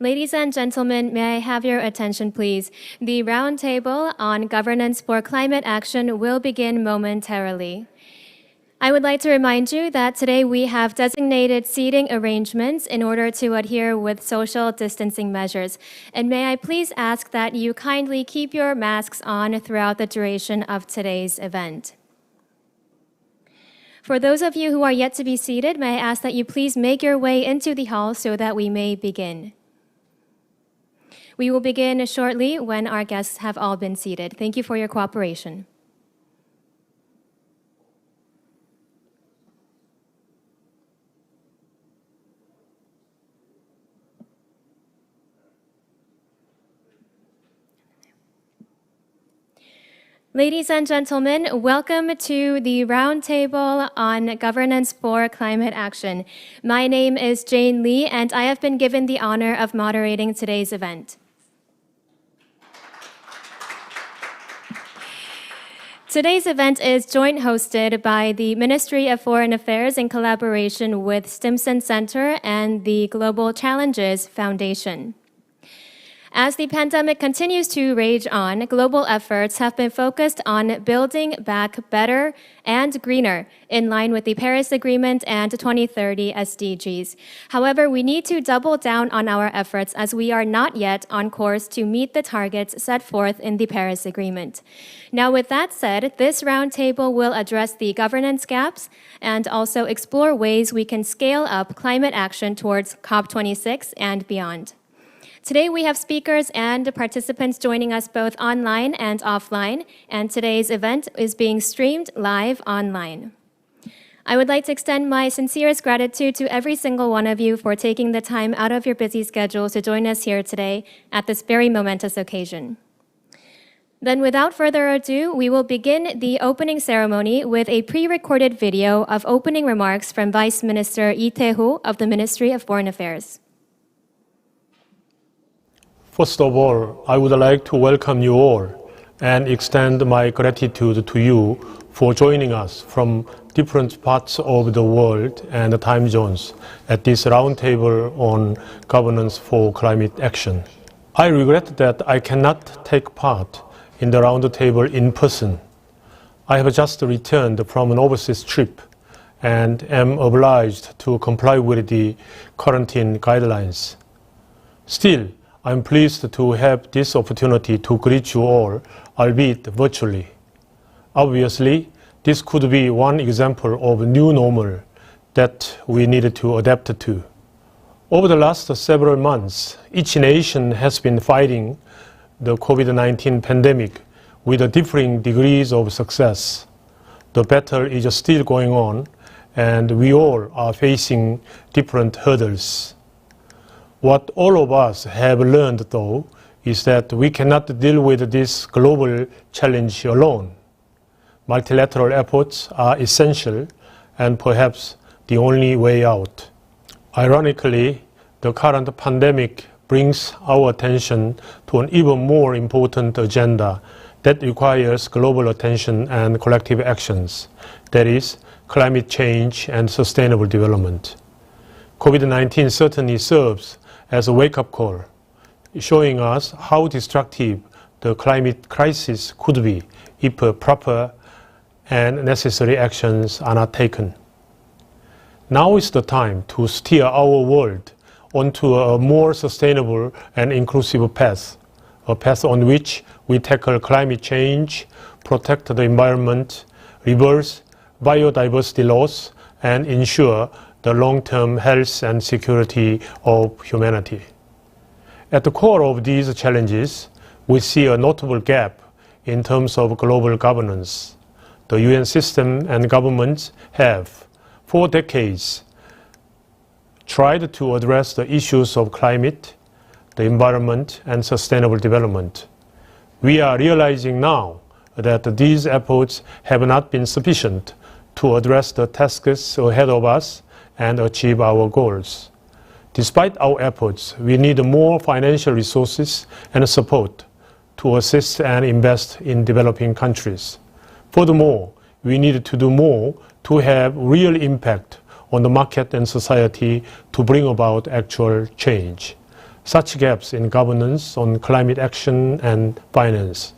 Ladies and gentlemen, may I have your attention, please? The roundtable on governance for climate action will begin momentarily. I would like to remind you that today we have designated seating arrangements in order to adhere with social distancing measures. And may I please ask that you kindly keep your masks on throughout the duration of today's event. For those of you who are yet to be seated, may I ask that you please make your way into the hall so that we may begin. We will begin shortly when our guests have all been seated. Thank you for your cooperation. Ladies and gentlemen, welcome to the Roundtable on Governance for Climate Action. My name is Jane Lee, and I have been given the honor of moderating today's event. Today's event is joint hosted by the Ministry of Foreign Affairs in collaboration with Stimson Center and the Global Challenges Foundation. As the pandemic continues to rage on, global efforts have been focused on building back better and greener in line with the Paris Agreement and 2030 SDGs. However, we need to double down on our efforts as we are not yet on course to meet the targets set forth in the Paris Agreement. Now, with that said, this roundtable will address the governance gaps and also explore ways we can scale up climate action towards COP26 and beyond. Today we have speakers and participants joining us both online and offline, and today's event is being streamed live online. I would like to extend my sincerest gratitude to every single one of you for taking the time out of your busy schedules to join us here today at this very momentous occasion. Then without further ado, we will begin the opening ceremony with a pre-recorded video of opening remarks from Vice Minister Lee Tae-ho of the Ministry of Foreign Affairs. First of all, I would like to welcome you all and extend my gratitude to you for joining us from different parts of the world and the time zones at this roundtable on governance for climate action. I regret that I cannot take part in the roundtable in person. I have just returned from an overseas trip and am obliged to comply with the quarantine guidelines. Still, I'm pleased to have this opportunity to greet you all, albeit virtually. Obviously, this could be one example of a new normal that we needed to adapt to. Over the last several months, each nation has been fighting the COVID-19 pandemic with differing degrees of success. The battle is still going on, and we all are facing different hurdles. What all of us have learned, though, is that we cannot deal with this global challenge alone. Multilateral efforts are essential and perhaps the only way out. Ironically, the current pandemic brings our attention to an even more important agenda that requires global attention and collective actions, that is, climate change and sustainable development. COVID-19 certainly serves as a wake-up call, showing us how destructive the climate crisis could be if proper and necessary actions are not taken. Now is the time to steer our world onto a more sustainable and inclusive path, a path on which we tackle climate change, protect the environment, reverse biodiversity loss, and ensure the long-term health and security of humanity. At the core of these challenges, we see a notable gap in terms of global governance. The UN system and governments have, for decades, tried to address the issues of climate, the environment, and sustainable development. We are realizing now that these efforts have not been sufficient to address the tasks ahead of us and achieve our goals. Despite our efforts, we need more financial resources and support to assist and invest in developing countries. Furthermore, we need to do more to have real impact on the market and society to bring about actual change. such gaps in governance on climate action and finance.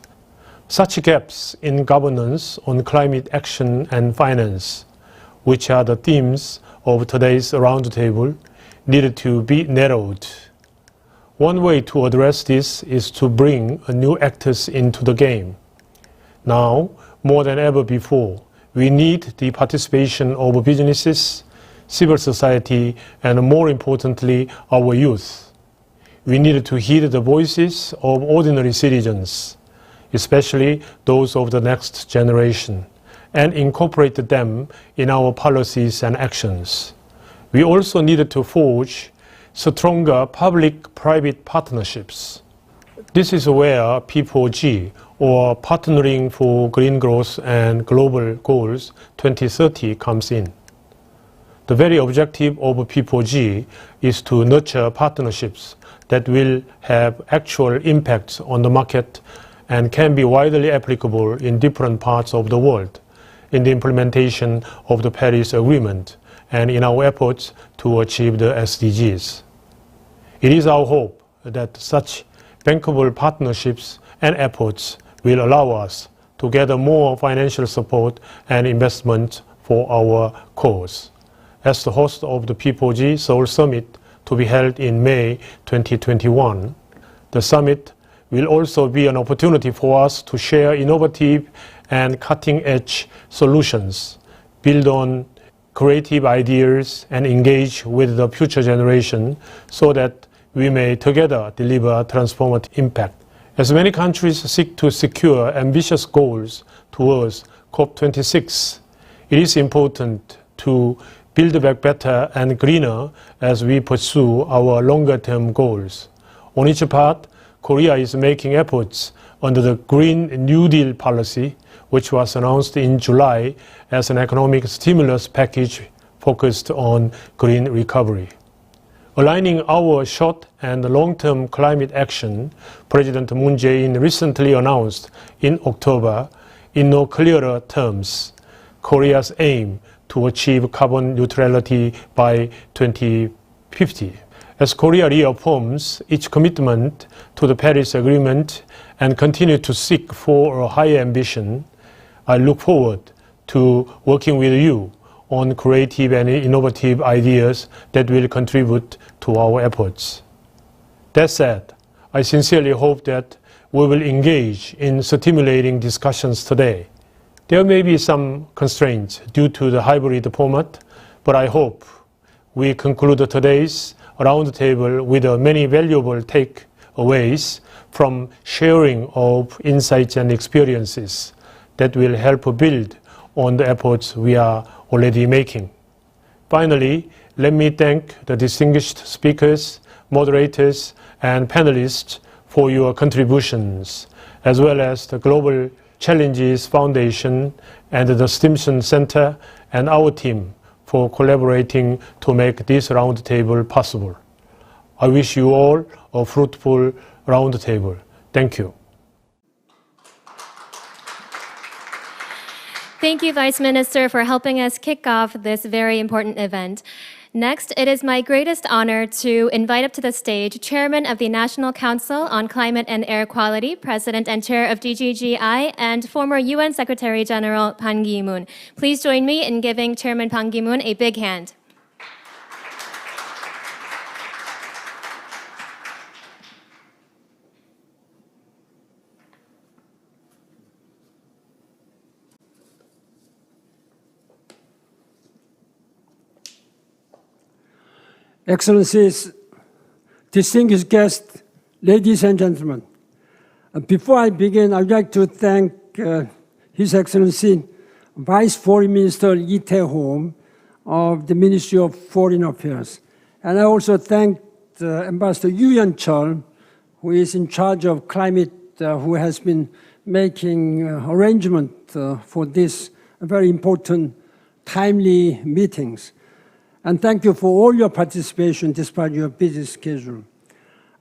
Such gaps in governance on climate action and finance, which are the themes of today's roundtable, needed to be narrowed. One way to address this is to bring new actors into the game. Now, more than ever before, we need the participation of businesses, civil society, and more importantly, our youth. We need to heed the voices of ordinary citizens, especially those of the next generation, and incorporate them in our policies and actions. We also need to forge stronger public-private partnerships. This is where P4G, or Partnering for Green Growth and Global Goals 2030, comes in. The very objective of P4G is to nurture partnerships that will have actual impacts on the market and can be widely applicable in different parts of the world in the implementation of the Paris Agreement and in our efforts to achieve the SDGs. It is our hope that such bankable partnerships and efforts will allow us to gather more financial support and investment for our cause. As the host of the P4G Seoul Summit to be held in May 2021, the summit will also be an opportunity for us to share innovative and cutting-edge solutions, build on creative ideas, and engage with the future generation so that we may together deliver transformative impact. As many countries seek to secure ambitious goals towards COP26, it is important to build back better and greener as we pursue our longer-term goals. On its part, Korea is making efforts under the Green New Deal policy, which was announced in July as an economic stimulus package focused on green recovery. Aligning our short and long-term climate action, President Moon Jae-in recently announced in October, in no clearer terms, Korea's aim to achieve carbon neutrality by 2050. As Korea reaffirms its commitment to the Paris Agreement and continue to seek for a higher ambition, I look forward to working with you on creative and innovative ideas that will contribute to our efforts. That said, I sincerely hope that we will engage in stimulating discussions today. There may be some constraints due to the hybrid format, but I hope we conclude today's roundtable with many valuable takeaways from sharing of insights and experiences that will help build on the efforts we are already making. Finally, let me thank the distinguished speakers, moderators, and panelists for your contributions, as well as the Global Challenges Foundation and the Stimson Center and our team for collaborating to make this roundtable possible. I wish you all a fruitful roundtable. Thank you. Thank you, Vice Minister, for helping us kick off this very important event. Next, it is my greatest honor to invite up to the stage Chairman of the National Council on Climate and Air Quality, President and Chair of DGGI, and former UN Secretary General Ban Ki-moon. Please join me in giving Chairman Ban Ki-moon a big hand. Excellencies, distinguished guests, ladies and gentlemen. Before I begin, I would like to thank His Excellency Vice Foreign Minister Lee Tae-hom of the Ministry of Foreign Affairs. And I also thank Ambassador Yoo Yeon-chul, who is in charge of climate, who has been making arrangements for this very important, timely meetings. And thank you for all your participation despite your busy schedule.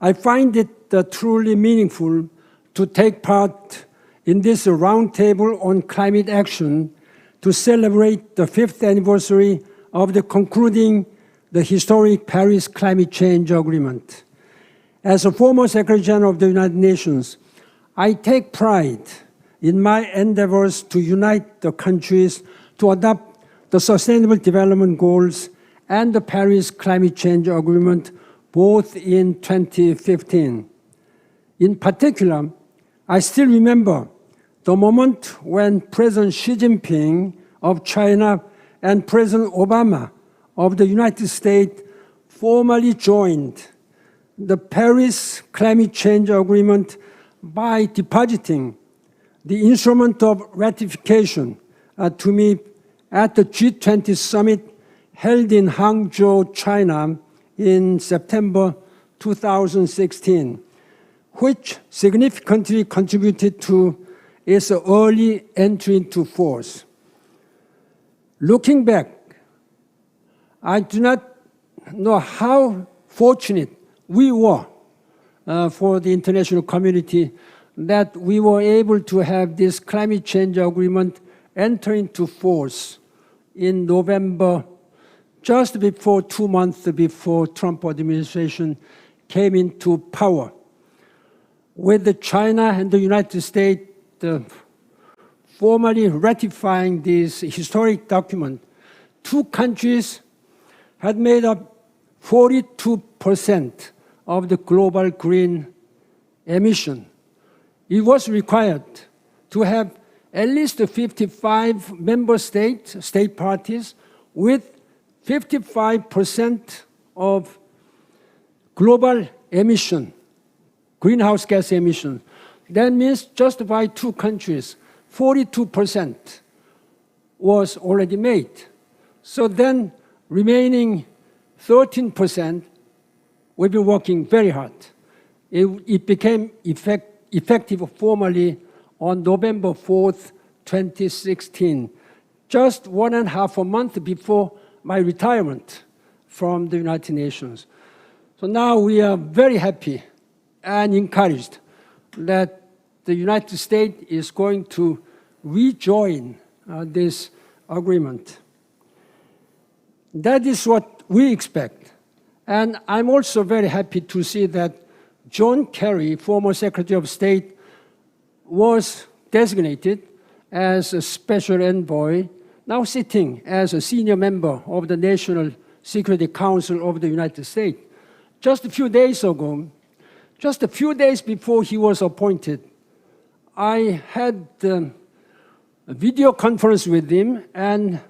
I find it truly meaningful to take part in this roundtable on climate action to celebrate the 5th anniversary of the concluding the historic Paris Climate Change Agreement. As a former Secretary General of the United Nations, I take pride in my endeavors to unite the countries to adopt the Sustainable Development Goals and the Paris Climate Change Agreement, both in 2015. In particular, I still remember the moment when President Xi Jinping of China and President Obama of the United States formally joined the Paris Climate Change Agreement by depositing the instrument of ratification to me at the G20 summit held in Hangzhou, China in September 2016, which significantly contributed to its early entry into force. Looking back, I do not know how fortunate we were for the international community that we were able to have this climate change agreement enter into force in November, just before 2 months before Trump administration came into power. With China and the United States formally ratifying this historic document, two countries had made up 42% of the global green emission. It was required to have at least 55 member states, state parties, with 55% of global emission, greenhouse gas emission. That means just by two countries, 42% was already made. So then remaining 13%, we've been working very hard. It became effective formally on November 4th, 2016, just 1.5 months before my retirement from the United Nations. So now we are very happy and encouraged that the United States is going to rejoin this agreement. That is what we expect. And I'm also very happy to see that John Kerry, former Secretary of State, was designated as a special envoy, now sitting as a senior member of the National Security Council of the United States. Just a few days ago, just a few days before he was appointed, I had a video conference with him and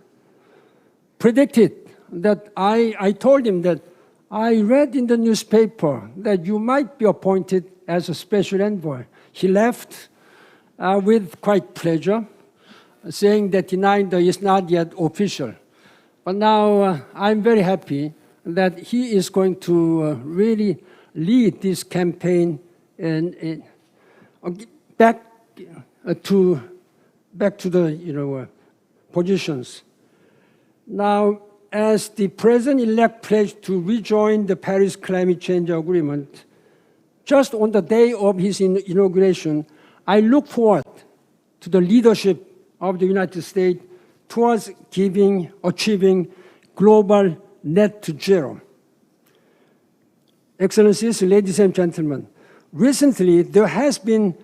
predicted that I told him that I read in the newspaper that you might be appointed as a special envoy. He left with quite pleasure, saying that neither is not yet official. But now I'm very happy that he is going to really lead this campaign and back to the positions. Now, as the President-elect pledged to rejoin the Paris Climate Change Agreement, just on the day of his inauguration, I look forward to the leadership of the United States towards achieving global net zero. Excellencies, ladies and gentlemen, recently there has been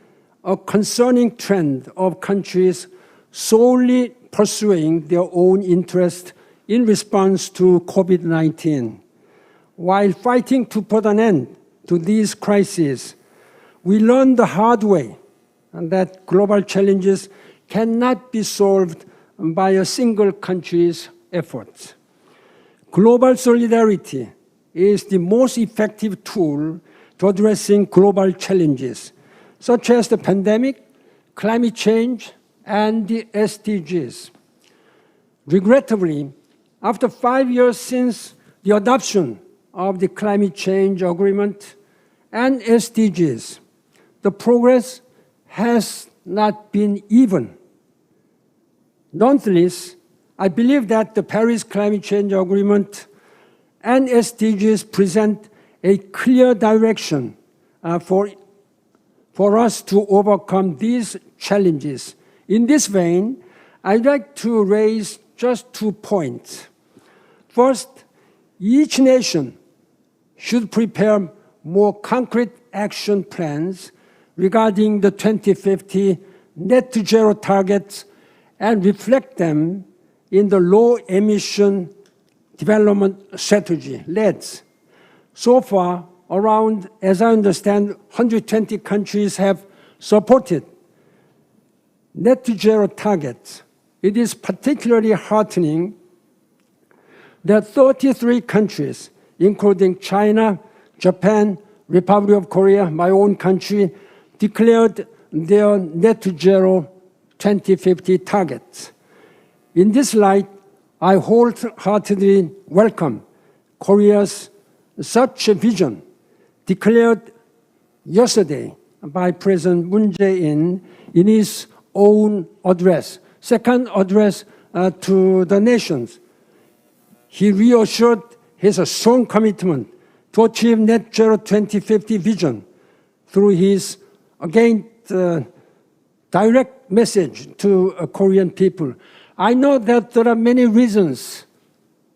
a concerning trend of countries solely pursuing their own interest in response to COVID-19. While fighting to put an end to these crises, we learned the hard way that global challenges cannot be solved by a single country's efforts. Global solidarity is the most effective tool to addressing global challenges, such as the pandemic, climate change, and the SDGs. Regrettably, after 5 years since the adoption of the Climate Change Agreement and SDGs, the progress has not been even. Nonetheless, I believe that the Paris Climate Change Agreement and SDGs present a clear direction for us to overcome these challenges. In this vein, I'd like to raise just 2 points. First, each nation should prepare more concrete action plans regarding the 2050 net zero targets and reflect them in the low emission development strategy, LEDS. So far, around, as I understand, 120 countries have supported net zero targets. It is particularly heartening that 33 countries, including China, Japan, Republic of Korea, my own country, declared their net zero 2050 targets. In this light, I wholeheartedly welcome Korea's such a vision declared yesterday by President Moon Jae-in in his own address, second address to the nations. He reassured his strong commitment to achieve net zero 2050 vision through his, again, direct message to Korean people. I know that there are many reasons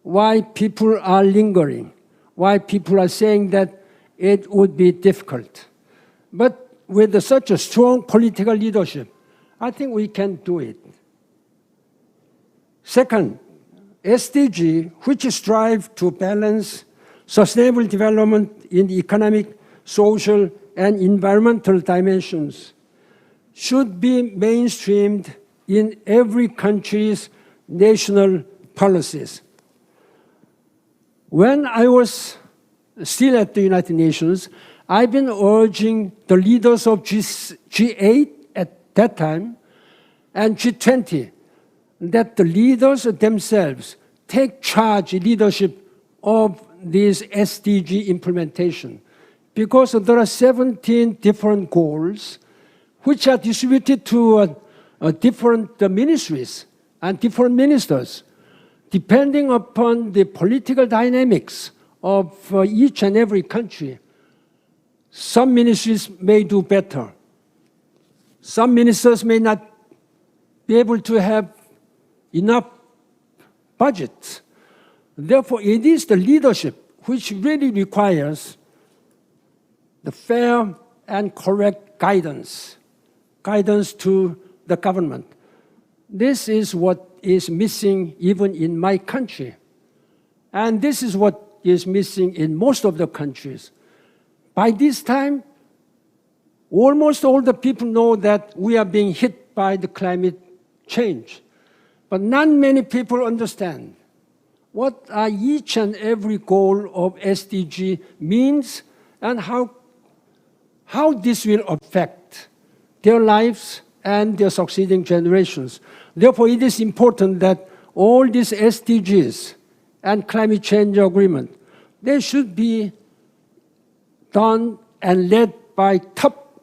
why people are lingering, why people are saying that it would be difficult. But with such a strong political leadership, I think we can do it. Second, SDG, which strive to balance sustainable development in the economic, social, and environmental dimensions, should be mainstreamed in every country's national policies. When I was still at the United Nations, I've been urging the leaders of G8 at that time and G20 that the leaders themselves take charge, leadership of this SDG implementation, because there are 17 different goals which are distributed to different ministries and different ministers, depending upon the political dynamics of each and every country. Some ministries may do better. Some ministers may not be able to have enough budget. Therefore, it is the leadership which really requires the fair and correct guidance to the government. This is what is missing even in my country. And this is what is missing in most of the countries. By this time, almost all the people know that we are being hit by the climate change. But not many people understand what each and every goal of SDG means and how this will affect their lives and their succeeding generations. Therefore, it is important that all these SDGs and climate change agreement, they should be done and led by top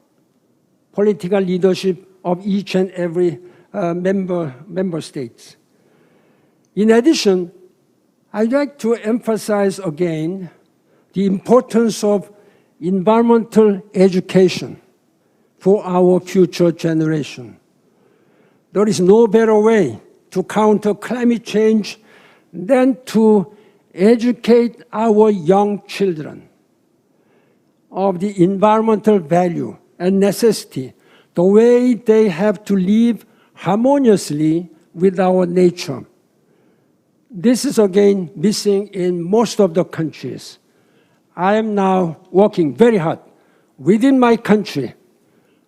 political leadership of each and every member states. In addition, I'd like to emphasize again the importance of environmental education for our future generation. There is no better way to counter climate change than to educate our young children of the environmental value and necessity, the way they have to live harmoniously with our nature. This is again missing in most of the countries. I am now working very hard within my country,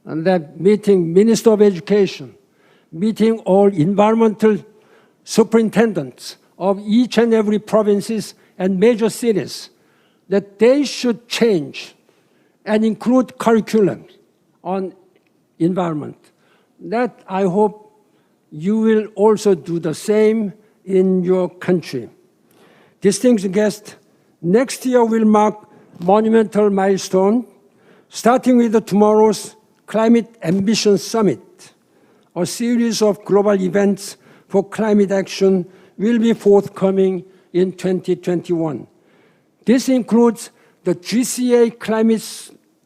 and that meeting Minister of Education, meeting all environmental superintendents of each and every provinces and major cities, that they should change and include curriculum on environment. That I hope you will also do the same in your country. Distinguished guests, next year will mark monumental milestone, starting with tomorrow's Climate Ambition Summit. A series of global events for climate action will be forthcoming in 2021. This includes the GCA Climate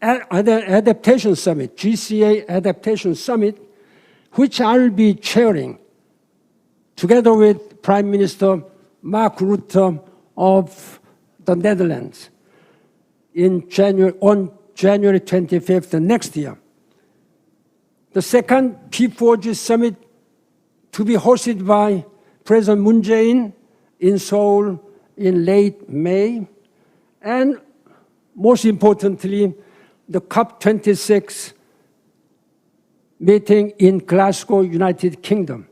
Adaptation Summit, GCA Adaptation Summit, which I'll be chairing together with Prime Minister Mark Rutte of the Netherlands. on January 25th next year. The second P4G summit to be hosted by President Moon Jae-in in Seoul in late May. And most importantly, the COP26 meeting in Glasgow, United Kingdom,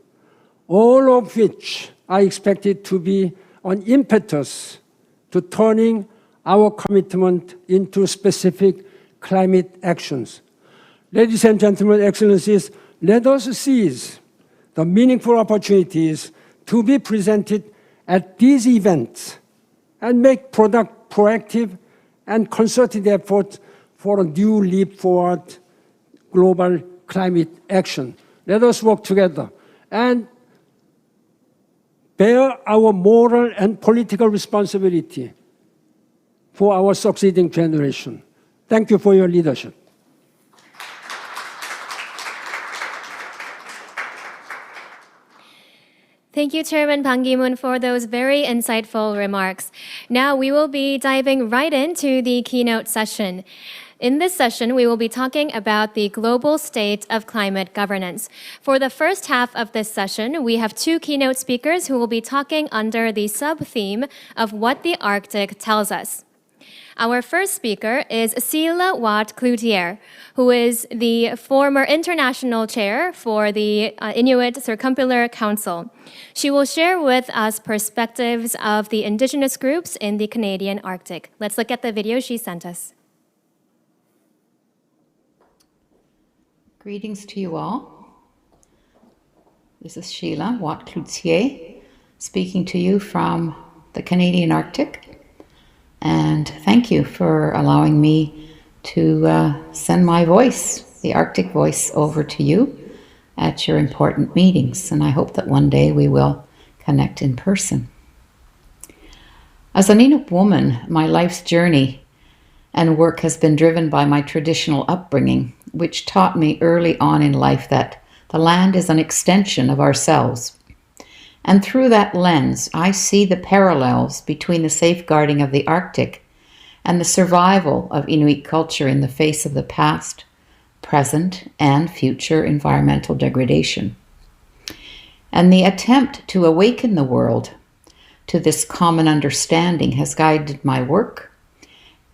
all of which are expected to be an impetus to turning our commitment into specific climate actions. Ladies and gentlemen, Excellencies, let us seize the meaningful opportunities to be presented at these events and make proactive and concerted efforts for a new leap forward global climate action. Let us work together and bear our moral and political responsibility for our succeeding generation. Thank you for your leadership. Thank you, Chairman Bang Ki-moon, for those very insightful remarks. Now we will be diving right into the keynote session. In this session, we will be talking about the global state of climate governance. For the first half of this session, we have two keynote speakers who will be talking under the sub-theme of what the Arctic tells us. Our first speaker is Sheila Watt Cloutier, who is the former international chair for the Inuit Circumpolar Council. She will share with us perspectives of the indigenous groups in the Canadian Arctic. Let's look at the video she sent us. Greetings to you all. This is Sheila Watt Cloutier speaking to you from the Canadian Arctic. And thank you for allowing me to send my voice, the Arctic voice, over to you at your important meetings. And I hope that one day we will connect in person. As an Inuit woman, my life's journey and work has been driven by my traditional upbringing, which taught me early on in life that the land is an extension of ourselves. And through that lens, I see the parallels between the safeguarding of the Arctic and the survival of Inuit culture in the face of the past, present, and future environmental degradation. And the attempt to awaken the world to this common understanding has guided my work,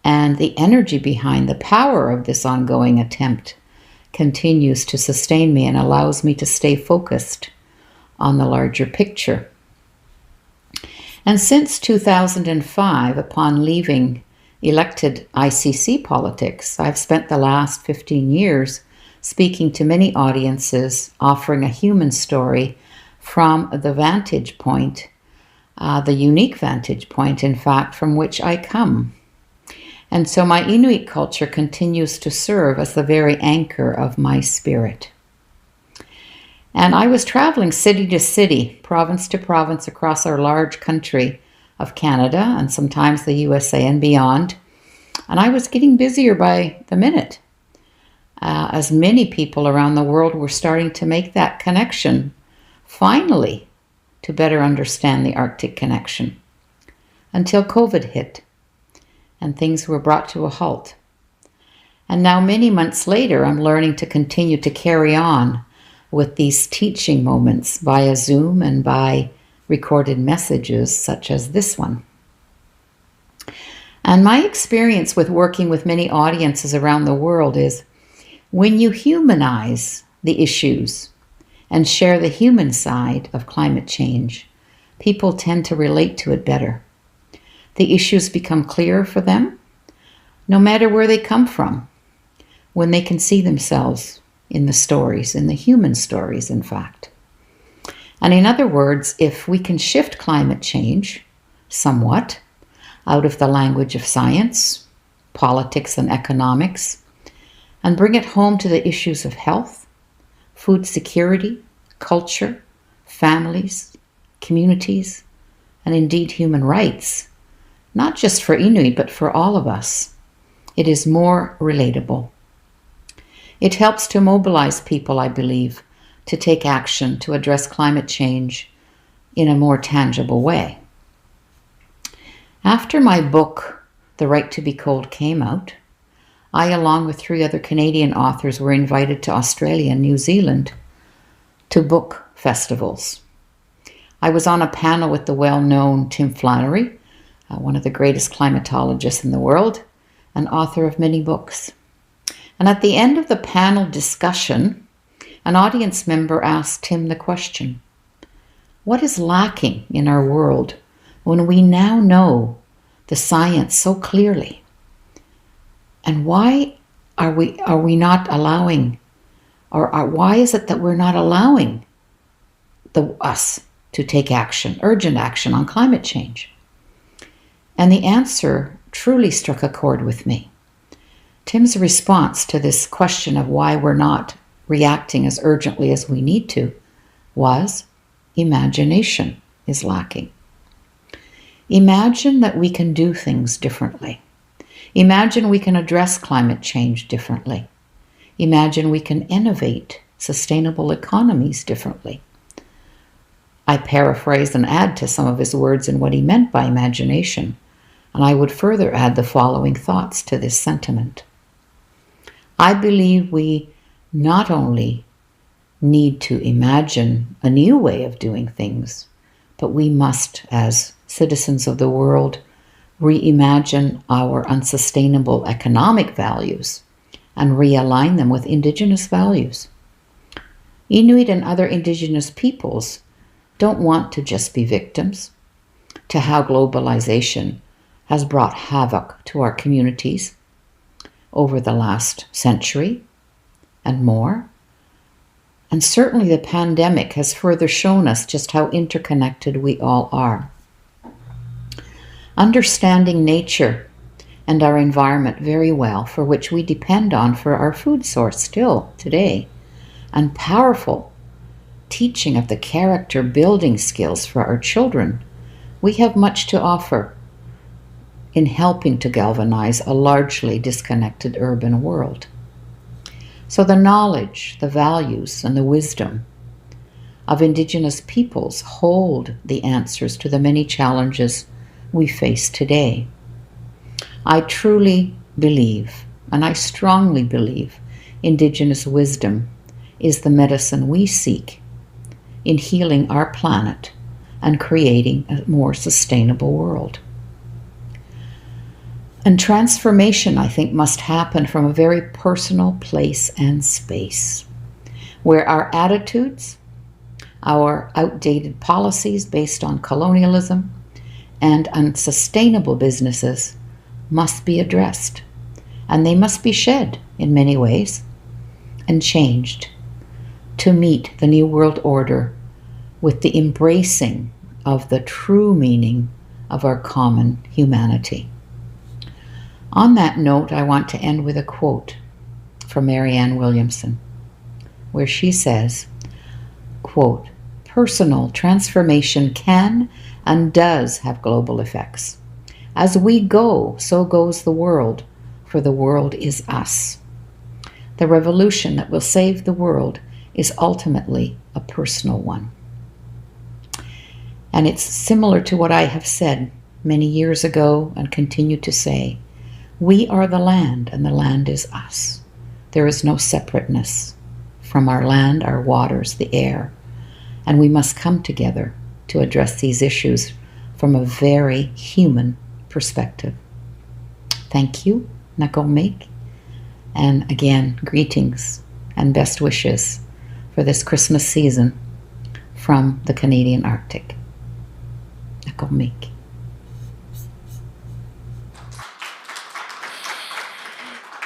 and the energy behind the power of this ongoing attempt continues to sustain me and allows me to stay focused on the larger picture. And since 2005, upon leaving elected ICC politics, I've spent the last 15 years speaking to many audiences, offering a human story from the vantage point, the unique vantage point, in fact, from which I come. And so my Inuit culture continues to serve as the very anchor of my spirit. And I was traveling city to city, province to province across our large country of Canada and sometimes the USA and beyond. And I was getting busier by the minute, as many people around the world were starting to make that connection, finally, to better understand the Arctic connection, until COVID hit and things were brought to a halt. And now many months later, I'm learning to continue to carry on with these teaching moments via Zoom and by recorded messages such as this one. And my experience with working with many audiences around the world is when you humanize the issues and share the human side of climate change, people tend to relate to it better. The issues become clearer for them, no matter where they come from, when they can see themselves in the stories, in the human stories, in fact. And in other words, if we can shift climate change somewhat out of the language of science, politics, and economics, and bring it home to the issues of health, food security, culture, families, communities, and indeed human rights, not just for Inuit, but for all of us, it is more relatable. It helps to mobilize people, I believe, to take action to address climate change in a more tangible way. After my book, The Right to Be Cold came out, I, along with 3 other Canadian authors, were invited to Australia and New Zealand to book festivals. I was on a panel with the well-known Tim Flannery, one of the greatest climatologists in the world, and author of many books. And at the end of the panel discussion, an audience member asked Tim the question, what is lacking in our world when we now know the science so clearly? And why are we not allowing, why is it that we're not allowing us to take action, urgent action on climate change? And the answer truly struck a chord with me. Tim's response to this question of why we're not reacting as urgently as we need to was, imagination is lacking. Imagine that we can do things differently. Imagine we can address climate change differently. Imagine we can innovate sustainable economies differently. I paraphrase and add to some of his words in what he meant by imagination, and I would further add the following thoughts to this sentiment. I believe we not only need to imagine a new way of doing things, but we must, as citizens of the world, reimagine our unsustainable economic values and realign them with Indigenous values. Inuit and other Indigenous peoples don't want to just be victims to how globalization has brought havoc to our communities over the last century and more. And certainly the pandemic has further shown us just how interconnected we all are. Understanding nature and our environment very well, for which we depend on for our food source still today, and powerful teaching of the character building skills for our children, we have much to offer in helping to galvanize a largely disconnected urban world. So the knowledge, the values, and the wisdom of Indigenous peoples hold the answers to the many challenges we face today. I truly believe, and I strongly believe, Indigenous wisdom is the medicine we seek in healing our planet and creating a more sustainable world. And transformation, I think, must happen from a very personal place and space, where our attitudes, our outdated policies based on colonialism, and unsustainable businesses must be addressed, and they must be shed in many ways and changed to meet the New World Order with the embracing of the true meaning of our common humanity. On that note, I want to end with a quote from Marianne Williamson, where she says, quote, "Personal transformation can and does have global effects. As we go, so goes the world, for the world is us. The revolution that will save the world is ultimately a personal one." And it's similar to what I have said many years ago and continue to say. We are the land, and the land is us. There is no separateness from our land, our waters, the air, and we must come together to address these issues from a very human perspective. Thank you, Nakomek, and again, greetings and best wishes for this Christmas season from the Canadian Arctic. Nakomek.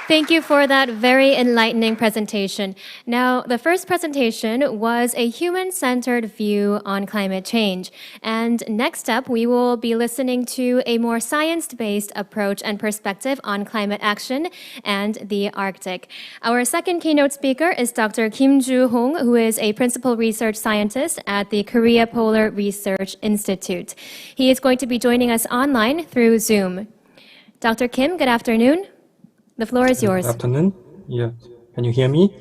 Thank you for that very enlightening presentation. Now, the first presentation was a human-centered view on climate change. And next up, we will be listening to a more science-based approach and perspective on climate action and the Arctic. Our second keynote speaker is Dr. Kim Joo-hong, who is a principal research scientist at the Korea Polar Research Institute. He is going to be joining us online through Zoom. Dr. Kim, good afternoon. The floor is yours. Good afternoon. Yeah, can you hear me?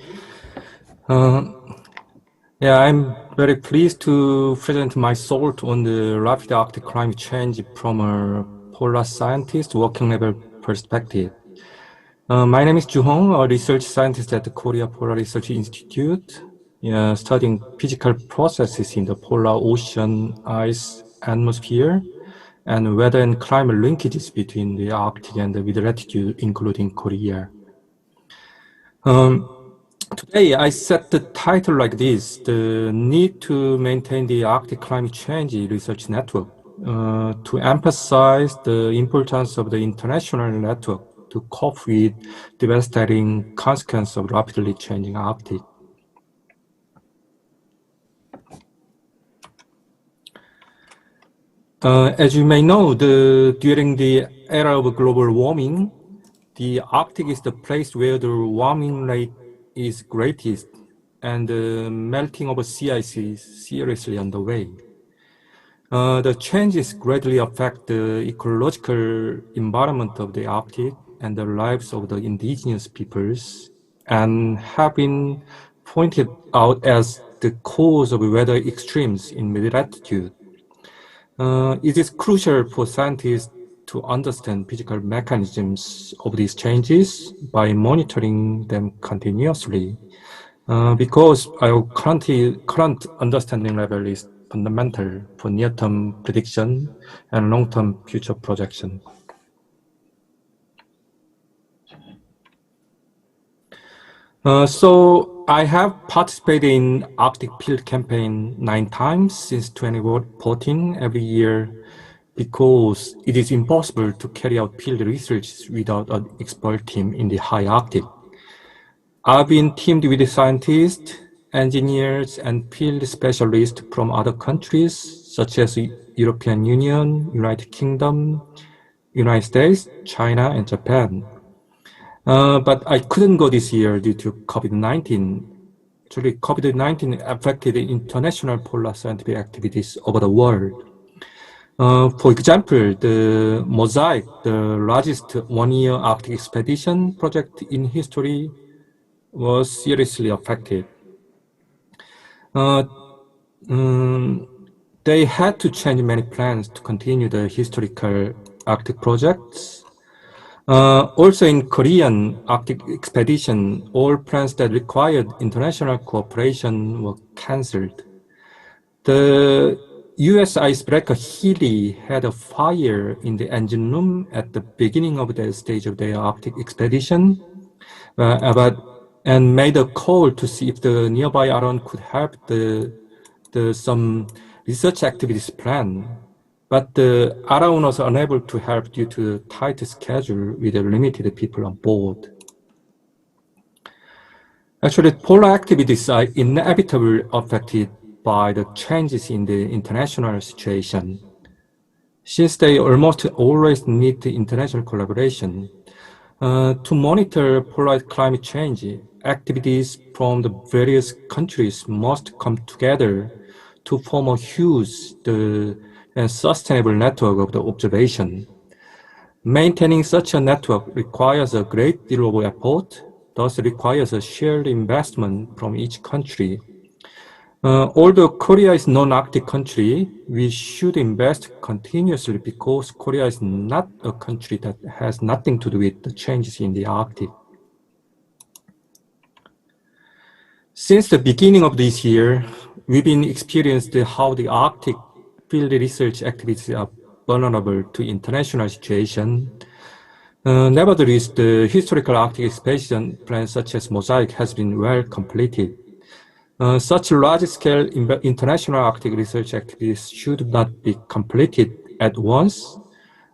I'm very pleased to present my thought on the rapid Arctic climate change from a polar scientist working level perspective. My name is Ju Hong, a research scientist at the Korea Polar Research Institute, studying physical processes in the polar ocean, ice, atmosphere, and weather and climate linkages between the Arctic and the mid-latitude, including Korea. Today, I set the title like this: the need to maintain the Arctic climate change research network, to emphasize the importance of the international network to cope with devastating consequences of rapidly changing Arctic. As you may know, during the era of global warming, the Arctic is the place where the warming rate is greatest, and the melting of sea ice is seriously underway. The changes greatly affect the ecological environment of the Arctic and the lives of the indigenous peoples, and have been pointed out as the cause of weather extremes in mid-latitude. It is crucial for scientists to understand physical mechanisms of these changes by monitoring them continuously, because our current understanding level is fundamental for near-term prediction and long-term future projection. So I have participated in Arctic Field Campaign 9 times since 2014 every year, because it is impossible to carry out field research without an expert team in the high Arctic. I've been teamed with scientists, engineers, and field specialists from other countries, such as European Union, United Kingdom, United States, China, and Japan. But I couldn't go this year due to COVID-19. Actually, COVID-19 affected international polar scientific activities over the world. For example, the Mosaic, the largest one-year Arctic expedition project in history, was seriously affected. They had to change many plans to continue the historical Arctic projects. Also in Korean Arctic expedition, all plans that required international cooperation were cancelled. The US icebreaker Healy had a fire in the engine room at the beginning of the stage of their Arctic expedition, and made a call to see if the nearby island could help some research activities plan. But the island was unable to help due to a tight schedule with limited people on board. Actually, polar activities are inevitably affected by the changes in the international situation. Since they almost always need international collaboration, to monitor polar climate change, activities from the various countries must come together to form a huge and sustainable network of the observation. Maintaining such a network requires a great deal of effort, thus requires a shared investment from each country. Although Korea is a non-Arctic country, we should invest continuously because Korea is not a country that has nothing to do with the changes in the Arctic. Since the beginning of this year, we've been experiencing how the Arctic field research activities are vulnerable to international situation. Nevertheless, the historical Arctic expedition plans such as Mosaic has been well completed. Such large-scale international Arctic research activities should not be completed at once,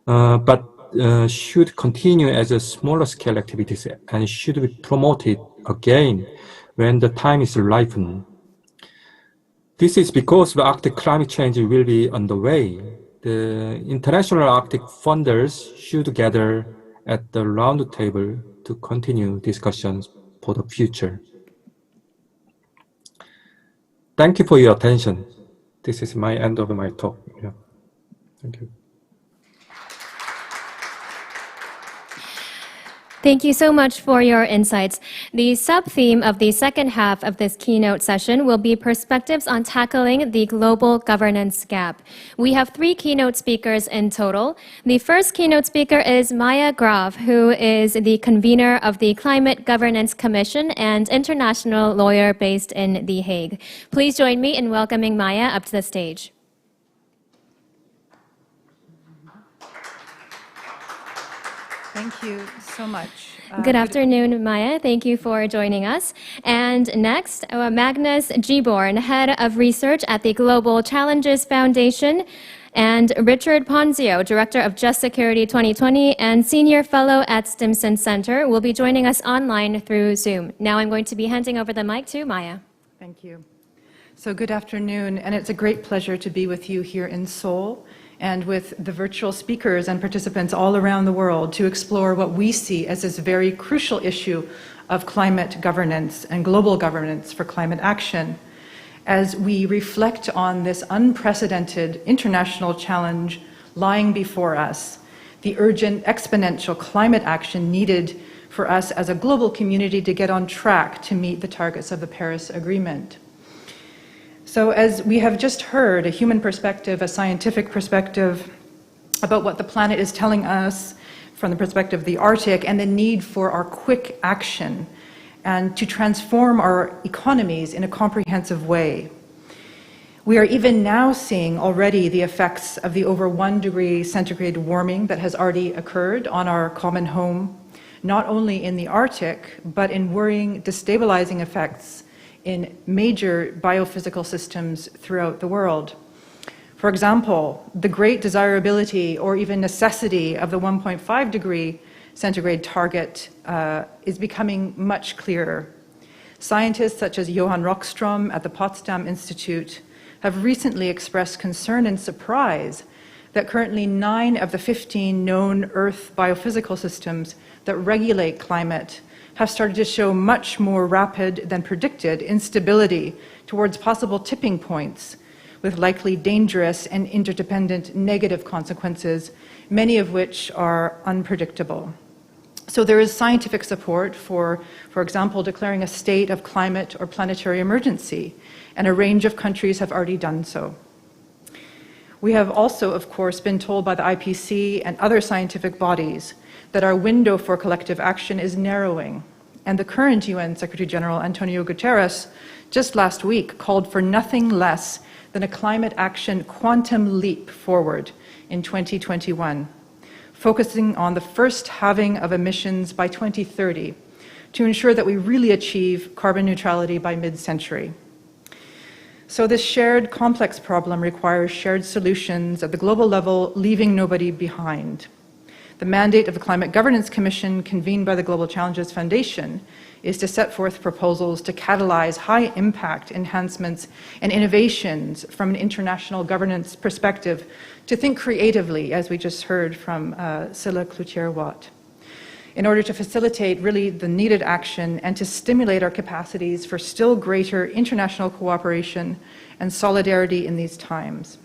but should continue as a smaller-scale activities and should be promoted again when the time is ripened. This is because the Arctic climate change will be underway. The international Arctic funders should gather at the round table to continue discussions for the future. Thank you for your attention. This is my end of my talk. Yeah. Thank you. Thank you so much for your insights. The sub-theme of the second half of this keynote session will be perspectives on tackling the global governance gap. We have 3 keynote speakers in total. The first keynote speaker is Maya Graf, who is the convener of the Climate Governance Commission and international lawyer based in The Hague. Please join me in welcoming Maya up to the stage. Thank you so much. Good afternoon, Maya. Thank you for joining us. And next, Magnus Giborn, Head of Research at the Global Challenges Foundation, and Richard Ponzio, Director of Just Security 2020 and Senior Fellow at Stimson Center, will be joining us online through Zoom. Now I'm going to be handing over the mic to Maya. Thank you. So good afternoon, and it's a great pleasure to be with you here in Seoul and with the virtual speakers and participants all around the world to explore what we see as this very crucial issue of climate governance and global governance for climate action, as we reflect on this unprecedented international challenge lying before us, the urgent exponential climate action needed for us as a global community to get on track to meet the targets of the Paris Agreement. So as we have just heard, a human perspective, a scientific perspective about what the planet is telling us from the perspective of the Arctic and the need for our quick action and to transform our economies in a comprehensive way. We are even now seeing already the effects of the over 1 degree centigrade warming that has already occurred on our common home, not only in the Arctic, but in worrying, destabilizing effects in major biophysical systems throughout the world. For example, the great desirability or even necessity of the 1.5 degree centigrade target is becoming much clearer. Scientists such as Johan Rockström at the Potsdam Institute have recently expressed concern and surprise that currently 9 of the 15 known Earth biophysical systems that regulate climate have started to show much more rapid than predicted instability towards possible tipping points with likely dangerous and interdependent negative consequences, many of which are unpredictable. So there is scientific support for example, declaring a state of climate or planetary emergency, and a range of countries have already done so. We have also, of course, been told by the IPC and other scientific bodies that our window for collective action is narrowing. And the current UN Secretary General, Antonio Guterres, just last week called for nothing less than a climate action quantum leap forward in 2021, focusing on the first halving of emissions by 2030 to ensure that we really achieve carbon neutrality by mid-century. So this shared complex problem requires shared solutions at the global level, leaving nobody behind. The mandate of the Climate Governance Commission, convened by the Global Challenges Foundation, is to set forth proposals to catalyze high-impact enhancements and innovations from an international governance perspective, to think creatively, as we just heard from Scilla Cloutier-Watt, in order to facilitate really the needed action and to stimulate our capacities for still greater international cooperation and solidarity in these times.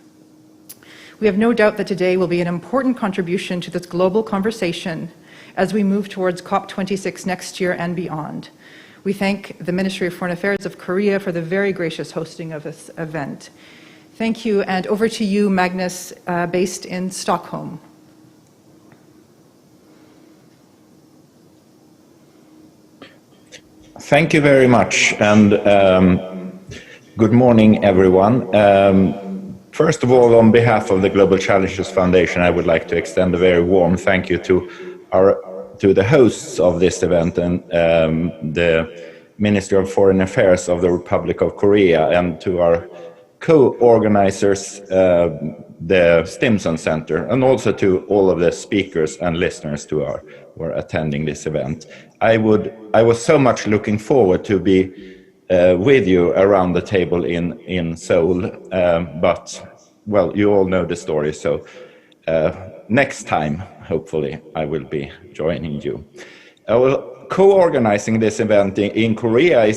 We have no doubt that today will be an important contribution to this global conversation as we move towards COP26 next year and beyond. We thank the Ministry of Foreign Affairs of Korea for the very gracious hosting of this event. Thank you, and over to you, Magnus, based in Stockholm. Thank you very much, and good morning, everyone. First of all, on behalf of the Global Challenges Foundation, I would like to extend a very warm thank you to the hosts of this event and the Ministry of Foreign Affairs of the Republic of Korea, and to our co-organizers, the Stimson Center, and also to all of the speakers and listeners who are attending this event. I was so much looking forward to be with you around the table in Seoul, but well, you all know the story, so next time, hopefully, I will be joining you. Co-organizing this event in Korea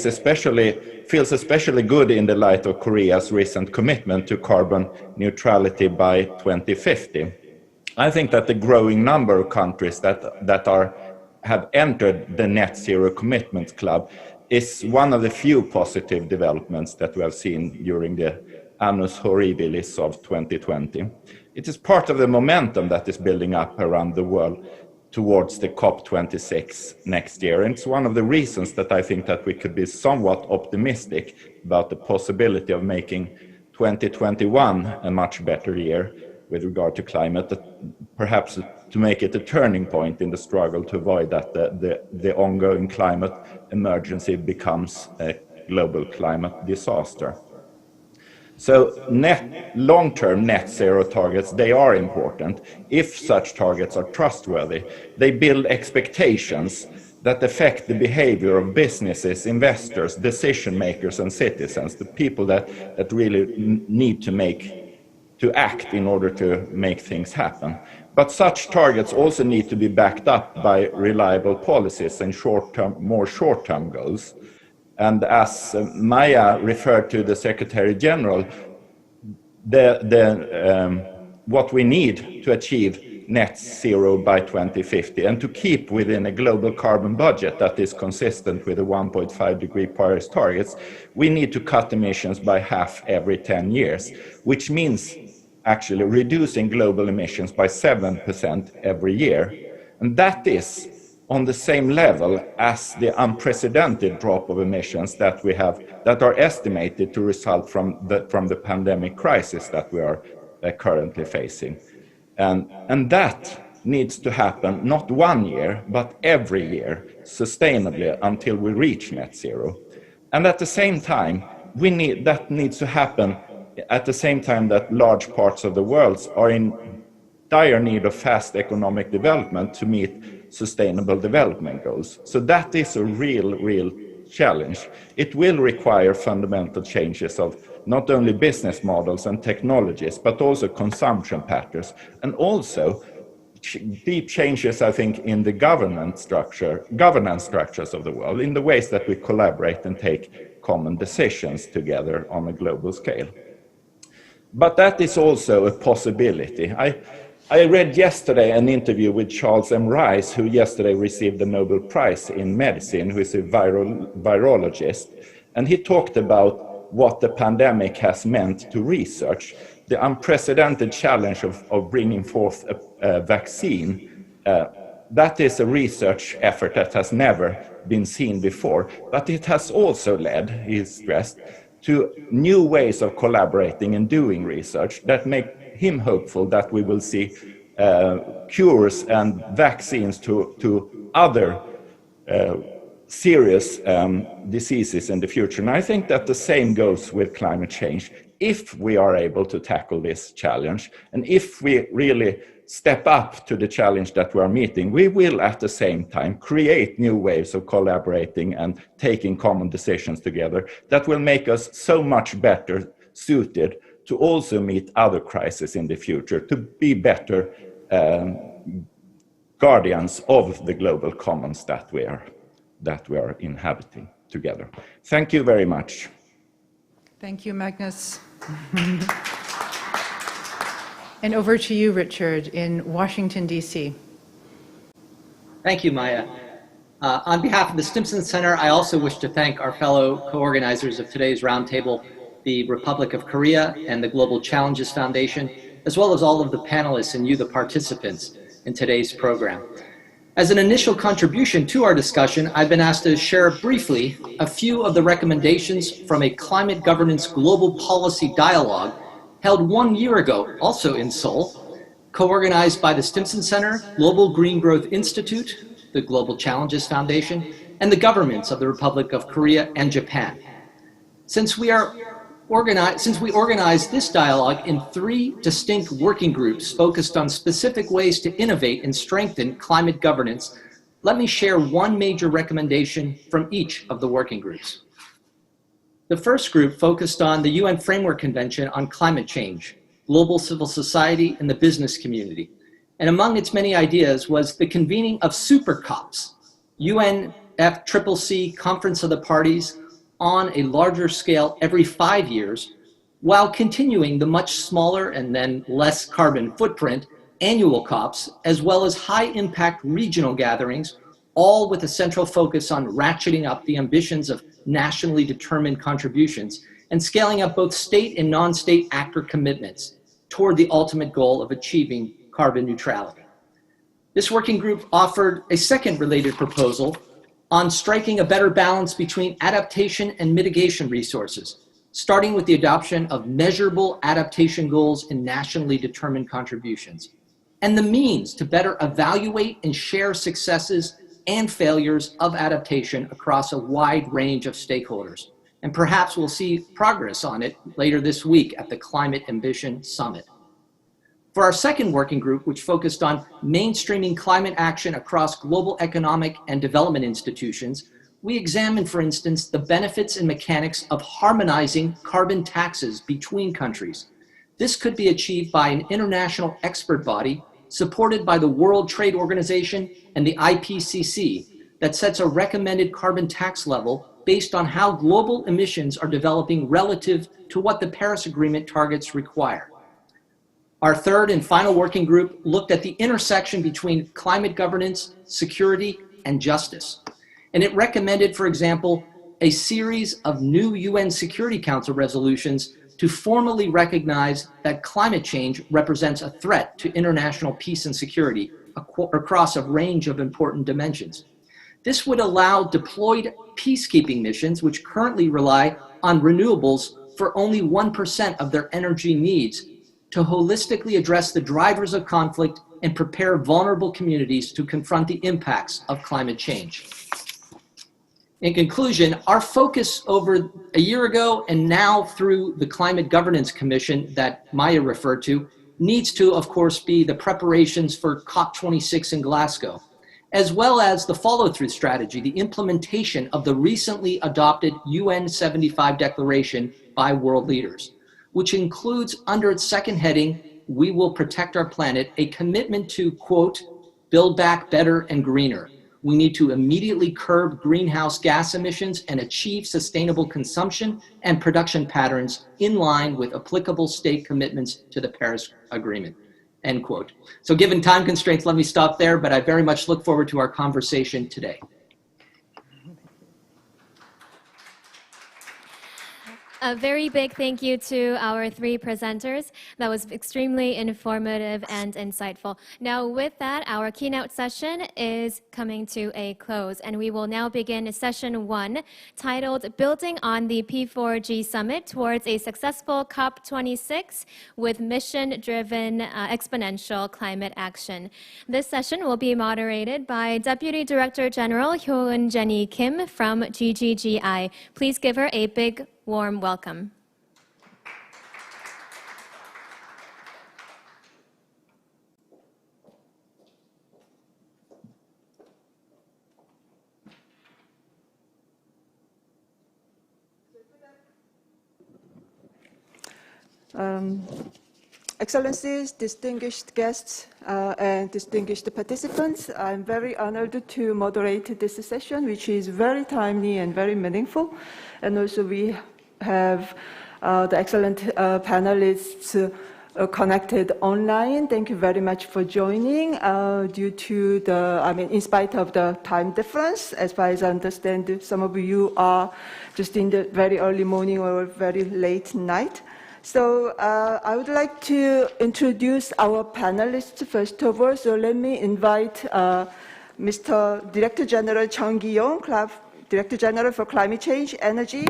feels especially good in the light of Korea's recent commitment to carbon neutrality by 2050. I think that the growing number of countries that are have entered the Net Zero Commitments Club is one of the few positive developments that we have seen during the annus horribilis of 2020. It is part of the momentum that is building up around the world towards the COP26 next year. And it's one of the reasons that I think that we could be somewhat optimistic about the possibility of making 2021 a much better year with regard to climate, perhaps to make it a turning point in the struggle to avoid that the ongoing climate emergency becomes a global climate disaster. So long-term net zero targets, they are important. If such targets are trustworthy, they build expectations that affect the behavior of businesses, investors, decision makers, and citizens, the people that really need to act in order to make things happen. But such targets also need to be backed up by reliable policies and more short-term goals. And as Maya referred to the Secretary General, what we need to achieve net zero by 2050 and to keep within a global carbon budget that is consistent with the 1.5-degree Paris targets, we need to cut emissions by half every 10 years, which means actually reducing global emissions by 7% every year. And that is on the same level as the unprecedented drop of emissions that we have, that are estimated to result from the pandemic crisis that we are currently facing. And that needs to happen not 1 year, but every year, sustainably until we reach net zero. And at the same time, that needs to happen at the same time that large parts of the world are in dire need of fast economic development to meet sustainable development goals. So that is a real challenge. It will require fundamental changes of not only business models and technologies, but also consumption patterns, and also deep changes, I think, in the governance structures of the world, in the ways that we collaborate and take common decisions together on a global scale. But that is also a possibility. I read yesterday an interview with Charles M. Rice, who yesterday received the Nobel Prize in Medicine, who is a virologist, and he talked about what the pandemic has meant to research, the unprecedented challenge of bringing forth a vaccine. That is a research effort that has never been seen before, but it has also led, he stressed, to new ways of collaborating and doing research that make him hopeful that we will see cures and vaccines to other serious diseases in the future. And I think that the same goes with climate change. If we are able to tackle this challenge, and if we really step up to the challenge that we are meeting, we will at the same time create new ways of collaborating and taking common decisions together that will make us so much better suited to also meet other crises in the future, to be better guardians of the global commons that we are inhabiting together. Thank you very much. Thank you, Magnus. And over to you, Richard, in Washington, D.C. Thank you, Maya. On behalf of the Stimson Center, I also wish to thank our fellow co-organizers of today's roundtable, the Republic of Korea and the Global Challenges Foundation, as well as all of the panelists and you, the participants in today's program. As an initial contribution to our discussion, I've been asked to share briefly a few of the recommendations from a climate governance global policy dialogue held 1 year ago, also in Seoul, co-organized by the Stimson Center, Global Green Growth Institute, the Global Challenges Foundation, and the governments of the Republic of Korea and Japan. Since we organized this dialogue in 3 distinct working groups focused on specific ways to innovate and strengthen climate governance, let me share one major recommendation from each of the working groups. The first group focused on the UN Framework Convention on Climate Change, global civil society, and the business community. And among its many ideas was the convening of super COPs, UNFCCC Conference of the Parties, on a larger scale every 5 years, while continuing the much smaller and then less carbon footprint annual COPs, as well as high impact regional gatherings all with a central focus on ratcheting up the ambitions of nationally determined contributions and scaling up both state and non-state actor commitments toward the ultimate goal of achieving carbon neutrality. This working group offered a second related proposal on striking a better balance between adaptation and mitigation resources, starting with the adoption of measurable adaptation goals in nationally determined contributions, and the means to better evaluate and share successes and failures of adaptation across a wide range of stakeholders. And perhaps we'll see progress on it later this week at the Climate Ambition Summit. For our second working group, which focused on mainstreaming climate action across global economic and development institutions, we examined, for instance, the benefits and mechanics of harmonizing carbon taxes between countries. This could be achieved by an international expert body supported by the World Trade Organization and the IPCC that sets a recommended carbon tax level based on how global emissions are developing relative to what the Paris Agreement targets require. Our third and final working group looked at the intersection between climate governance, security, and justice. And it recommended, for example, a series of new UN Security Council resolutions to formally recognize that climate change represents a threat to international peace and security across a range of important dimensions. This would allow deployed peacekeeping missions, which currently rely on renewables for only 1% of their energy needs, to holistically address the drivers of conflict and prepare vulnerable communities to confront the impacts of climate change. In conclusion, our focus over a year ago and now through the Climate Governance Commission that Maya referred to needs to, of course, be the preparations for COP26 in Glasgow, as well as the follow-through strategy, the implementation of the recently adopted UN 75 declaration by world leaders, which includes under its second heading, "We will protect our planet," a commitment to, quote, "build back better and greener." We need to immediately curb greenhouse gas emissions and achieve sustainable consumption and production patterns in line with applicable state commitments to the Paris Agreement, end quote. So given time constraints, let me stop there, but I very much look forward to our conversation today. A very big thank you to our three presenters. That was extremely informative and insightful. Now, with that, our keynote session is coming to a close, and we will now begin session 1, titled Building on the P4G Summit Towards a Successful COP26 with Mission-Driven Exponential Climate Action. This session will be moderated by Deputy Director General Hyo-eun Jenny Kim from GGGI. Please give her a big warm welcome. Excellencies, distinguished guests, and distinguished participants, I'm very honored to moderate this session, which is very timely and very meaningful. And also we have the excellent panelists connected online. Thank you very much for joining. Due to in spite of the time difference, as far as I understand, some of you are just in the very early morning or very late night. So I would like to introduce our panelists first of all. So let me invite Mr. Director General Chung Ki-yong, Director General for Climate Change, Energy,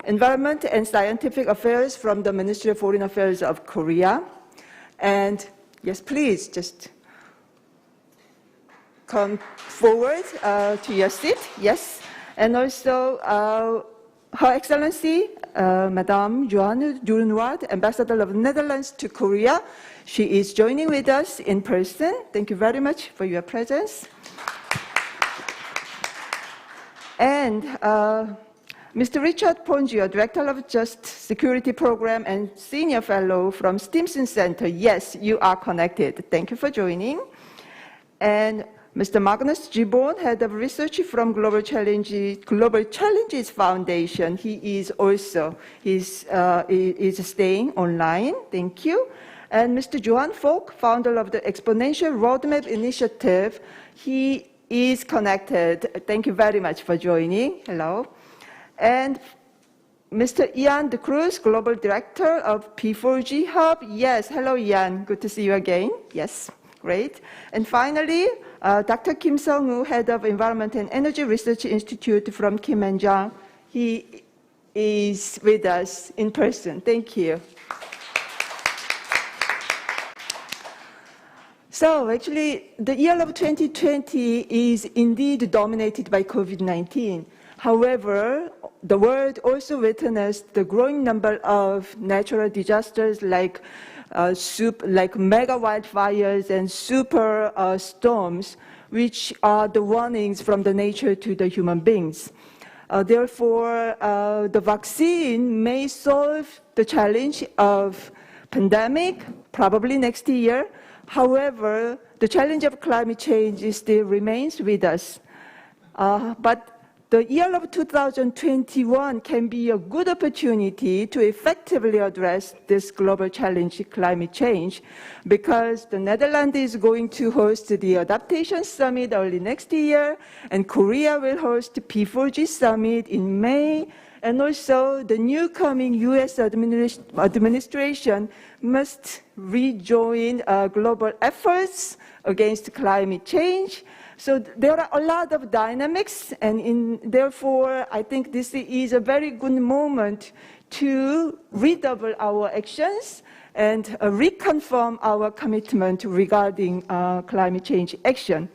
Environment and Scientific Affairs from the Ministry of Foreign Affairs of Korea. And yes, please just come forward to your seat. Yes. And also Her Excellency, Madame Joanne Durenwaard, Ambassador of the Netherlands to Korea. She is joining with us in person. Thank you very much for your presence. And Mr. Richard Ponzio, Director of Just Security Program and Senior Fellow from Stimson Center. Yes, you are connected. Thank you for joining. And Mr. Magnus Gibbon, Head of Research from Global Challenges Foundation. He is also staying online. Thank you. And Mr. Johan Falk, founder of the Exponential Roadmap Initiative. He is connected. Thank you very much for joining. Hello. And Mr. Ian De Cruz, Global Director of P4G Hub. Yes, hello, Ian. Good to see you again. Yes, great. And finally, Dr. Kim Sung-woo, Head of Environment and Energy Research Institute from Kim and Jang. He is with us in person. Thank you. So actually, the year of 2020 is indeed dominated by COVID-19. However, the world also witnessed the growing number of natural disasters like mega wildfires and super storms, which are the warnings from the nature to the human beings. Therefore, the vaccine may solve the challenge of pandemic, probably next year. However, the challenge of climate change still remains with us. But the year of 2021 can be a good opportunity to effectively address this global challenge, climate change, because the Netherlands is going to host the Adaptation Summit early next year, and Korea will host the P4G Summit in May, and also the new coming US administration must rejoin global efforts against climate change. So there are a lot of dynamics, and therefore, I think this is a very good moment to redouble our actions and reconfirm our commitment regarding climate change action.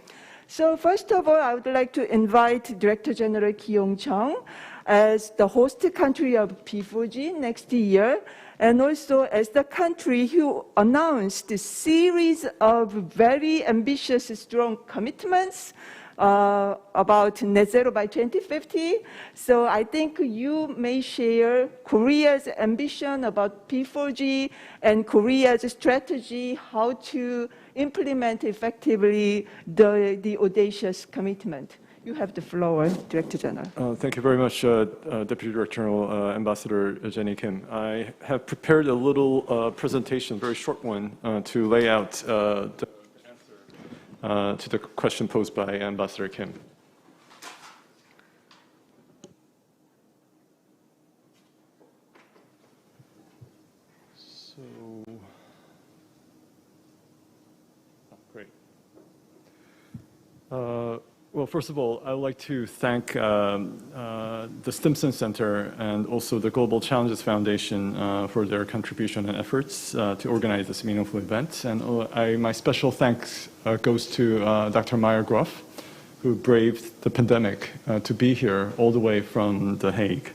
So first of all, I would like to invite Director General Ki Yong-chung as the host country of P4G next year, and also as the country who announced a series of very ambitious, strong commitments about net zero by 2050. So I think you may share Korea's ambition about P4G and Korea's strategy how to implement effectively the audacious commitment. You have the floor, Director General. Thank you very much, Deputy Director General, Ambassador Jenny Kim. I have prepared a little presentation, very short one, to lay out the answer to the question posed by Ambassador Kim. Great. Well, first of all, I would like to thank the Stimson Center and also the Global Challenges Foundation for their contribution and efforts to organize this meaningful event. And my special thanks goes to Dr. Meyer Groff, who braved the pandemic to be here all the way from The Hague.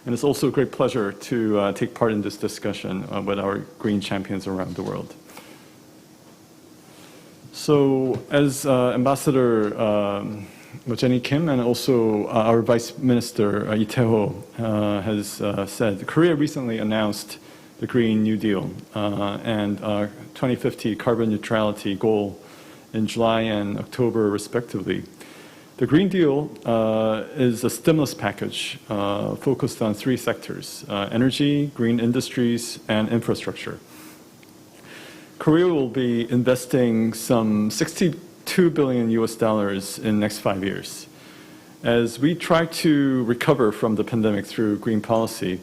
And it's also a great pleasure to take part in this discussion with our green champions around the world. So, as Ambassador Jenny Kim and also our Vice Minister Lee Tae-ho has said, Korea recently announced the Green New Deal and 2050 carbon neutrality goal in July and October, respectively. The Green Deal is a stimulus package focused on three sectors: energy, green industries, and infrastructure. Korea will be investing some $62 billion in next 5 years. As we try to recover from the pandemic through green policy,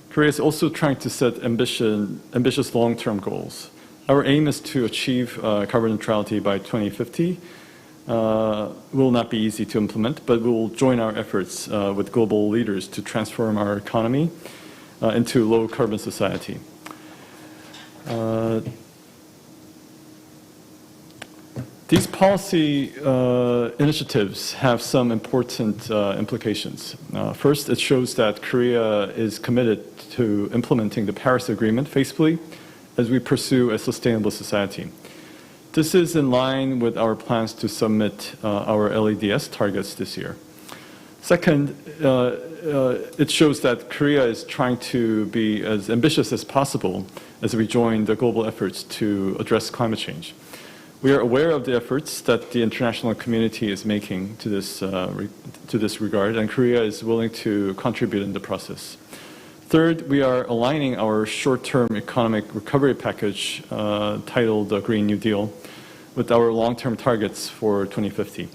Korea is also trying to set ambitious long-term goals. Our aim is to achieve carbon neutrality by 2050. Will not be easy to implement, but we will join our efforts with global leaders to transform our economy into a low-carbon society. These policy initiatives have some important implications. First, it shows that Korea is committed to implementing the Paris Agreement faithfully as we pursue a sustainable society. This is in line with our plans to submit our LEDS targets this year. Second, it shows that Korea is trying to be as ambitious as possible as we join the global efforts to address climate change. We are aware of the efforts that the international community is making to this regard, and Korea is willing to contribute in the process. Third, we are aligning our short-term economic recovery package titled the Green New Deal with our long-term targets for 2050.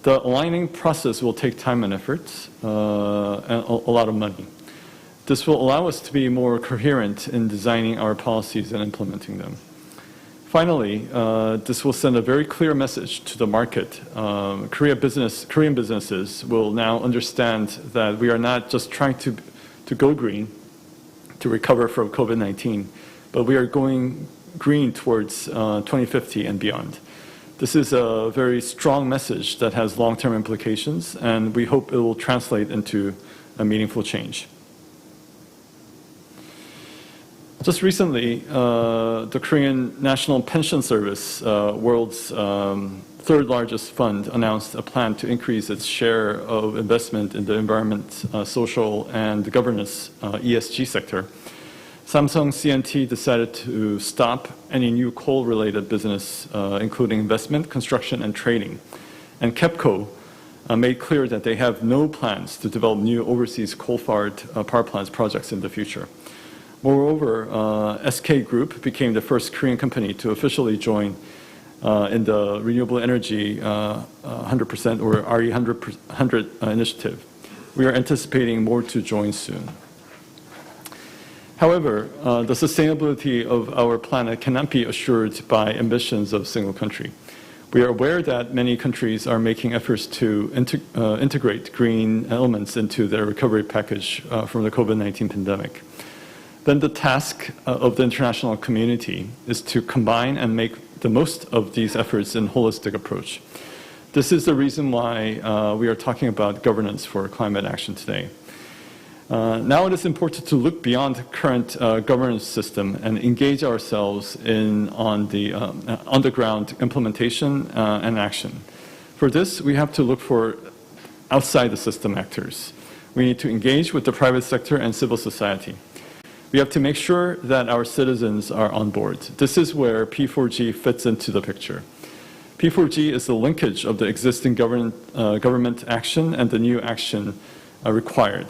The aligning process will take time and effort, and a lot of money. This will allow us to be more coherent in designing our policies and implementing them. Finally, this will send a very clear message to the market. Korean businesses will now understand that we are not just trying to go green to recover from COVID-19, but we are going green towards 2050 and beyond. This is a very strong message that has long-term implications, and we hope it will translate into a meaningful change. Just recently, the Korean National Pension Service, world's third largest fund, announced a plan to increase its share of investment in the environment, social, and governance ESG sector. Samsung C&T decided to stop any new coal-related business, including investment, construction, and trading. And KEPCO made clear that they have no plans to develop new overseas coal-fired power plants projects in the future. Moreover, SK Group became the first Korean company to officially join in the Renewable Energy 100% or RE100 initiative. We are anticipating more to join soon. However, the sustainability of our planet cannot be assured by ambitions of a single country. We are aware that many countries are making efforts to integrate green elements into their recovery package from the COVID-19 pandemic. Then the task of the international community is to combine and make the most of these efforts in a holistic approach. This is the reason why we are talking about governance for climate action today. Now it is important to look beyond the current governance system and engage ourselves on the on-the-ground implementation and action. For this, we have to look for outside the system actors. We need to engage with the private sector and civil society. We have to make sure that our citizens are on board. This is where P4G fits into the picture. P4G is the linkage of the existing government action and the new action required.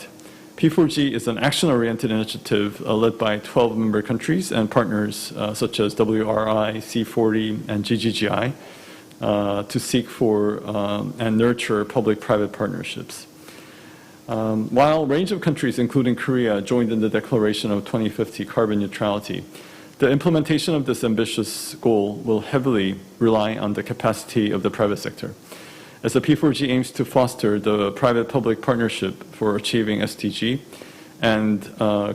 P4G is an action-oriented initiative led by 12 member countries and partners such as WRI, C40, and GGGI to seek for and nurture public-private partnerships. While a range of countries, including Korea, joined in the declaration of 2050 carbon neutrality, the implementation of this ambitious goal will heavily rely on the capacity of the private sector. As the P4G aims to foster the private-public partnership for achieving SDG and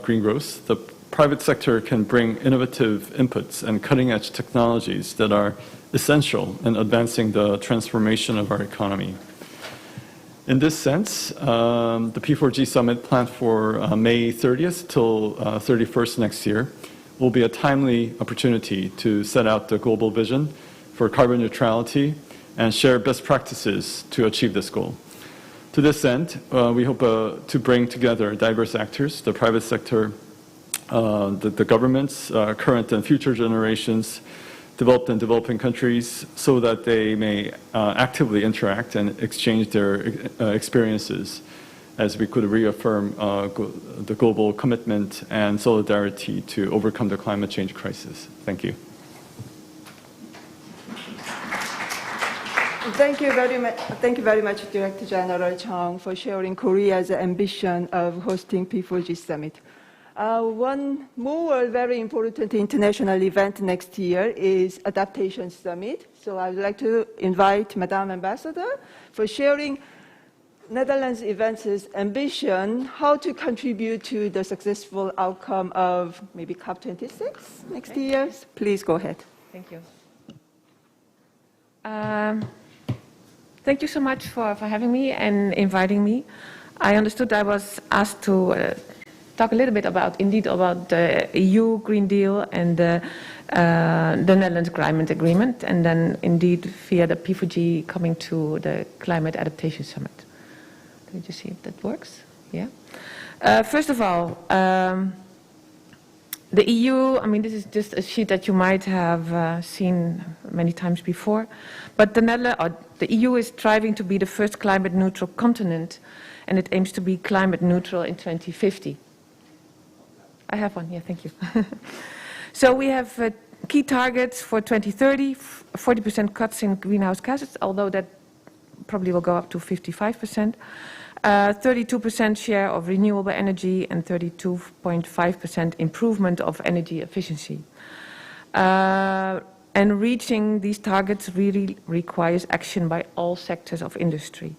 green growth, the private sector can bring innovative inputs and cutting-edge technologies that are essential in advancing the transformation of our economy. In this sense, the P4G summit planned for May 30th till 31st next year will be a timely opportunity to set out the global vision for carbon neutrality and share best practices to achieve this goal. To this end, we hope to bring together diverse actors, the private sector, the governments, current and future generations, developed and developing countries, so that they may actively interact and exchange their experiences as we could reaffirm the global commitment and solidarity to overcome the climate change crisis. Thank you. Thank you very much, Director General Chung, for sharing Korea's ambition of hosting P4G Summit. One more very important international event next year is Adaptation Summit. So I would like to invite Madam Ambassador for sharing Netherlands event's ambition, how to contribute to the successful outcome of maybe COP26 next year. Please go ahead. Thank you. Thank you so much for having me and inviting me. I understood I was asked to talk a little bit about the EU Green Deal and the Netherlands Climate Agreement, and then indeed via the P4G coming to the Climate Adaptation Summit. Let me just see if that works. Yeah. First of all, the EU, I mean, this is just a sheet that you might have seen many times before, but the EU is striving to be the first climate neutral continent, and it aims to be climate neutral in 2050. I have one, yeah, thank you. So we have key targets for 2030, 40% cuts in greenhouse gases, although that probably will go up to 55%. 32% share of renewable energy and 32.5% improvement of energy efficiency. And reaching these targets really requires action by all sectors of industry.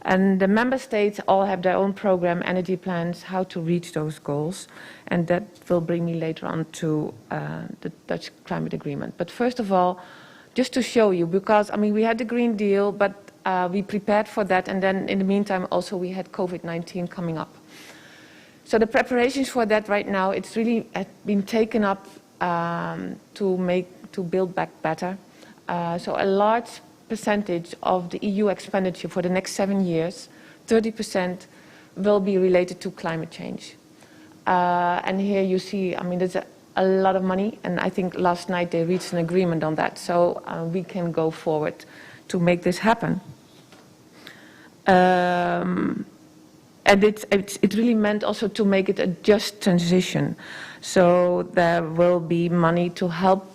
And the member states all have their own program, energy plans, how to reach those goals. And that will bring me later on to the Dutch climate agreement. But first of all, just to show you, because I mean, we had the Green Deal, but we prepared for that. And then in the meantime, also we had COVID-19 coming up. So the preparations for that right now, it's really been taken up to build back better. So a large percentage of the EU expenditure for the next 7 years, 30%, will be related to climate change. And here you see, I mean, there's a lot of money, and I think last night they reached an agreement on that, so we can go forward to make this happen. And it really meant also to make it a just transition. So there will be money to help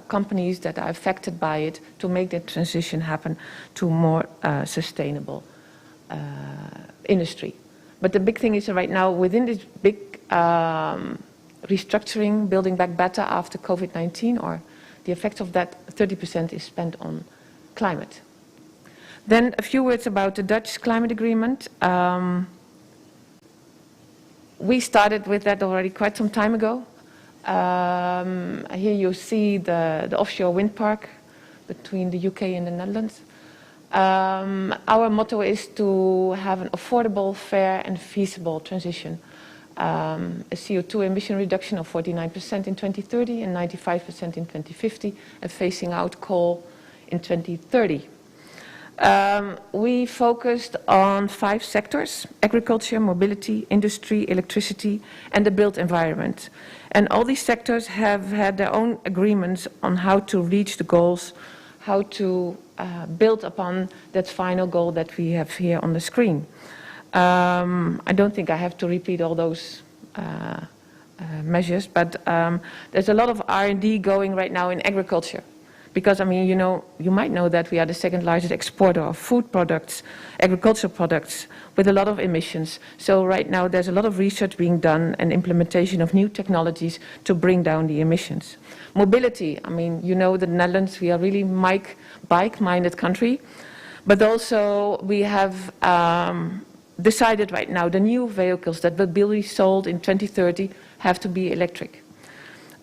companies that are affected by it to make that transition happen to more sustainable industry. But the big thing is right now, within this big restructuring, building back better after COVID-19, or the effect of that, 30% is spent on climate. Then a few words about the Dutch climate agreement. We started with that already quite some time ago. Here you see the offshore wind park between the UK and the Netherlands. Our motto is to have an affordable, fair and feasible transition. A CO2 emission reduction of 49% in 2030 and 95% in 2050, and phasing out coal in 2030. We focused on 5 sectors: agriculture, mobility, industry, electricity, and the built environment. And all these sectors have had their own agreements on how to reach the goals, how to build upon that final goal that we have here on the screen. I don't think I have to repeat all those measures, but there's a lot of R&D going right now in agriculture. Because, I mean, you might know that we are the second largest exporter of food products, agricultural products, with a lot of emissions. So right now there's a lot of research being done and implementation of new technologies to bring down the emissions. Mobility, I mean, the Netherlands, we are really bike-minded country. But also we have decided right now the new vehicles that will be sold in 2030 have to be electric.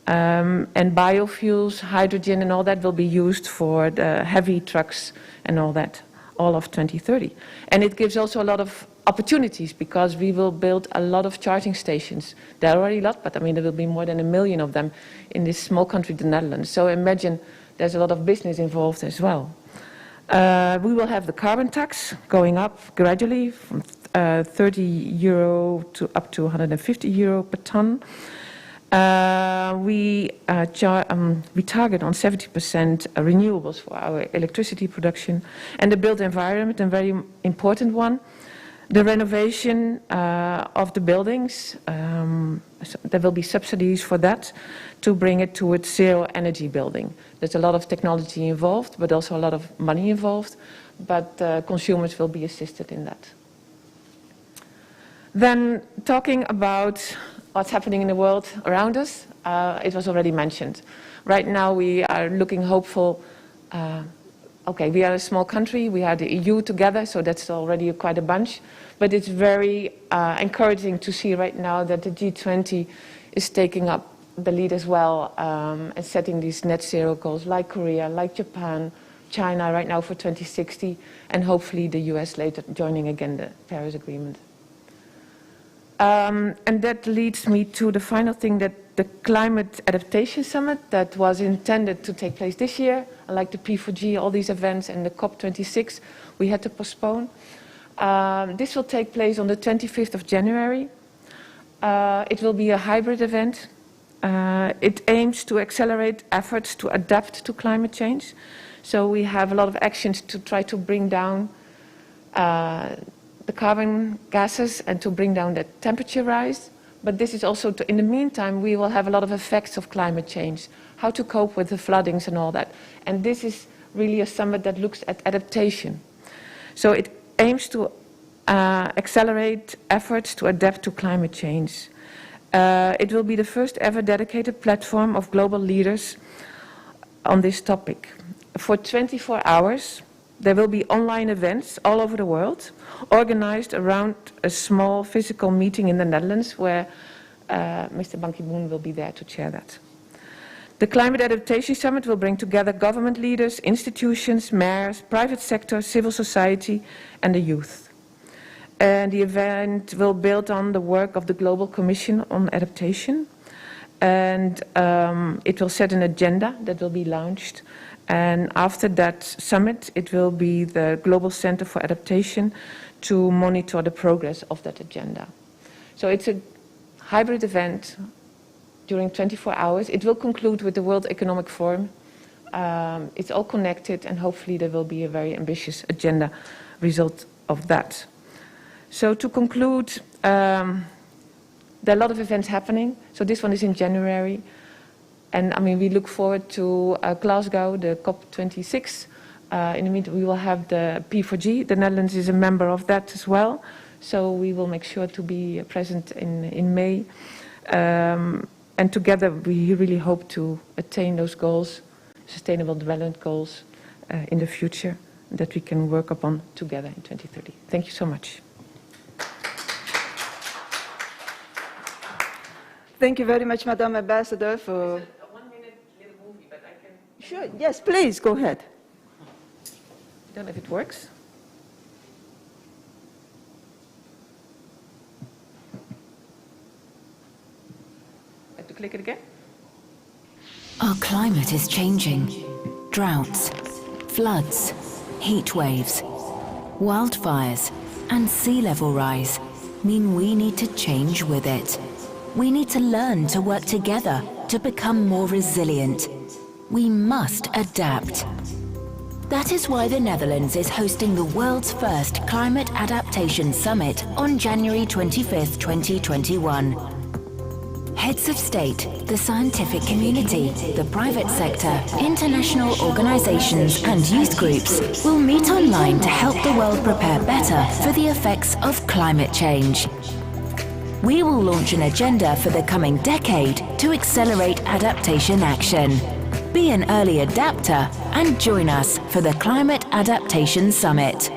And biofuels, hydrogen and all that will be used for the heavy trucks and all that, all of 2030. And it gives also a lot of opportunities because we will build a lot of charging stations. There are already a lot, but I mean there will be more than 1 million of them in this small country, the Netherlands. So imagine there's a lot of business involved as well. We will have the carbon tax going up gradually from €30 to up to €150 per ton. We target on 70% renewables for our electricity production, and the built environment, a very important one. The renovation of the buildings, there will be subsidies for that to bring it to its zero energy building. There's a lot of technology involved, but also a lot of money involved, but consumers will be assisted in that. Then talking about what's happening in the world around us, it was already mentioned. Right now we are looking hopeful. Okay, we are a small country, we are the EU together, so that's already quite a bunch. But it's very encouraging to see right now that the G20 is taking up the lead as well and setting these net zero goals like Korea, like Japan, China right now for 2060, and hopefully the US later joining again the Paris Agreement. And that leads me to the final thing, that the Climate Adaptation Summit that was intended to take place this year, like the P4G, all these events, and the COP26, we had to postpone. This will take place on the 25th of January. It will be a hybrid event. It aims to accelerate efforts to adapt to climate change. So we have a lot of actions to try to bring down the carbon gases and to bring down the temperature rise. But this is also, in the meantime, we will have a lot of effects of climate change, how to cope with the floodings and all that. And this is really a summit that looks at adaptation. So it aims to accelerate efforts to adapt to climate change. It will be the first ever dedicated platform of global leaders on this topic. For 24 hours, there will be online events all over the world, organized around a small physical meeting in the Netherlands, where Mr. Ban Ki-moon will be there to chair that. The Climate Adaptation Summit will bring together government leaders, institutions, mayors, private sector, civil society, and the youth. And the event will build on the work of the Global Commission on Adaptation. And it will set an agenda that will be launched. And after that summit, it will be the Global Center for Adaptation to monitor the progress of that agenda. So it's a hybrid event during 24 hours. It will conclude with the World Economic Forum. It's all connected, and hopefully there will be a very ambitious agenda result of that. So to conclude, there are a lot of events happening. So this one is in January. And I mean, we look forward to Glasgow, the COP26. In the meantime, we will have the P4G. The Netherlands is a member of that as well. So we will make sure to be present in May. And together, we really hope to attain those goals, Sustainable Development Goals, in the future, that we can work upon together in 2030. Thank you so much. Thank you very much, Madam Ambassador, for... A 1-minute little movie, but I can... Sure, yes, please, go ahead. I don't know if it works. I have to click it again. Our climate is changing. Droughts, floods, heat waves, wildfires, and sea level rise mean we need to change with it. We need to learn to work together to become more resilient. We must adapt. That is why the Netherlands is hosting the world's first Climate Adaptation Summit on January 25th, 2021. Heads of state, the scientific community, the private sector, international organizations and youth groups will meet online to help the world prepare better for the effects of climate change. We will launch an agenda for the coming decade to accelerate adaptation action. Be an early adapter and join us for the Climate Adaptation Summit.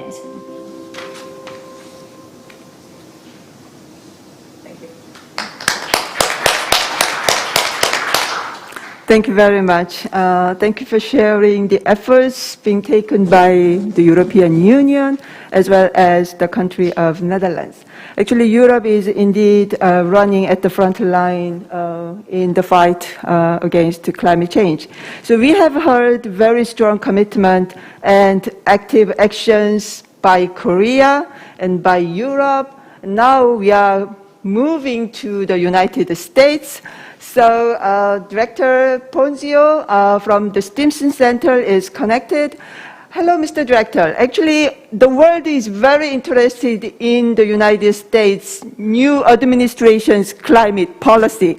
Thank you very much. Thank you for sharing the efforts being taken by the European Union as well as the country of Netherlands. Actually, Europe is indeed running at the front line in the fight against climate change. So we have heard very strong commitment and active actions by Korea and by Europe. Now we are moving to the United States. So Director Ponzio from the Stimson Center is connected. Hello, Mr. Director. Actually, the world is very interested in the United States' new administration's climate policy.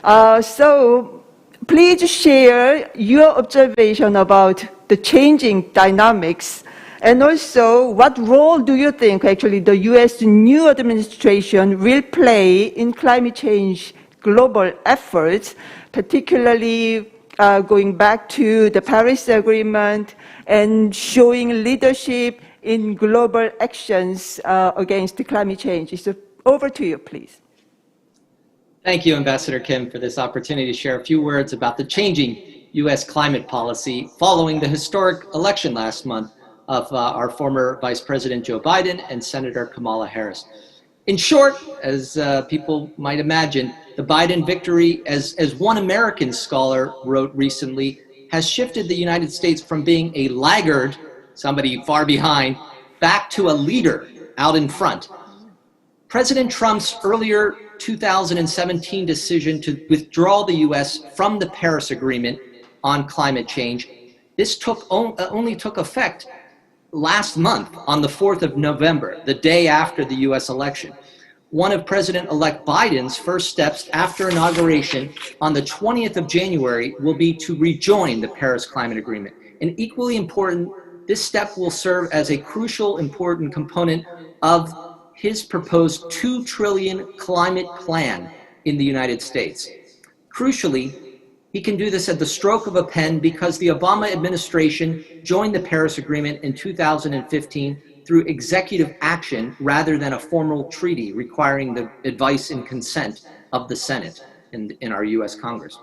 So please share your observation about the changing dynamics, and also what role do you think actually the U.S. new administration will play in climate change global efforts, particularly going back to the Paris Agreement and showing leadership in global actions against climate change. So over to you, please. Thank you, Ambassador Kim, for this opportunity to share a few words about the changing U.S. climate policy following the historic election last month of our former Vice President Joe Biden and Senator Kamala Harris. In short, as people might imagine, the Biden victory, as one American scholar wrote recently, has shifted the United States from being a laggard, somebody far behind, back to a leader out in front. President Trump's earlier 2017 decision to withdraw the U.S. from the Paris Agreement on climate change, this only took effect last month on the 4th of November, the day after the U.S. election. One of President-elect Biden's first steps after inauguration on the 20th of January will be to rejoin the Paris Climate Agreement. And equally important, This step will serve as a crucial, important component of his proposed $2 trillion climate plan in the United States. Crucially, he can do this at the stroke of a pen because the Obama administration joined the Paris Agreement in 2015 through executive action rather than a formal treaty requiring the advice and consent of the Senate in our US Congress.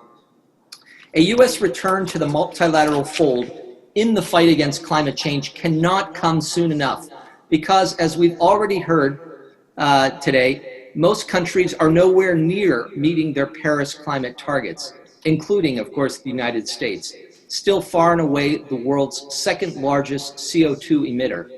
A US return to the multilateral fold in the fight against climate change cannot come soon enough because, as we've already heard today, most countries are nowhere near meeting their Paris climate targets, including, of course, the United States, still far and away the world's second largest CO2 emitter.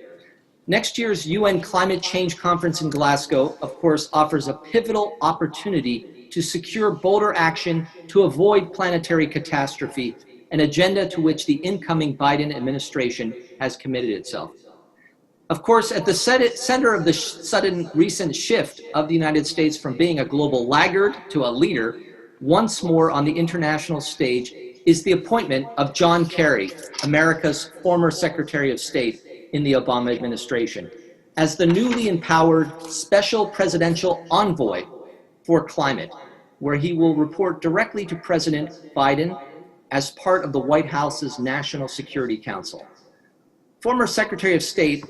Next year's UN Climate Change Conference in Glasgow, of course, offers a pivotal opportunity to secure bolder action to avoid planetary catastrophe, an agenda to which the incoming Biden administration has committed itself. Of course, at the center of the sudden recent shift of the United States from being a global laggard to a leader, once more on the international stage, is the appointment of John Kerry, America's former Secretary of State in the Obama administration, as the newly empowered Special Presidential Envoy for Climate, where he will report directly to President Biden as part of the White House's National Security Council. Former Secretary of State,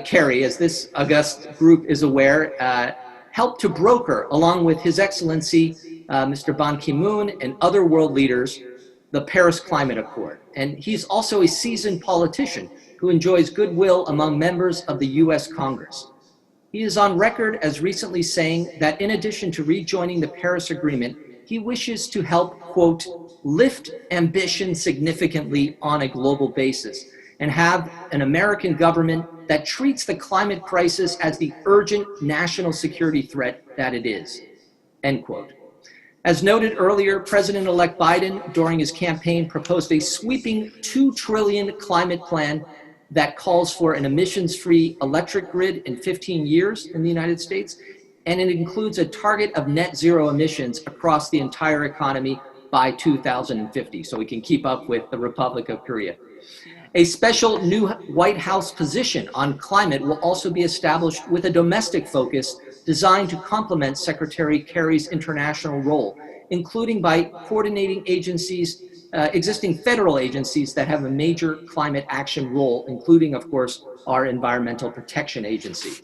Kerry, as this august group is aware, helped to broker, along with His Excellency Mr. Ban Ki-moon and other world leaders, the Paris Climate Accord. And he's also a seasoned politician who enjoys goodwill among members of the US Congress. He is on record as recently saying that in addition to rejoining the Paris Agreement, he wishes to help, quote, lift ambition significantly on a global basis and have an American government that treats the climate crisis as the urgent national security threat that it is, end quote. As noted earlier, President-elect Biden, during his campaign, proposed a sweeping $2 trillion climate plan that calls for an emissions-free electric grid in 15 years in the United States, and it includes a target of net zero emissions across the entire economy by 2050, so we can keep up with the Republic of Korea. A special new White House position on climate will also be established with a domestic focus designed to complement Secretary Kerry's international role, including by coordinating agencies, existing federal agencies that have a major climate action role, including, of course, our Environmental Protection Agency.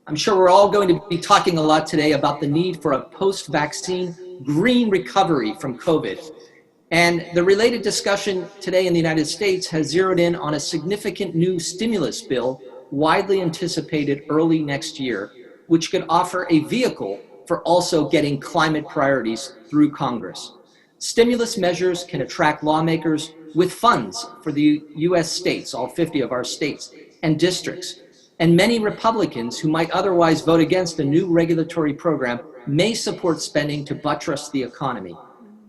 I'm sure we're all going to be talking a lot today about the need for a post-vaccine green recovery from COVID. And the related discussion today in the United States has zeroed in on a significant new stimulus bill widely anticipated early next year, which could offer a vehicle for also getting climate priorities through Congress. Stimulus measures can attract lawmakers with funds for the US states, all 50 of our states and districts. And many Republicans who might otherwise vote against a new regulatory program may support spending to buttress the economy.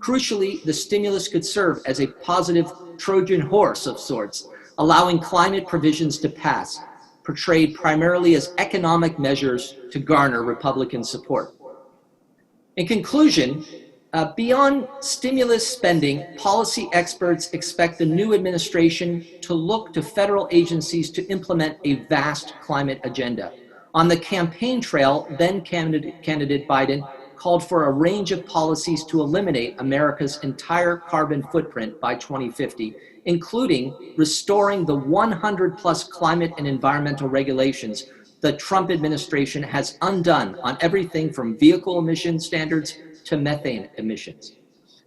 Crucially, the stimulus could serve as a positive Trojan horse of sorts, allowing climate provisions to pass, portrayed primarily as economic measures to garner Republican support. In conclusion, beyond stimulus spending, policy experts expect the new administration to look to federal agencies to implement a vast climate agenda. On the campaign trail, then candidate Biden called for a range of policies to eliminate America's entire carbon footprint by 2050, including restoring the 100-plus climate and environmental regulations the Trump administration has undone on everything from vehicle emission standards to methane emissions.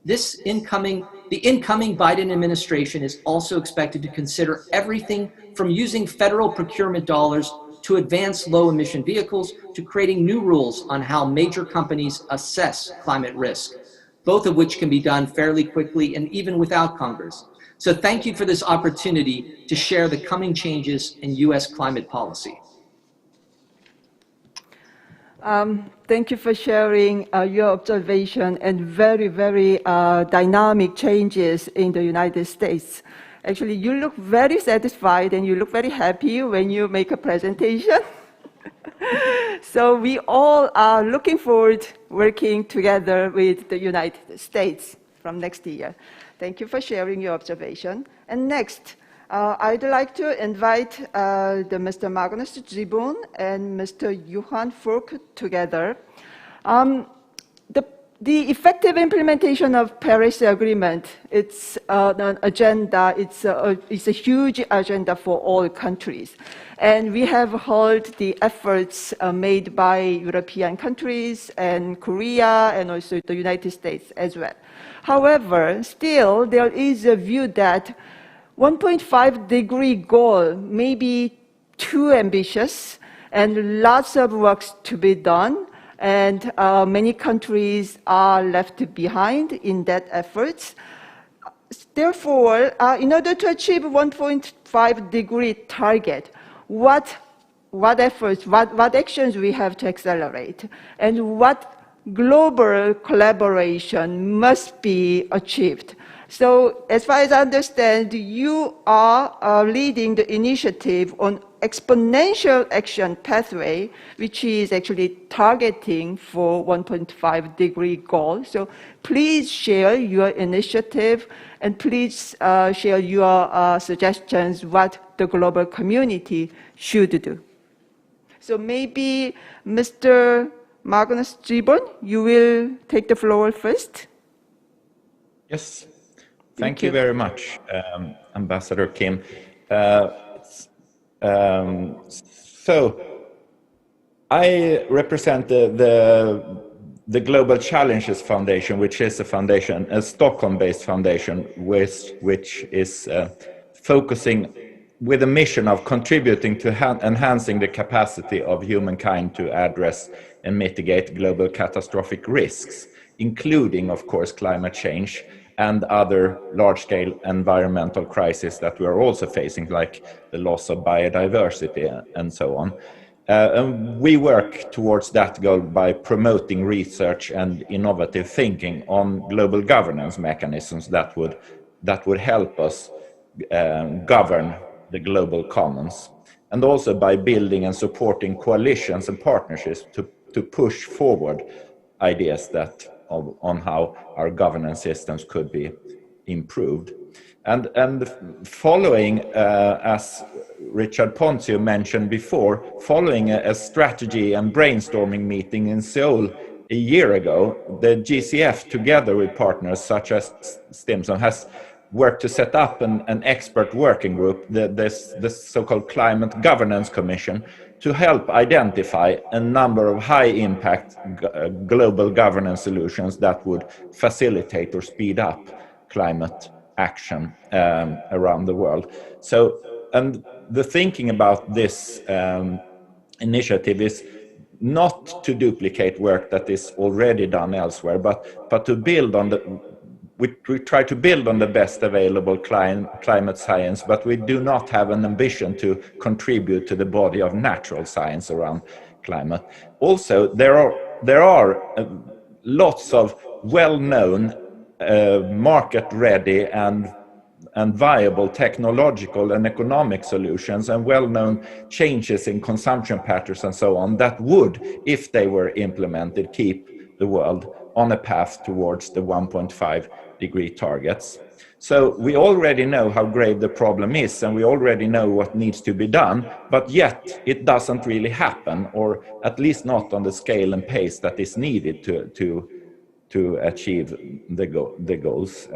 The incoming Biden administration is also expected to consider everything from using federal procurement dollars to advance low-emission vehicles to creating new rules on how major companies assess climate risk, both of which can be done fairly quickly and even without Congress. So thank you for this opportunity to share the coming changes in U.S. climate policy. Thank you for sharing your observation and very, very dynamic changes in the United States. Actually, you look very satisfied and you look very happy when you make a presentation. So we all are looking forward to working together with the United States from next year. Thank you for sharing your observation. And next, I'd like to invite Mr. Magnus Zibun and Mr. Johan Furk together. The effective implementation of Paris Agreement, it's an agenda, it's a huge agenda for all countries. And we have heard the efforts made by European countries and Korea and also the United States as well. However, still there is a view that 1.5-degree goal may be too ambitious and lots of work to be done. And many countries are left behind in that effort. Therefore, in order to achieve 1.5-degree target, what efforts, what actions we have to accelerate, and what global collaboration must be achieved. So, as far as I understand, you are leading the initiative on exponential action pathway, which is actually targeting for 1.5-degree goal. So please share your initiative and please share your suggestions what the global community should do. So maybe Mr. Magnus Zibun, you will take the floor first. Yes. Thank you very much, Ambassador Kim. So I represent the Global Challenges Foundation, which is a foundation, a Stockholm-based foundation, which is focusing with a mission of contributing to enhancing the capacity of humankind to address and mitigate global catastrophic risks, including, of course, climate change and other large-scale environmental crises that we are also facing, like the loss of biodiversity and so on. And we work towards that goal by promoting research and innovative thinking on global governance mechanisms that would help us govern the global commons, and also by building and supporting coalitions and partnerships to push forward ideas on how our governance systems could be improved. And following, as Richard Ponzio mentioned before, following a strategy and brainstorming meeting in Seoul a year ago, the GCF, together with partners such as Stimson, has worked to set up an expert working group, the so-called Climate Governance Commission, to help identify a number of high-impact global governance solutions that would facilitate or speed up climate action around the world. So, and the thinking about this initiative is not to duplicate work that is already done elsewhere, but to build on we try to build on the best available climate science, but we do not have an ambition to contribute to the body of natural science around climate. Also, there are lots of well-known, market-ready and viable technological and economic solutions and well-known changes in consumption patterns and so on that would, if they were implemented, keep the world on a path towards the 1.5-degree targets. So we already know how grave the problem is, and we already know what needs to be done, but yet it doesn't really happen, or at least not on the scale and pace that is needed to achieve the goals.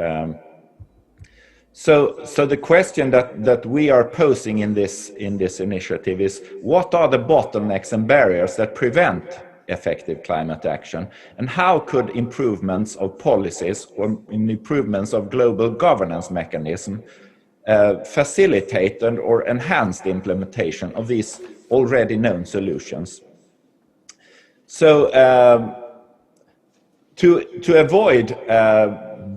So the question that we are posing in this initiative is, what are the bottlenecks and barriers that prevent effective climate action, and how could improvements of policies or improvements of global governance mechanism facilitate or enhance the implementation of these already known solutions? So to avoid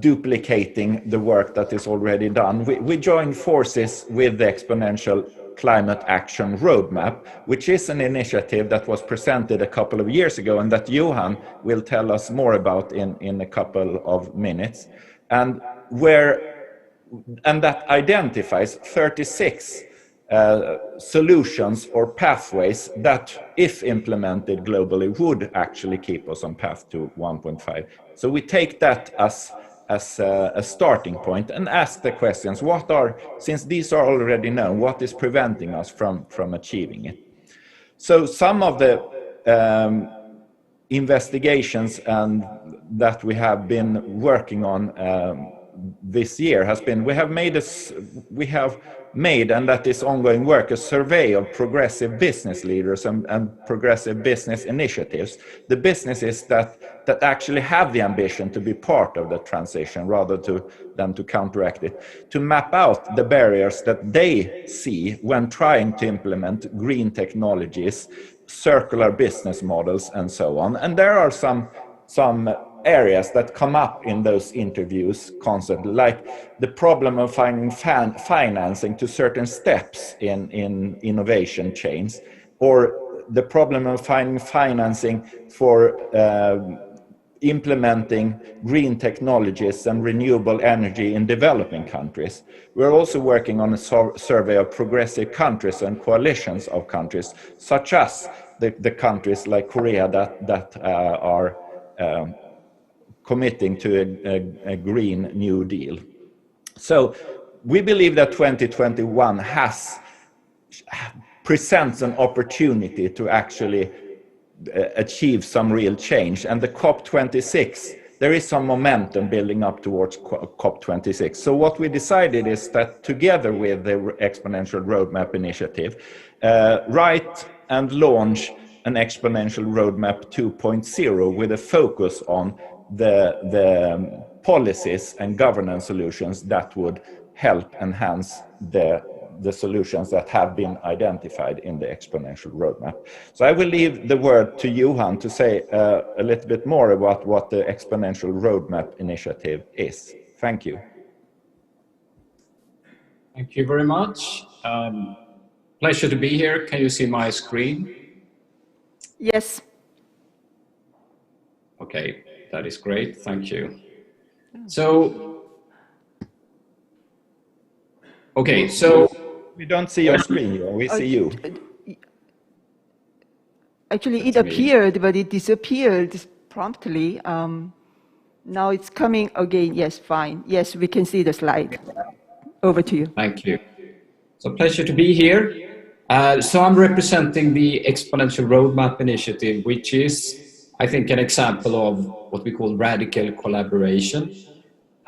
duplicating the work that is already done, we join forces with the Exponential Climate Action Roadmap, which is an initiative that was presented a couple of years ago and that Johan will tell us more about in a couple of minutes, and that identifies 36 solutions or pathways that, if implemented globally, would actually keep us on path to 1.5. So we take that as a starting point and ask the questions, since these are already known, what is preventing us from achieving it? So some of the investigations that we have been working on this year has been, we have made, and that is ongoing work, a survey of progressive business leaders and progressive business initiatives. The businesses that actually have the ambition to be part of the transition rather than to counteract it, to map out the barriers that they see when trying to implement green technologies, circular business models, and so on. And there are some areas that come up in those interviews constantly, like the problem of finding financing to certain steps in innovation chains, or the problem of finding financing for implementing green technologies and renewable energy in developing countries. We're also working on a survey of progressive countries and coalitions of countries, such as the countries like Korea that are committing to a Green New Deal. So we believe that 2021 presents an opportunity to actually achieve some real change. And the COP26, there is some momentum building up towards COP26. So what we decided is that together with the Exponential Roadmap Initiative, write and launch an Exponential Roadmap 2.0 with a focus on the policies and governance solutions that would help enhance the solutions that have been identified in the Exponential Roadmap. So I will leave the word to Johan to say a little bit more about what the Exponential Roadmap Initiative is. Thank you. Thank you very much. Pleasure to be here. Can you see my screen? Yes. Okay, that is great. Thank you. So, okay, so we don't see your screen, we see you. Actually, it appeared, but it disappeared promptly. Now it's coming again. Yes, fine. Yes, we can see the slide. Over to you. Thank you. So pleasure to be here. So I'm representing the Exponential Roadmap Initiative, which is, I think, an example of what we call radical collaboration.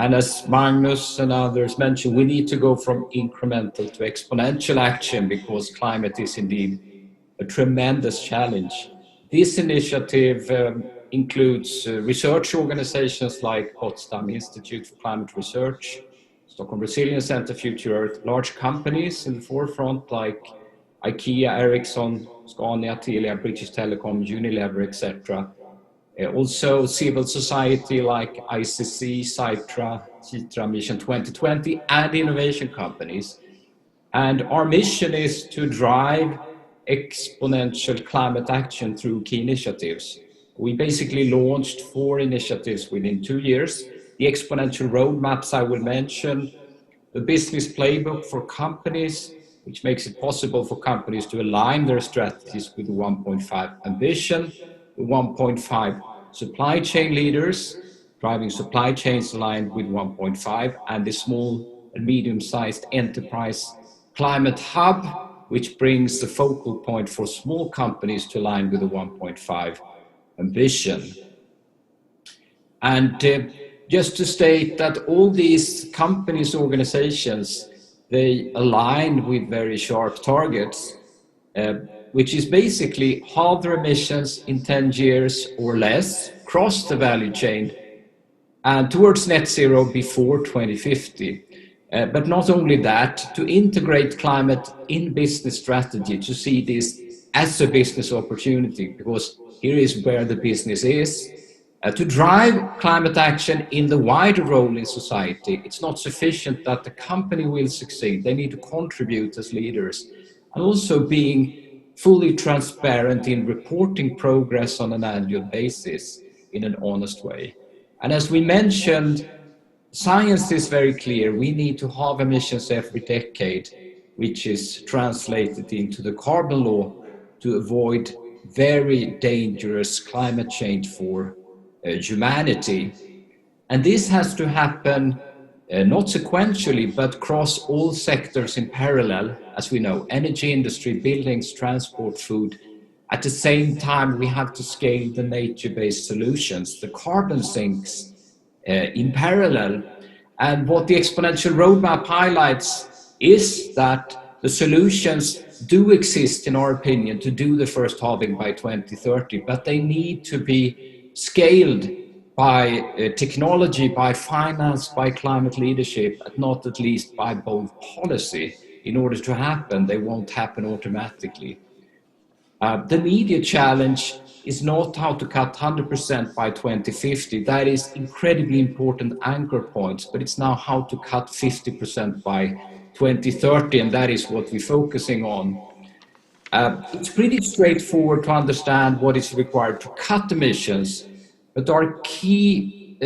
And as Magnus and others mentioned, we need to go from incremental to exponential action because climate is indeed a tremendous challenge. This initiative includes research organizations like Potsdam Institute for Climate Research, Stockholm Resilience Center, Future Earth, large companies in the forefront like IKEA, Ericsson, Scania, Telia, British Telecom, Unilever, etc. Also civil society like ICC, Citra, Mission 2020, and innovation companies. And our mission is to drive exponential climate action through key initiatives. We basically launched 4 initiatives within 2 years. The exponential roadmaps I will mention, the business playbook for companies, which makes it possible for companies to align their strategies with the 1.5 ambition, the 1.5 supply chain leaders, driving supply chains aligned with 1.5, and the small and medium-sized enterprise climate hub, which brings the focal point for small companies to align with the 1.5 ambition. And just to state that all these companies, organizations, they align with very sharp targets, which is basically halve their emissions in 10 years or less, cross the value chain, and towards net zero before 2050. But not only that, to integrate climate in business strategy, to see this as a business opportunity, because here is where the business is. To drive climate action in the wider role in society, it's not sufficient that the company will succeed. They need to contribute as leaders, and also being fully transparent in reporting progress on an annual basis in an honest way. And as we mentioned, science is very clear. We need to halve emissions every decade, which is translated into the carbon law to avoid very dangerous climate change for humanity. And this has to happen not sequentially, but across all sectors in parallel, as we know, energy industry, buildings, transport, food. At the same time, we have to scale the nature-based solutions, the carbon sinks in parallel. And what the exponential roadmap highlights is that the solutions do exist, in our opinion, to do the first halving by 2030, but they need to be scaled by technology, by finance, by climate leadership, and not at least by bold policy. In order to happen, they won't happen automatically. The immediate challenge is not how to cut 100% by 2050. That is incredibly important anchor points, but it's now how to cut 50% by 2030, and that is what we're focusing on. It's pretty straightforward to understand what is required to cut emissions, but our key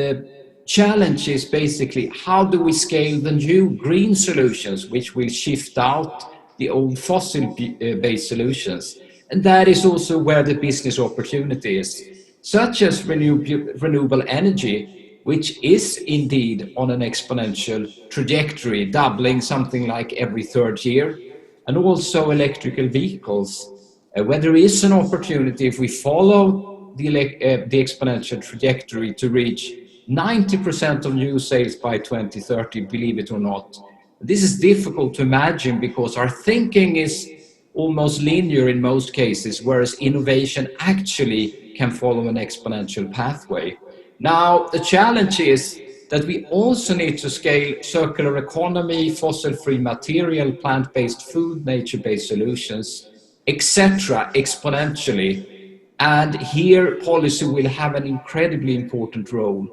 challenge is basically how do we scale the new green solutions, which will shift out the old fossil-based solutions. And that is also where the business opportunity is, such as renewable energy, which is indeed on an exponential trajectory, doubling something like every third year, and also electrical vehicles, where there is an opportunity if we follow the exponential trajectory to reach 90% of new sales by 2030, believe it or not. This is difficult to imagine because our thinking is almost linear in most cases, whereas innovation actually can follow an exponential pathway. Now, the challenge is that we also need to scale circular economy, fossil-free material, plant-based food, nature-based solutions, etc., exponentially. And here, policy will have an incredibly important role.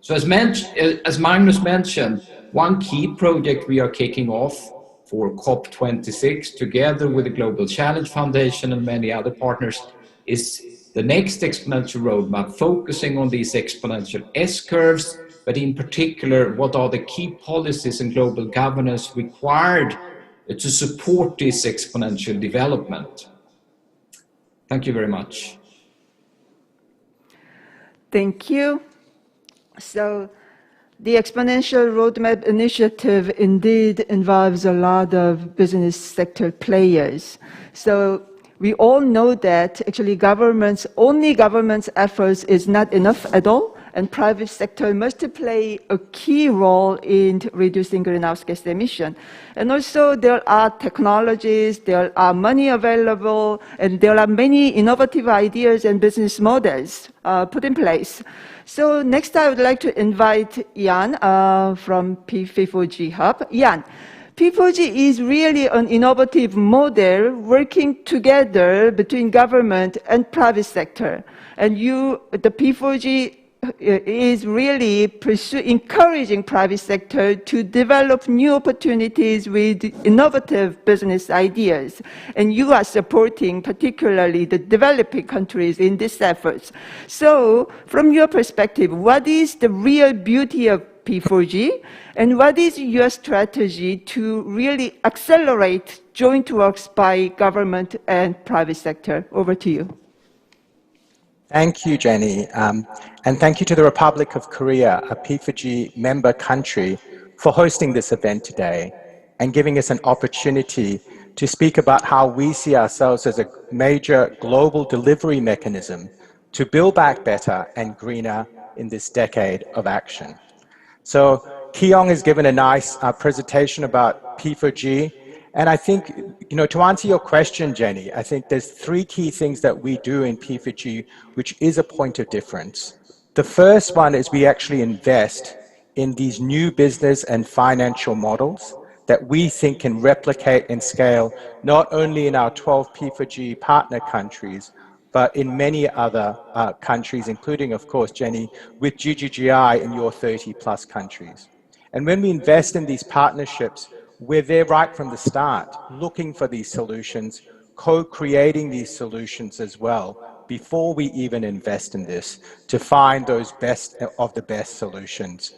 So as Magnus mentioned, one key project we are kicking off for COP26, together with the Global Challenge Foundation and many other partners, is the next exponential roadmap, focusing on these exponential S-curves, but in particular, what are the key policies and global governance required to support this exponential development. Thank you very much. Thank you. So the Exponential Roadmap Initiative indeed involves a lot of business sector players. So we all know that actually only government's efforts is not enough at all, and private sector must play a key role in reducing greenhouse gas emission. And also there are technologies, there are money available, and there are many innovative ideas and business models put in place. So next I would like to invite Jan from P4G Hub. Jan, P4G is really an innovative model working together between government and private sector. And the P4G is really encouraging private sector to develop new opportunities with innovative business ideas. And you are supporting particularly the developing countries in these efforts. So from your perspective, what is the real beauty of P4G? And what is your strategy to really accelerate joint works by government and private sector? Over to you. Thank you, Jenny. And thank you to the Republic of Korea, a P4G member country, for hosting this event today and giving us an opportunity to speak about how we see ourselves as a major global delivery mechanism to build back better and greener in this decade of action. So Ki-Young has given a nice presentation about P4G. And I think, to answer your question, Jenny, I think there's three key things that we do in P4G, which is a point of difference. The first one is we actually invest in these new business and financial models that we think can replicate and scale not only in our 12 P4G partner countries, but in many other countries, including, of course, Jenny, with GGGI in your 30+ countries. And when we invest in these partnerships, we're there right from the start, looking for these solutions, co-creating these solutions as well, before we even invest in this, to find those best of the best solutions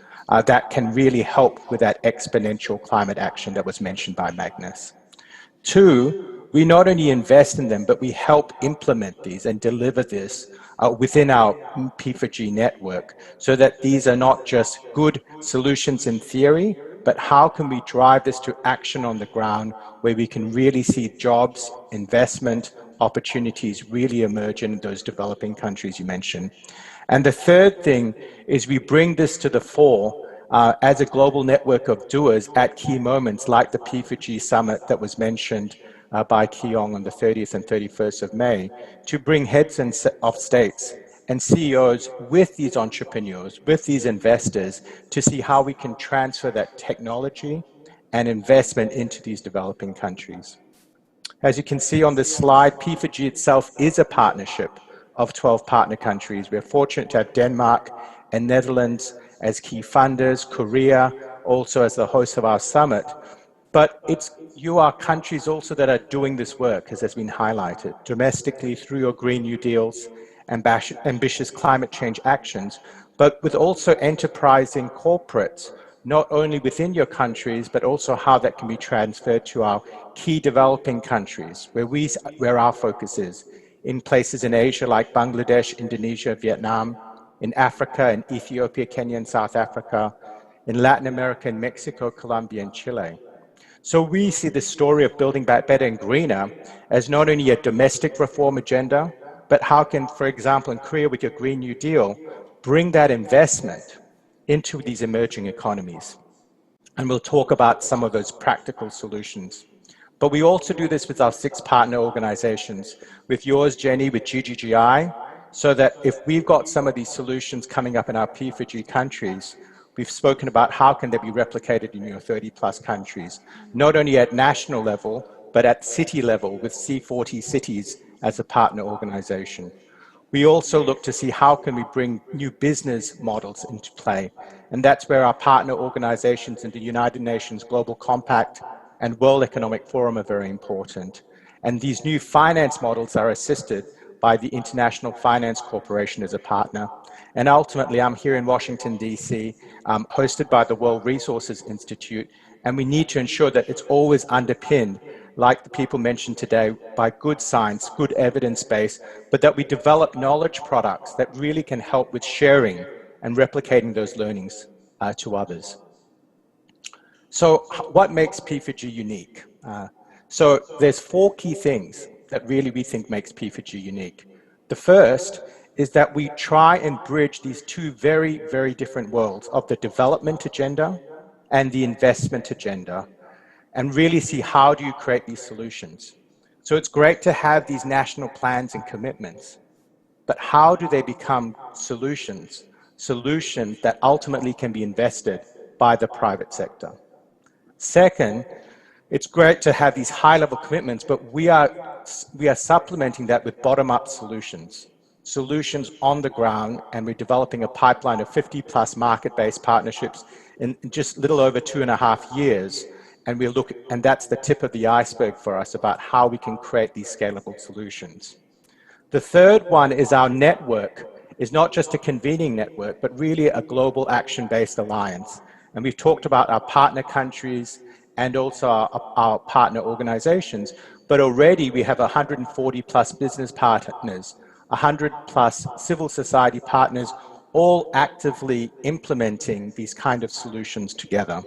that can really help with that exponential climate action that was mentioned by Magnus. Two, we not only invest in them, but we help implement these and deliver this within our P4G network, so that these are not just good solutions in theory, but how can we drive this to action on the ground where we can really see jobs, investment, opportunities really emerge in those developing countries you mentioned. And the third thing is we bring this to the fore as a global network of doers at key moments like the P4G summit that was mentioned by Keong on the 30th and 31st of May, to bring heads of states and CEOs with these entrepreneurs, with these investors, to see how we can transfer that technology and investment into these developing countries. As you can see on this slide, P4G itself is a partnership of 12 partner countries. We're fortunate to have Denmark and Netherlands as key funders, Korea also as the host of our summit. But you are countries also that are doing this work, as has been highlighted, domestically through your Green New Deals, ambitious climate change actions, but with also enterprising corporates, not only within your countries, but also how that can be transferred to our key developing countries, where our focus is, in places in Asia like Bangladesh, Indonesia, Vietnam, in Africa, in Ethiopia, Kenya, and South Africa, in Latin America, in Mexico, Colombia, and Chile. So we see the story of building back better and greener as not only a domestic reform agenda, but how can, for example, in Korea with your Green New Deal, bring that investment into these emerging economies. And we'll talk about some of those practical solutions. But we also do this with our 6 partner organizations, with yours, Jenny, with GGGI, so that if we've got some of these solutions coming up in our P4G countries, we've spoken about how can they be replicated in your 30+ countries, not only at national level, but at city level with C40 cities as a partner organization. We also look to see how can we bring new business models into play. And that's where our partner organizations in the United Nations Global Compact and World Economic Forum are very important. And these new finance models are assisted by the International Finance Corporation as a partner. And ultimately, I'm here in Washington, D.C., hosted by the World Resources Institute, and we need to ensure that it's always underpinned, like the people mentioned today, by good science, good evidence base, but that we develop knowledge products that really can help with sharing and replicating those learnings to others. So what makes P4G unique? So there's 4 key things that really we think makes P4G unique. The first is that we try and bridge these 2 very, very different worlds of the development agenda and the investment agenda, and really see how do you create these solutions. So it's great to have these national plans and commitments, but how do they become solutions that ultimately can be invested by the private sector? Second, it's great to have these high-level commitments, but we are supplementing that with bottom-up solutions on the ground, and we're developing a pipeline of 50+ market-based partnerships in just a little over 2.5 years. And that's the tip of the iceberg for us about how we can create these scalable solutions. The third one is our network is not just a convening network, but really a global action-based alliance. And we've talked about our partner countries and also our partner organizations, but already we have 140+ business partners, 100+ civil society partners, all actively implementing these kind of solutions together.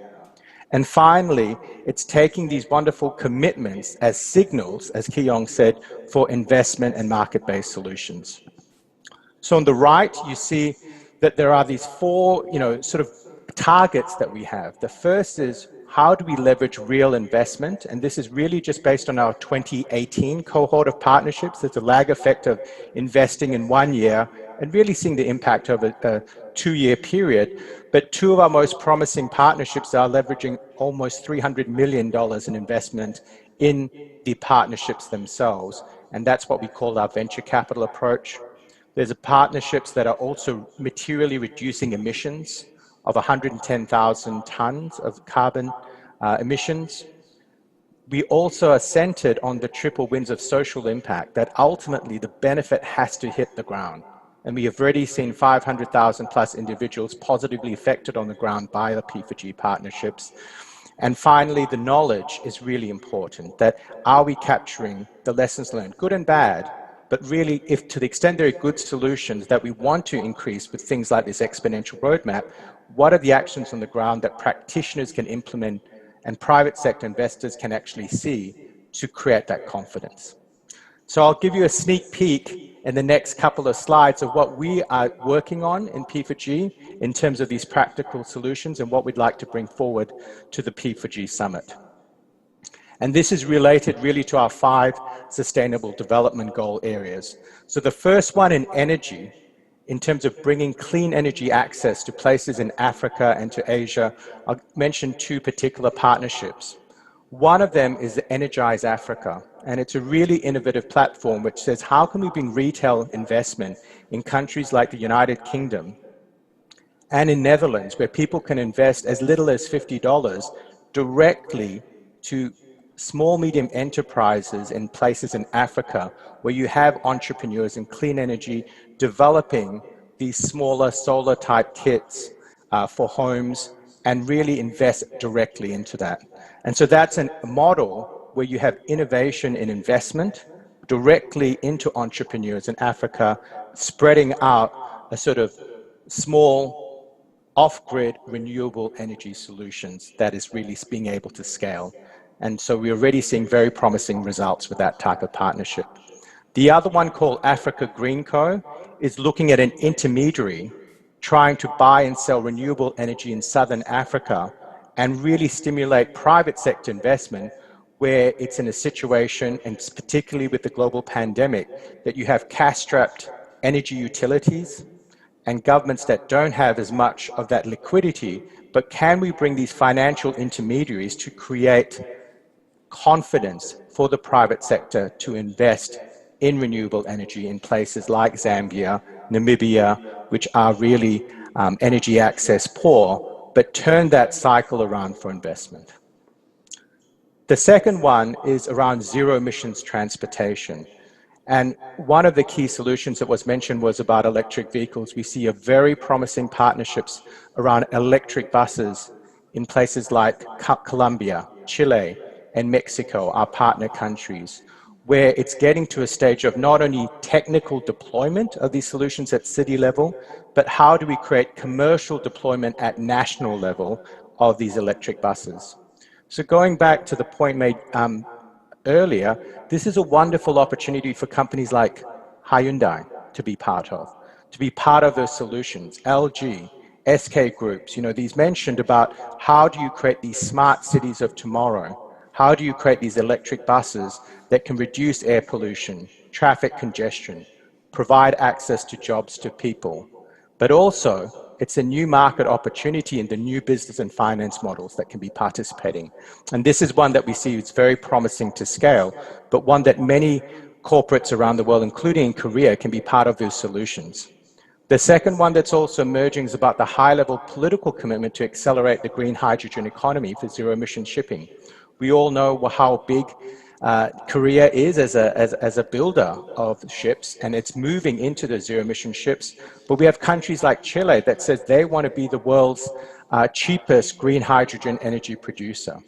And finally, it's taking these wonderful commitments as signals, as Keong said, for investment and market-based solutions. So on the right, you see that there are these 4, sort of targets that we have. The first is, how do we leverage real investment? And this is really just based on our 2018 cohort of partnerships. There's a lag effect of investing in 1 year and really seeing the impact over a 2-year period. But 2 of our most promising partnerships are leveraging almost $300 million in investment in the partnerships themselves. And that's what we call our venture capital approach. There's partnerships that are also materially reducing emissions of 110,000 tons of carbon emissions. We also are centered on the triple wins of social impact, that ultimately the benefit has to hit the ground. And we have already seen 500,000+ individuals positively affected on the ground by the P4G partnerships. And finally, the knowledge is really important, that are we capturing the lessons learned, good and bad, but really, if to the extent there are good solutions that we want to increase with things like this exponential roadmap, what are the actions on the ground that practitioners can implement and private sector investors can actually see to create that confidence? So I'll give you a sneak peek in the next couple of slides of what we are working on in P4G in terms of these practical solutions and what we'd like to bring forward to the P4G Summit. And this is related really to our 5 Sustainable Development Goal areas. So the first one in energy, in terms of bringing clean energy access to places in Africa and to Asia, I'll mention 2 particular partnerships. One of them is Energize Africa, and it's a really innovative platform which says, how can we bring retail investment in countries like the United Kingdom and in Netherlands, where people can invest as little as $50 directly to small, medium enterprises in places in Africa, where you have entrepreneurs in clean energy developing these smaller solar type kits for homes and really invest directly into that. And so that's a model where you have innovation in investment directly into entrepreneurs in Africa, spreading out a sort of small off-grid renewable energy solutions that is really being able to scale. And so we're already seeing very promising results with that type of partnership. The other one, called Africa Green Co, is looking at an intermediary trying to buy and sell renewable energy in Southern Africa and really stimulate private sector investment, where it's in a situation, and particularly with the global pandemic, that you have cash-strapped energy utilities and governments that don't have as much of that liquidity. But can we bring these financial intermediaries to create confidence for the private sector to invest in renewable energy in places like Zambia, Namibia, which are really energy access poor, but turn that cycle around for investment. The second one is around zero emissions transportation. And one of the key solutions that was mentioned was about electric vehicles. We see a very promising partnerships around electric buses in places like Colombia, Chile, and Mexico, our partner countries, where it's getting to a stage of not only technical deployment of these solutions at city level, but how do we create commercial deployment at national level of these electric buses. So going back to the point made earlier, this is a wonderful opportunity for companies like Hyundai to be part of those solutions, LG, SK Groups, these mentioned about how do you create these smart cities of tomorrow. How do you create these electric buses that can reduce air pollution, traffic congestion, provide access to jobs to people? But also, it's a new market opportunity in the new business and finance models that can be participating. And this is one that we see is very promising to scale, but one that many corporates around the world, including in Korea, can be part of those solutions. The second one that's also emerging is about the high-level political commitment to accelerate the green hydrogen economy for zero-emission shipping. We all know how big Korea is as a builder of ships, and it's moving into the zero-emission ships. But we have countries like Chile that says they want to be the world's cheapest green hydrogen energy producer.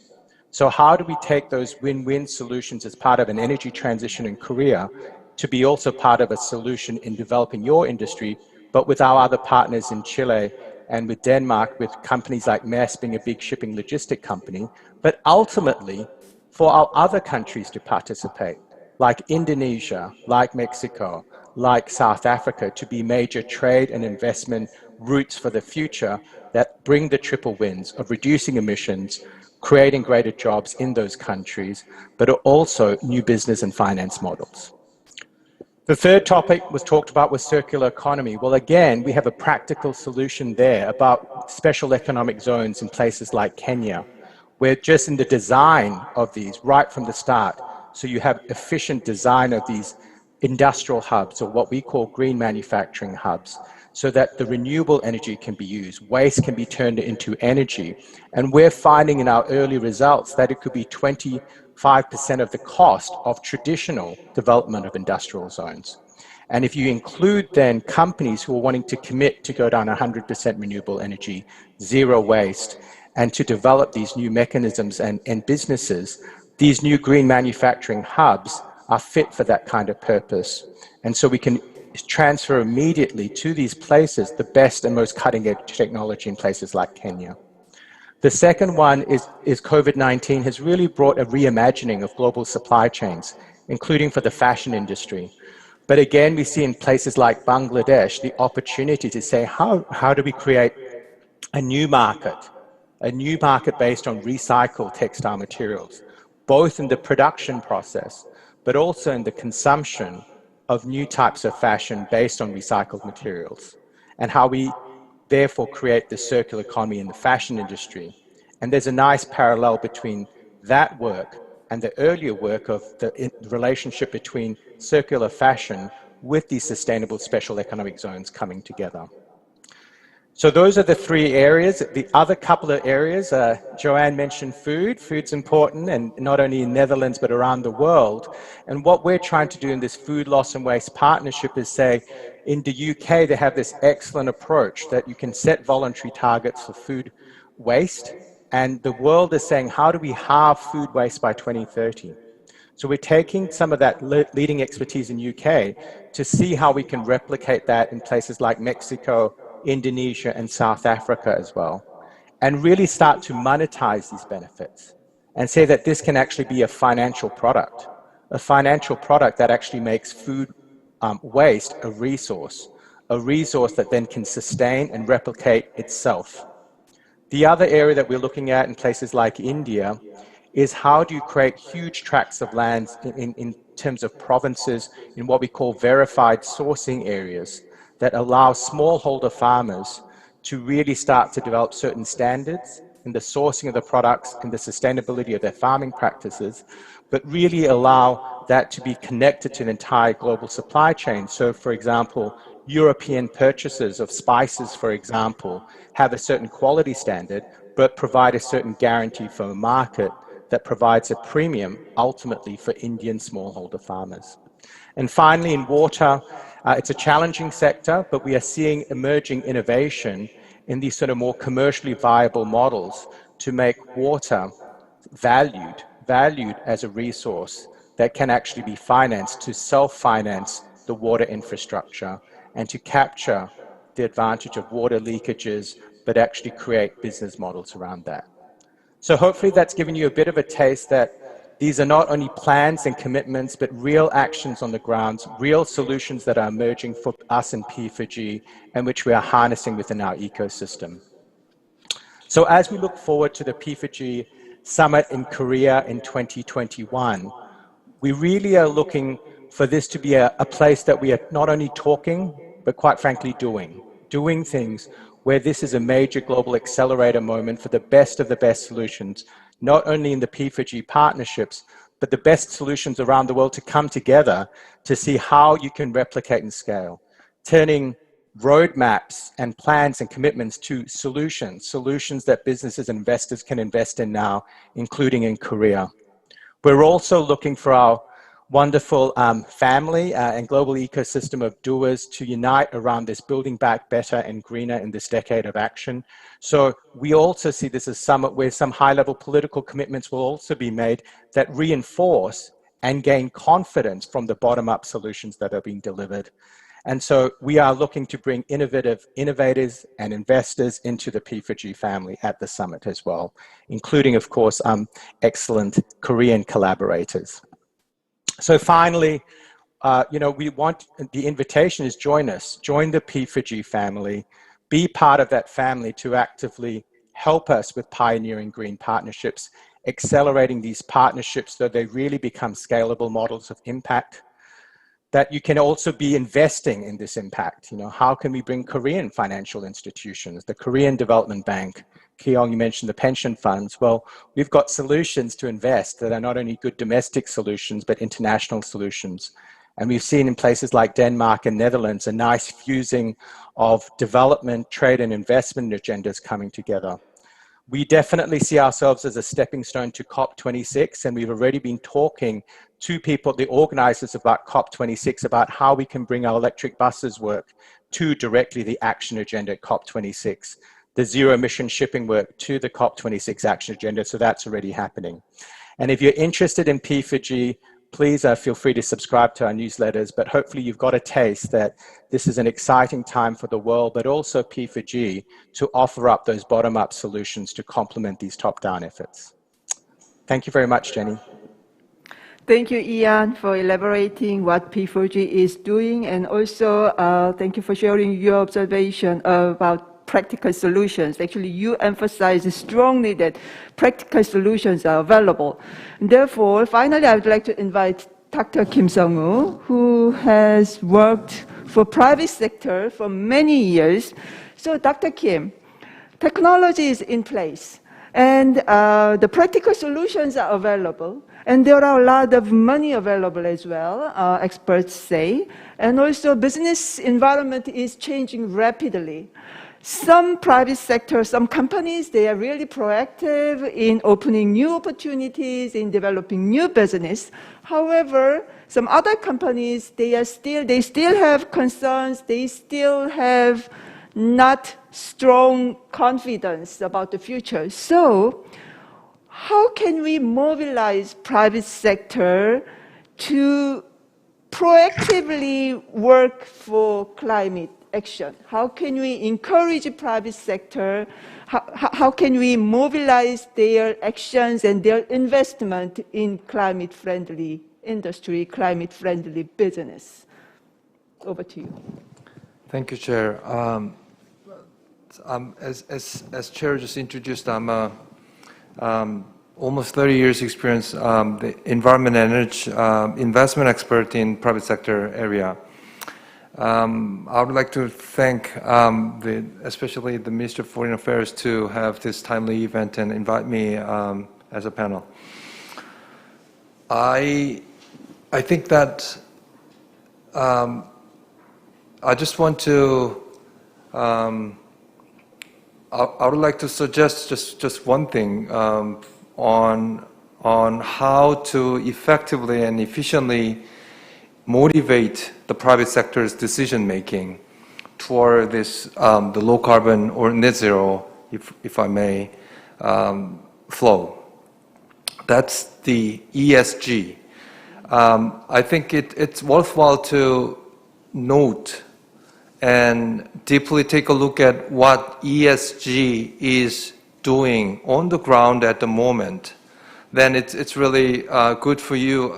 So how do we take those win-win solutions as part of an energy transition in Korea to be also part of a solution in developing your industry, but with our other partners in Chile and with Denmark, with companies like Maersk being a big shipping logistic company, but ultimately for our other countries to participate, like Indonesia, like Mexico, like South Africa, to be major trade and investment routes for the future that bring the triple wins of reducing emissions, creating greater jobs in those countries, but also new business and finance models. The third topic was talked about was circular economy. Well, again, we have a practical solution there about special economic zones in places like Kenya, where just in the design of these, right from the start, so you have efficient design of these industrial hubs, or what we call green manufacturing hubs, so that the renewable energy can be used, waste can be turned into energy. And we're finding in our early results that it could be 25% of the cost of traditional development of industrial zones. And if you include then companies who are wanting to commit to go down 100% renewable energy, zero waste, and to develop these new mechanisms and businesses, these new green manufacturing hubs are fit for that kind of purpose. And so we can transfer immediately to these places the best and most cutting-edge technology in places like Kenya. The second one is COVID-19 has really brought a reimagining of global supply chains, including for the fashion industry. But again, we see in places like Bangladesh the opportunity to say, how do we create a new market based on recycled textile materials, both in the production process, but also in the consumption of new types of fashion based on recycled materials, and how we therefore create the circular economy in the fashion industry. And there's a nice parallel between that work and the earlier work of the relationship between circular fashion with these sustainable special economic zones coming together. So those are the three areas. The other couple of areas, Joanne mentioned food. Food's important, and not only in Netherlands, but around the world. And what we're trying to do in this food loss and waste partnership is say, in the UK, they have this excellent approach that you can set voluntary targets for food waste. And the world is saying, how do we halve food waste by 2030? So we're taking some of that leading expertise in UK to see how we can replicate that in places like Mexico, Indonesia, and South Africa as well, and really start to monetize these benefits and say that this can actually be a financial product that actually makes food waste a resource that then can sustain and replicate itself. The other area that we're looking at in places like India is how do you create huge tracts of land in terms of provinces in what we call verified sourcing areas that allow smallholder farmers to really start to develop certain standards in the sourcing of the products and the sustainability of their farming practices, but really allow that to be connected to an entire global supply chain. So, for example, European purchasers of spices, for example, have a certain quality standard, but provide a certain guarantee for a market that provides a premium ultimately for Indian smallholder farmers. And finally, in water, it's a challenging sector, but we are seeing emerging innovation in these sort of more commercially viable models to make water valued as a resource that can actually be financed to self-finance the water infrastructure and to capture the advantage of water leakages, but actually create business models around that. So hopefully that's given you a bit of a taste that these are not only plans and commitments, but real actions on the ground, real solutions that are emerging for us in P4G and which we are harnessing within our ecosystem. So as we look forward to the P4G Summit in Korea in 2021, we really are looking for this to be a place that we are not only talking, but quite frankly doing things where this is a major global accelerator moment for the best of the best solutions, not only in the P4G partnerships, but the best solutions around the world to come together to see how you can replicate and scale, turning roadmaps and plans and commitments to solutions that businesses and investors can invest in now, including in Korea. We're also looking for our wonderful family and global ecosystem of doers to unite around this building back better and greener in this decade of action. So we also see this as a summit where some high-level political commitments will also be made that reinforce and gain confidence from the bottom-up solutions that are being delivered. And so we are looking to bring innovators and investors into the P4G family at the summit as well, including, of course, excellent Korean collaborators. So finally, we want the invitation is join us, join the P4G family, be part of that family to actively help us with pioneering green partnerships, accelerating these partnerships so they really become scalable models of impact, that you can also be investing in this impact. How can we bring Korean financial institutions, the Korean Development Bank, Keong, you mentioned the pension funds. Well, we've got solutions to invest that are not only good domestic solutions, but international solutions. And we've seen in places like Denmark and Netherlands, a nice fusing of development, trade, and investment agendas coming together. We definitely see ourselves as a stepping stone to COP26, and we've already been talking to people, the organizers about COP26, about how we can bring our electric buses work to directly the action agenda at COP26 the zero emission shipping work to the COP26 action agenda. So that's already happening. And if you're interested in P4G, please feel free to subscribe to our newsletters, but hopefully you've got a taste that this is an exciting time for the world, but also P4G to offer up those bottom-up solutions to complement these top-down efforts. Thank you very much, Jenny. Thank you, Ian, for elaborating what P4G is doing, and also thank you for sharing your observation about practical solutions. Actually, you emphasize strongly that practical solutions are available. And therefore, finally, I would like to invite Dr. Kim Sung-woo, who has worked for private sector for many years. So, Dr. Kim, technology is in place, and the practical solutions are available. And there are a lot of money available as well, experts say. And also business environment is changing rapidly. Some private sector, some companies, they are really proactive in opening new opportunities, in developing new business. However, some other companies, they still have concerns, they still have not strong confidence about the future. So, how can we mobilize private sector to proactively work for climate action? How can we encourage private sector? How can we mobilize their actions and their investment in climate-friendly industry, climate-friendly business? Over to you. Thank you, Chair. As Chair just introduced, I'm almost 30 years experience, the environment and energy investment expert in private sector area. I would like to thank especially the Minister of Foreign Affairs to have this timely event and invite me as a panel. I think that I just want to I would like to suggest just one thing on how to effectively and efficiently motivate the private sector's decision making toward this the low carbon or net zero, if I may, flow. That's the ESG. I think it's worthwhile to note and deeply take a look at what ESG is doing on the ground at the moment. Then it's really good for you,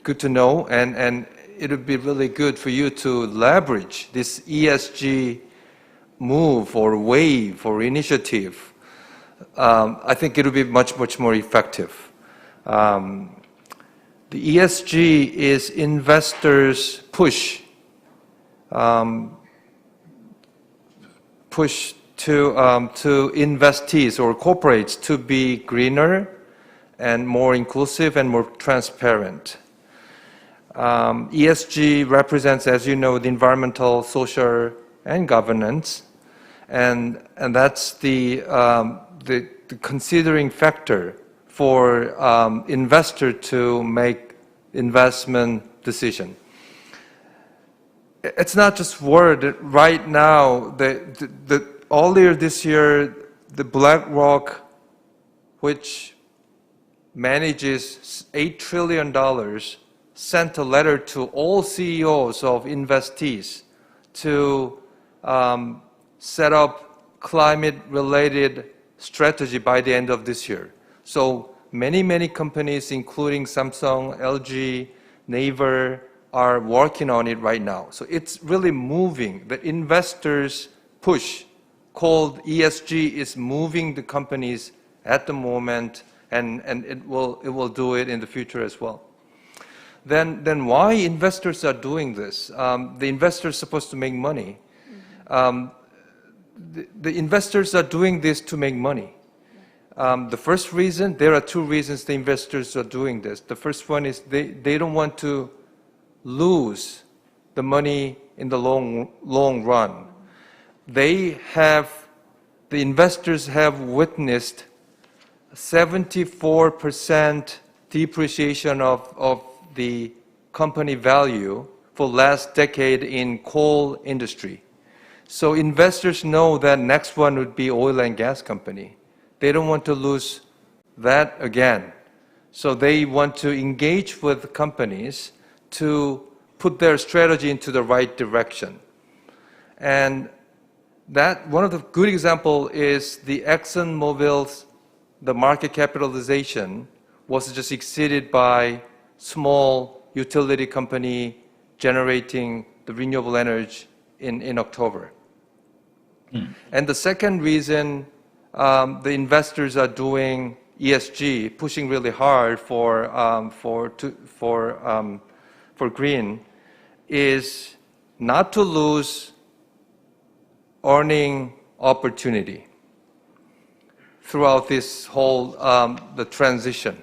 good to know, and it would be really good for you to leverage this ESG move or wave or initiative. I think it would be much more effective. The ESG is investors' push to investees or corporates to be greener and more inclusive and more transparent. ESG represents, as you know, the environmental, social, and governance, and that's the considering factor for investor to make investment decision. It's not just word. Right now, earlier this year, the BlackRock, which manages $8 trillion, sent a letter to all CEOs of investees to set up climate-related strategy by the end of this year. So many companies, including Samsung, LG, Naver, are working on it right now. So it's really moving. The investors' push called ESG is moving the companies at the moment, and it will do it in the future as well. Then why investors are doing this? The investors are supposed to make money. The investors are doing this to make money. The first reason, there are two reasons the investors are doing this. The first one is they don't want to lose the money in the long run. The investors have witnessed 74% depreciation of the company value for last decade in coal industry. So investors know that next one would be oil and gas company. They don't want to lose that again. So they want to engage with companies to put their strategy into the right direction. And that one of the good example is the ExxonMobil's, the market capitalization was just exceeded by small utility company generating the renewable energy in October. And the second reason the investors are doing ESG, pushing really hard for green, is not to lose earning opportunity throughout this whole the transition.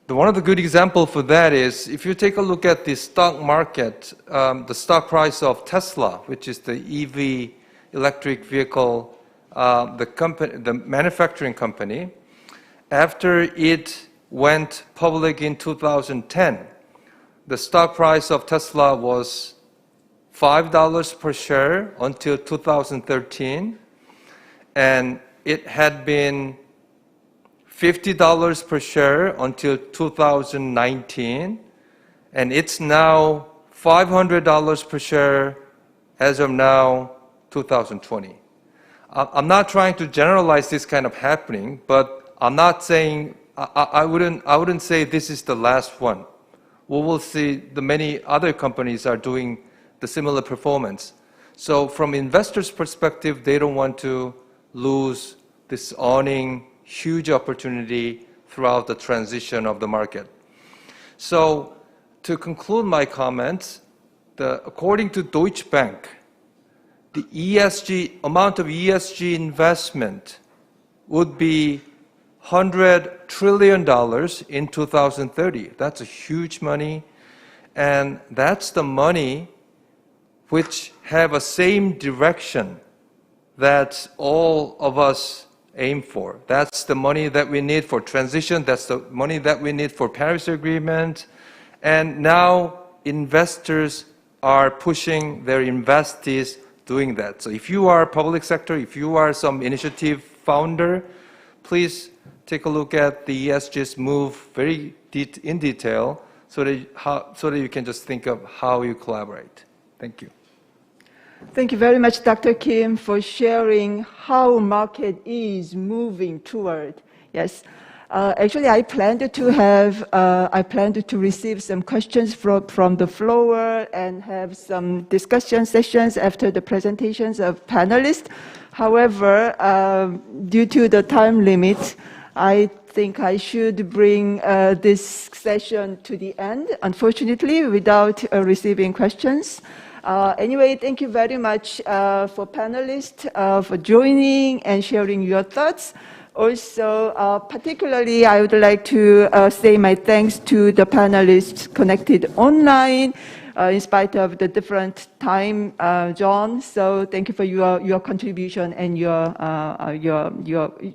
One of the good examples for that is if you take a look at the stock market, the stock price of Tesla, which is the EV electric vehicle, the manufacturing company, after it went public in 2010, the stock price of Tesla was $5 per share until 2013, and it had been $50 per share until 2019, and it's now $500 per share as of now, 2020. I'm not trying to generalize this kind of happening, but I'm not saying, I wouldn't say this is the last one. We will see the many other companies are doing the similar performance. So from investors' perspective, they don't want to lose this earning huge opportunity throughout the transition of the market. So to conclude my comments, according to Deutsche Bank, the amount of ESG investment would be $100 trillion in 2030. That's a huge money, and that's the money which have a same direction that all of us aim for. That's the money that we need for transition. That's the money that we need for Paris Agreement. And now investors are pushing their investees doing that. So if you are public sector, if you are some initiative founder, please take a look at the ESG's move very in detail so that you can just think of how you collaborate. Thank you. Thank you very much, Dr. Kim, for sharing how market is moving toward. Yes, actually, I planned to receive some questions from the floor and have some discussion sessions after the presentations of panelists. However, due to the time limit, I think I should bring this session to the end, unfortunately, without receiving questions. Anyway, thank you very much for panelists for joining and sharing your thoughts. Also, particularly, I would like to say my thanks to the panelists connected online in spite of the different time zone. So thank you for your contribution and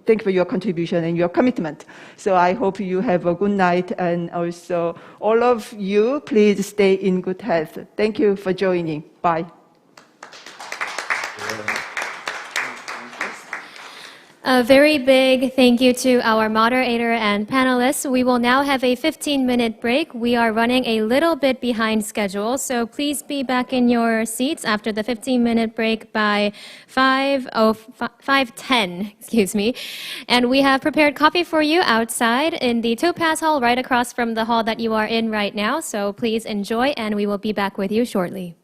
thank you for your contribution and your commitment. So I hope you have a good night, and also all of you, please stay in good health. Thank you for joining. Bye. A very big thank you to our moderator and panelists. We will now have a 15-minute break. We are running a little bit behind schedule, so please be back in your seats after the 15-minute break by 5:10, excuse me. And we have prepared coffee for you outside in the Topaz Hall right across from the hall that you are in right now. So please enjoy, and we will be back with you shortly.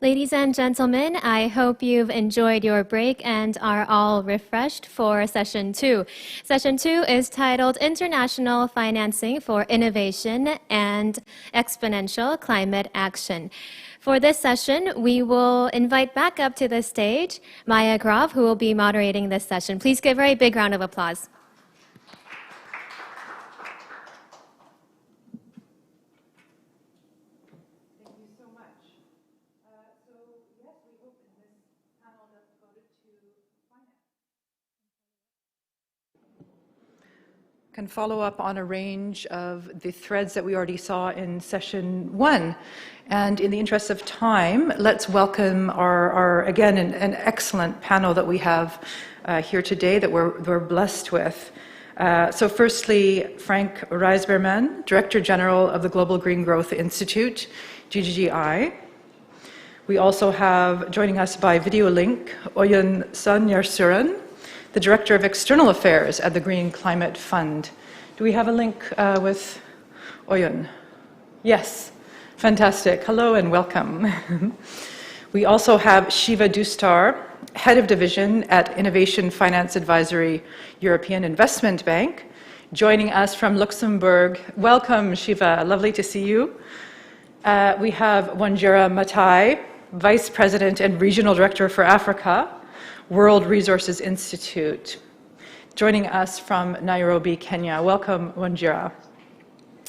Ladies and gentlemen, I hope you've enjoyed your break and are all refreshed for session 2. Session 2 is titled International Financing for Innovation and Exponential Climate Action. For this session, we will invite back up to the stage Maya Graf, who will be moderating this session. Please give her a big round of applause. Can follow up on a range of the threads that we already saw in session 1. And in the interest of time, let's welcome our again, an excellent panel that we have here today that we're blessed with. So firstly, Frank Reisberman, Director General of the Global Green Growth Institute, GGGI. We also have, joining us by video link, Oyun Sanyarsuran, the Director of External Affairs at the Green Climate Fund. Do we have a link with Oyun? Yes, fantastic. Hello and welcome. We also have Shiva Dustar, Head of Division at Innovation Finance Advisory, European Investment Bank, joining us from Luxembourg. Welcome, Shiva. Lovely to see you. We have Wanjira Matai, Vice President and Regional Director for Africa, World Resources Institute, joining us from Nairobi, Kenya. Welcome, Wanjira.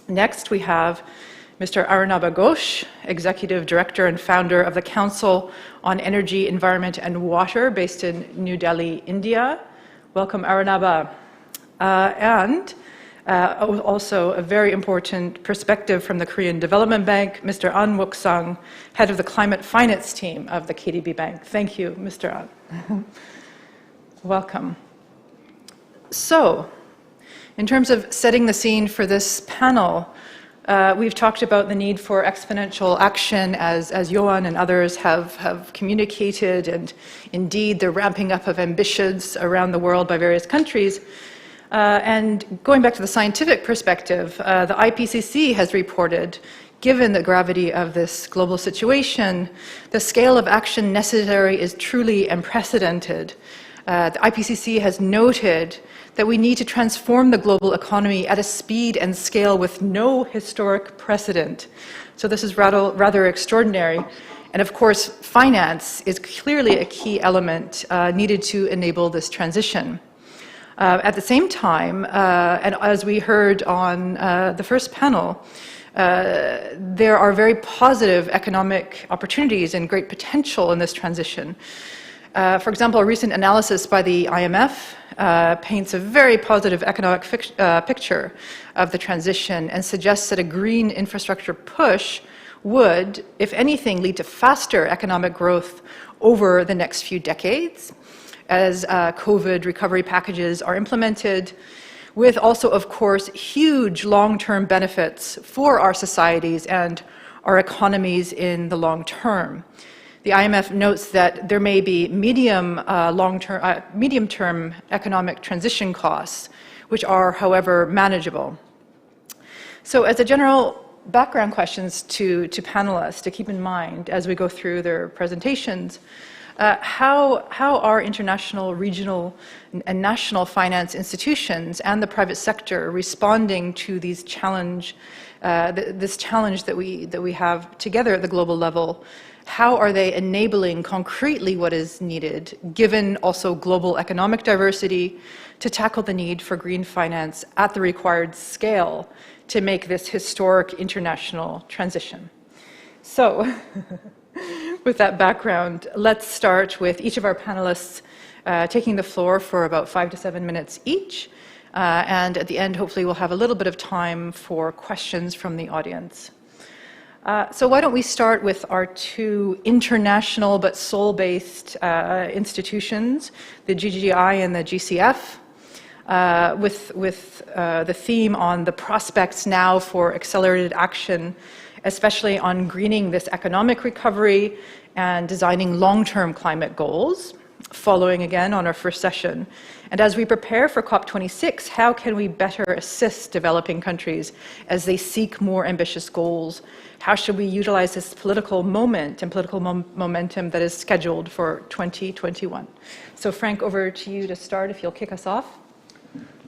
Next, we have Mr. Arunabha Ghosh, Executive Director and Founder of the Council on Energy, Environment and Water, based in New Delhi, India. Welcome, Arunabha. Also a very important perspective from the Korean Development Bank, Mr. An Wook-sang, Head of the Climate Finance Team of the KDB Bank. Thank you, Mr. An. Welcome. So, in terms of setting the scene for this panel, we've talked about the need for exponential action as Johan and others have communicated, and indeed the ramping up of ambitions around the world by various countries. And going back to the scientific perspective, the IPCC has reported, given the gravity of this global situation, the scale of action necessary is truly unprecedented. The IPCC has noted that we need to transform the global economy at a speed and scale with no historic precedent. So this is rather extraordinary. And of course, finance is clearly a key element needed to enable this transition. At the same time, and as we heard on the first panel, there are very positive economic opportunities and great potential in this transition. For example, a recent analysis by the IMF paints a very positive economic picture of the transition and suggests that a green infrastructure push would, if anything, lead to faster economic growth over the next few decades, as COVID recovery packages are implemented, with also, of course, huge long-term benefits for our societies and our economies in the long term. The IMF notes that there may be medium-term economic transition costs, which are, however, manageable. So as a general background questions to panelists to keep in mind as we go through their presentations, how are international, regional, and national finance institutions and the private sector responding to these this challenge that we have together at the global level? How are they enabling concretely what is needed, given also global economic diversity, to tackle the need for green finance at the required scale to make this historic international transition? So, with that background, let's start with each of our panelists taking the floor for about 5 to 7 minutes each. And at the end, hopefully, we'll have a little bit of time for questions from the audience. So why don't we start with our two international but Seoul-based institutions, the GGI and the GCF, with the theme on the prospects now for accelerated action, especially on greening this economic recovery and designing long-term climate goals. following again on our first session. And as we prepare for COP26, how can we better assist developing countries as they seek more ambitious goals? How should we utilize this political moment and political momentum that is scheduled for 2021? So Frank, over to you to start, if you'll kick us off.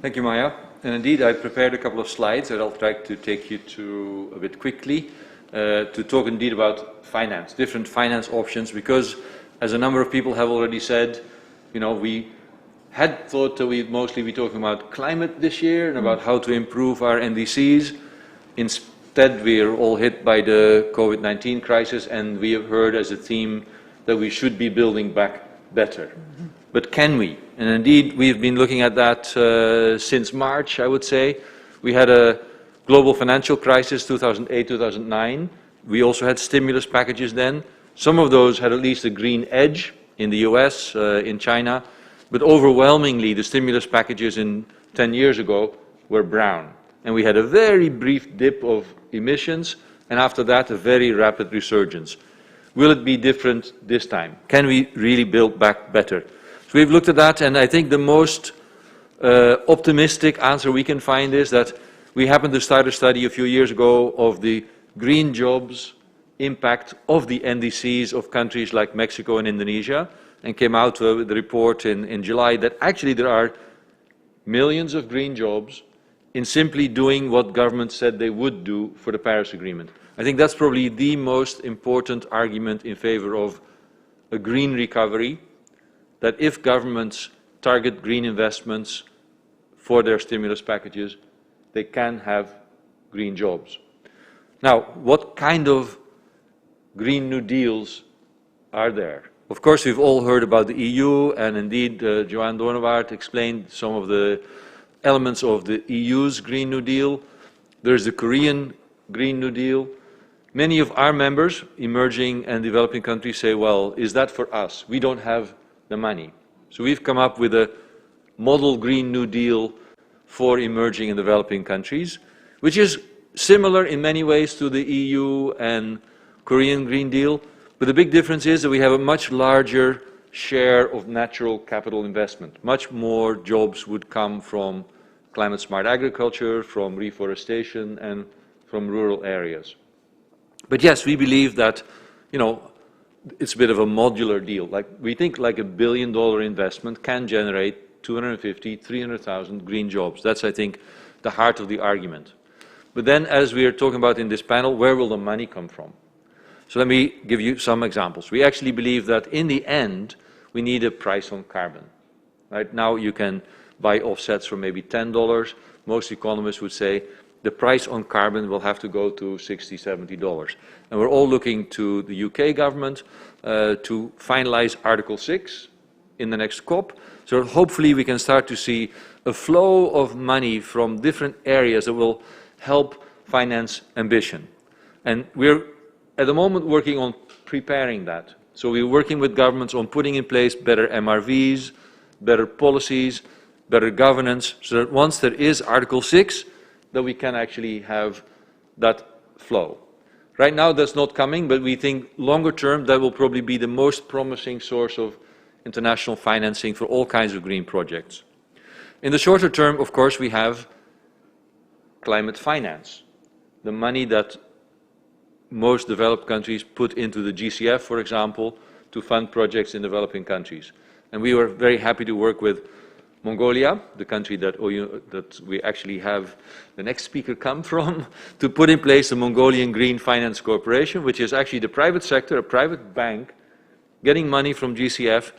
Thank you, Maya. And indeed, I prepared a couple of slides that I'll try to take you through a bit quickly to talk indeed about finance, different finance options, because as a number of people have already said, you know, we had thought that we'd mostly be talking about climate this year and about how to improve our NDCs. Instead, we're all hit by the COVID-19 crisis, and we have heard as a theme that we should be building back better. But can we? And indeed, we've been looking at that since March, I would say. We had a global financial crisis, 2008, 2009. We also had stimulus packages then. Some of those had at least a green edge in the US, in China, but overwhelmingly the stimulus packages in 10 years ago were brown. And we had a very brief dip of emissions, and after that a very rapid resurgence. Will it be different this time? Can we really build back better? So we've looked at that, and I think the most optimistic answer we can find is that we happened to start a study a few years ago of the green jobs impact of the NDCs of countries like Mexico and Indonesia, and came out with a report in July that actually there are millions of green jobs in simply doing what governments said they would do for the Paris Agreement. I think that's probably the most important argument in favor of a green recovery, that if governments target green investments for their stimulus packages, they can have green jobs. Now, what kind of Green New Deals are there? Of course, we've all heard about the EU, and indeed, Johan Doornewaard explained some of the elements of the EU's Green New Deal. There's the Korean Green New Deal. Many of our members, emerging and developing countries, say, well, is that for us? We don't have the money. So we've come up with a model Green New Deal for emerging and developing countries, which is similar in many ways to the EU and Korean Green Deal, but the big difference is that we have a much larger share of natural capital investment. Much more jobs would come from climate-smart agriculture, from reforestation, and from rural areas. But yes, we believe that, you know, it's a bit of a modular deal. Like, we think like $1 billion investment can generate 250, 300,000 green jobs. That's, I think, the heart of the argument. But then, as we are talking about in this panel, where will the money come from? So let me give you some examples. We actually believe that in the end, we need a price on carbon. Right now, you can buy offsets for maybe $10. Most economists would say the price on carbon will have to go to $60, $70. And we're all looking to the UK government to finalize Article 6 in the next COP. So hopefully we can start to see a flow of money from different areas that will help finance ambition. And we're at the moment working on preparing that. So we're working with governments on putting in place better MRVs, better policies, better governance, so that once there is Article 6, that we can actually have that flow. Right now that's not coming, but we think longer term that will probably be the most promising source of international financing for all kinds of green projects. In the shorter term, of course, we have climate finance, the money that most developed countries put into the GCF, for example, to fund projects in developing countries. And we were very happy to work with Mongolia, the country that we actually have the next speaker come from, to put in place the Mongolian Green Finance Corporation, which is actually the private sector, a private bank, getting money from GCF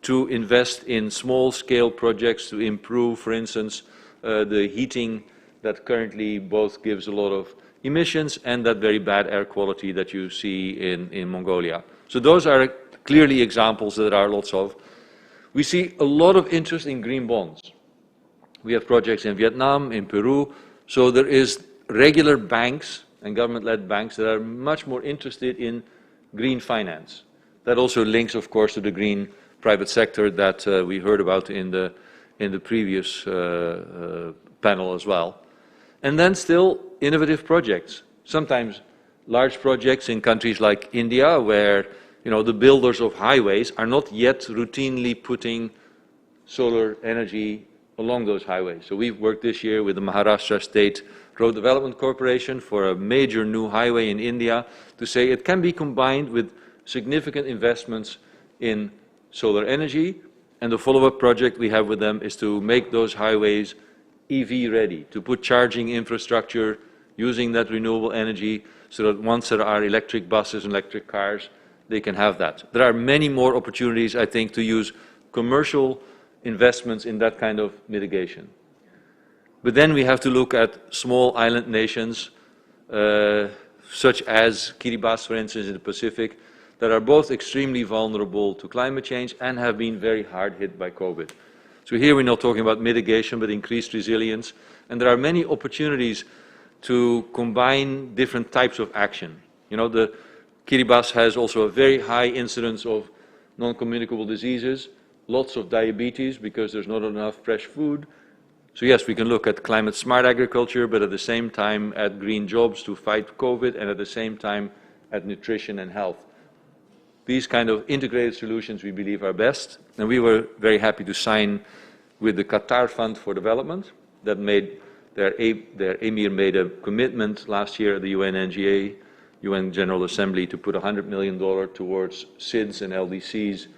to invest in small-scale projects to improve, for instance, the heating that currently both gives a lot of emissions and that very bad air quality that you see in Mongolia. So those are clearly examples that there are lots of. We see a lot of interest in green bonds. We have projects in Vietnam, in Peru, so there is regular banks and government-led banks that are much more interested in green finance. That also links, of course, to the green private sector that we heard about in the previous panel as well. And then still innovative projects, sometimes large projects in countries like India, where the builders of highways are not yet routinely putting solar energy along those highways. So we've worked this year with the Maharashtra State Road Development Corporation for a major new highway in India to say it can be combined with significant investments in solar energy. And the follow-up project we have with them is to make those highways EV ready, to put charging infrastructure using that renewable energy so that once there are electric buses and electric cars, they can have that. There are many more opportunities, I think, to use commercial investments in that kind of mitigation. But then we have to look at small island nations, such as Kiribati, for instance, in the Pacific, that are both extremely vulnerable to climate change and have been very hard hit by COVID. So here we're not talking about mitigation, but increased resilience. And there are many opportunities to combine different types of action. The Kiribati has also a very high incidence of non-communicable diseases, lots of diabetes because there's not enough fresh food. So yes, we can look at climate smart agriculture, but at the same time at green jobs to fight COVID, and at the same time at nutrition and health. These kind of integrated solutions we believe are best, and we were very happy to sign with the Qatar Fund for Development that made their emir made a commitment last year at the UNNGA, UN General Assembly, to put $100 million towards SIDS and LDCs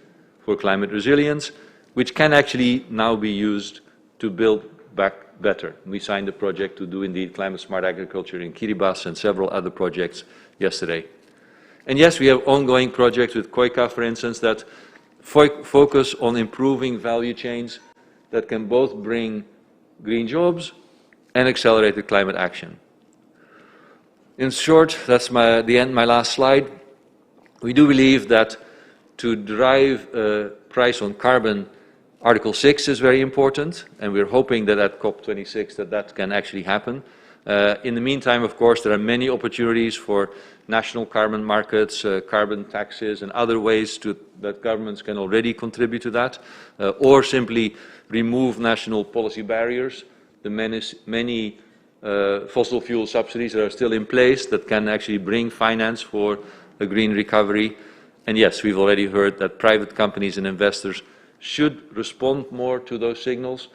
for climate resilience, which can actually now be used to build back better. We signed a project to do indeed climate smart agriculture in Kiribati and several other projects yesterday. And yes, we have ongoing projects with KOICA, for instance, that focus on improving value chains that can both bring green jobs and accelerated climate action. In short, that's my last slide. We do believe that to drive a price on carbon, Article 6 is very important, and we're hoping that at COP26 that can actually happen. In the meantime, of course, there are many opportunities for national carbon markets, carbon taxes, and other ways that governments can already contribute to that, or simply remove national policy barriers. The many fossil fuel subsidies that are still in place that can actually bring finance for a green recovery. And yes, we've already heard that private companies and investors should respond more to those signals,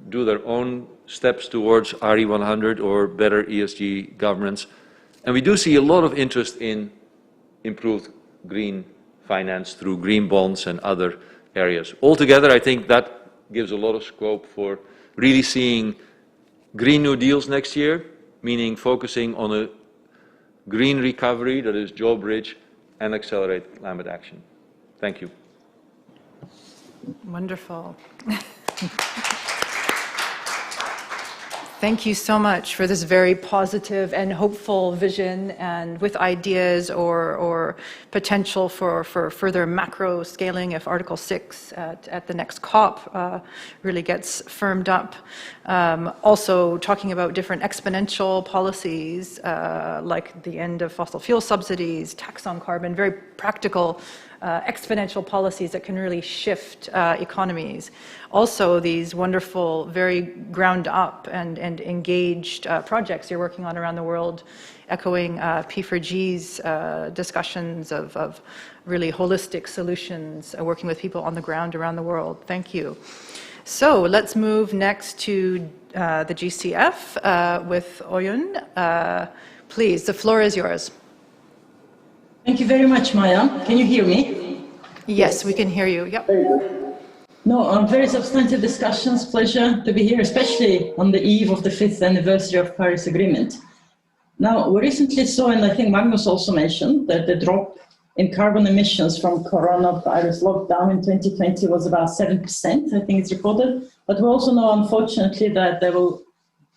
do their own steps towards RE100 or better ESG governance. And we do see a lot of interest in improved green finance through green bonds and other areas. Altogether, I think that gives a lot of scope for really seeing Green New Deals next year, meaning focusing on a green recovery that is job-rich and accelerate climate action. Thank you. Wonderful. Thank you so much for this very positive and hopeful vision, and with ideas or potential for further macro scaling if Article 6 at the next COP really gets firmed up. Also talking about different exponential policies like the end of fossil fuel subsidies, tax on carbon, very practical exponential policies that can really shift economies. Also, these wonderful, very ground-up and engaged projects you're working on around the world, echoing P4G's discussions of really holistic solutions, working with people on the ground around the world. Thank you. So let's move next to the GCF with Oyun. Please, the floor is yours. Thank you very much, Maya. Can you hear me? Yes, we can hear you. Yep. No, very substantive discussions. Pleasure to be here, especially on the eve of the 5th anniversary of Paris Agreement. Now, we recently saw, and I think Magnus also mentioned, that the drop in carbon emissions from coronavirus lockdown in 2020 was about 7%, I think it's recorded. But we also know, unfortunately, that they will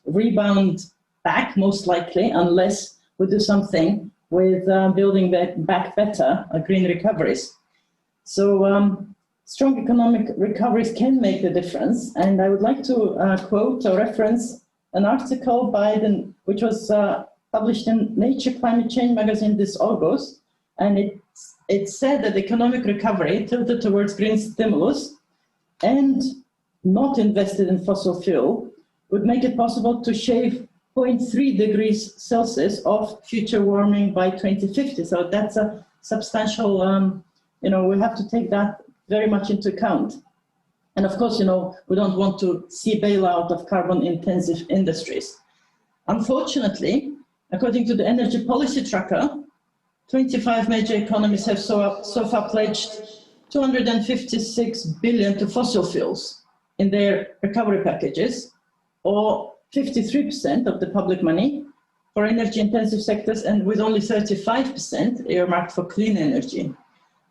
rebound back, most likely, unless we do something with building back better green recoveries. So strong economic recoveries can make the difference. And I would like to quote or reference an article which was published in Nature Climate Change magazine this August. And it said that economic recovery tilted towards green stimulus and not invested in fossil fuel would make it possible to shave 0.3 degrees Celsius of future warming by 2050. So that's a substantial we have to take that very much into account. And of course, we don't want to see bailout of carbon-intensive industries. Unfortunately, according to the Energy Policy Tracker, 25 major economies have so far pledged 256 billion to fossil fuels in their recovery packages, or 53% of the public money for energy-intensive sectors, and with only 35% earmarked for clean energy.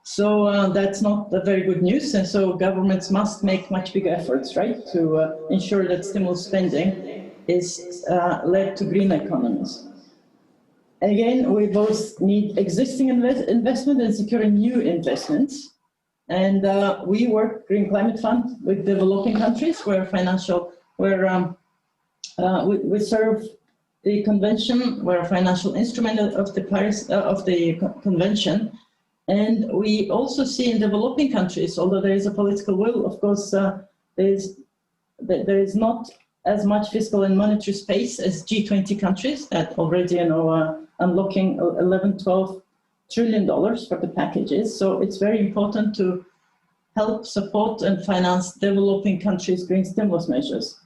So that's not a very good news, and so governments must make much bigger efforts, right, to ensure that stimulus spending is led to green economies. Again, we both need existing investment and securing new investments. And we work, Green Climate Fund, with developing countries where we serve the convention, we're a financial instrument of the convention. And we also see in developing countries, although there is a political will, of course, there is not as much fiscal and monetary space as G20 countries that already are unlocking $11–12 trillion for the packages. So it's very important to help support and finance developing countries' green stimulus measures.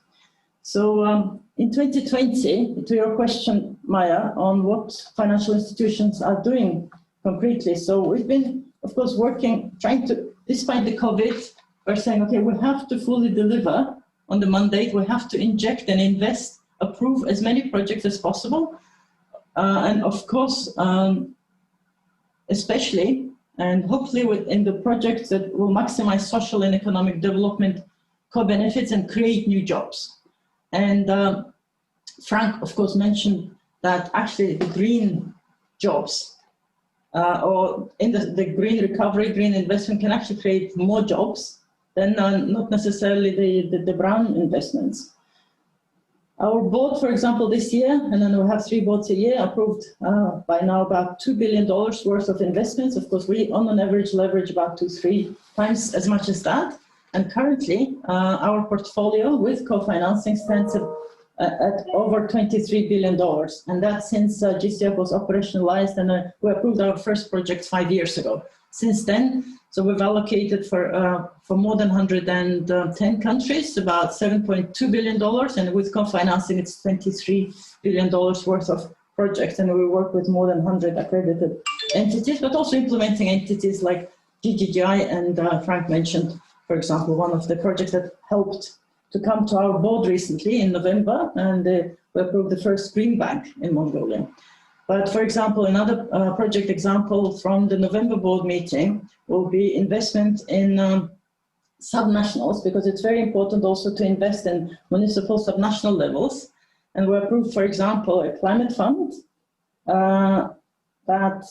So in 2020, to your question, Maya, on what financial institutions are doing concretely. So we've been, of course, working, trying to, despite the COVID, we're saying, okay, we have to fully deliver on the mandate. We have to inject and invest, approve as many projects as possible. And of course, especially, and hopefully in the projects that will maximize social and economic development co-benefits and create new jobs. And Frank, of course, mentioned that actually the green jobs or in the green recovery, green investment can actually create more jobs than not necessarily the brown investments. Our board, for example, this year, and then we have 3 boards a year, approved by now about $2 billion worth of investments. Of course, we on an average leverage about 2–3 times as much as that. And currently, our portfolio with co-financing stands at over $23 billion. And that's since GCF was operationalized, and we approved our first project 5 years ago. Since then, so we've allocated for more than 110 countries, about $7.2 billion, and with co-financing, it's $23 billion worth of projects. And we work with more than 100 accredited entities, but also implementing entities like GGGI, and Frank mentioned, for example, one of the projects that helped to come to our board recently in November, and we approved the first green bank in Mongolia. But for example, another project example from the November board meeting will be investment in subnationals, because it's very important also to invest in municipal subnational levels. And we approved, for example, a climate fund that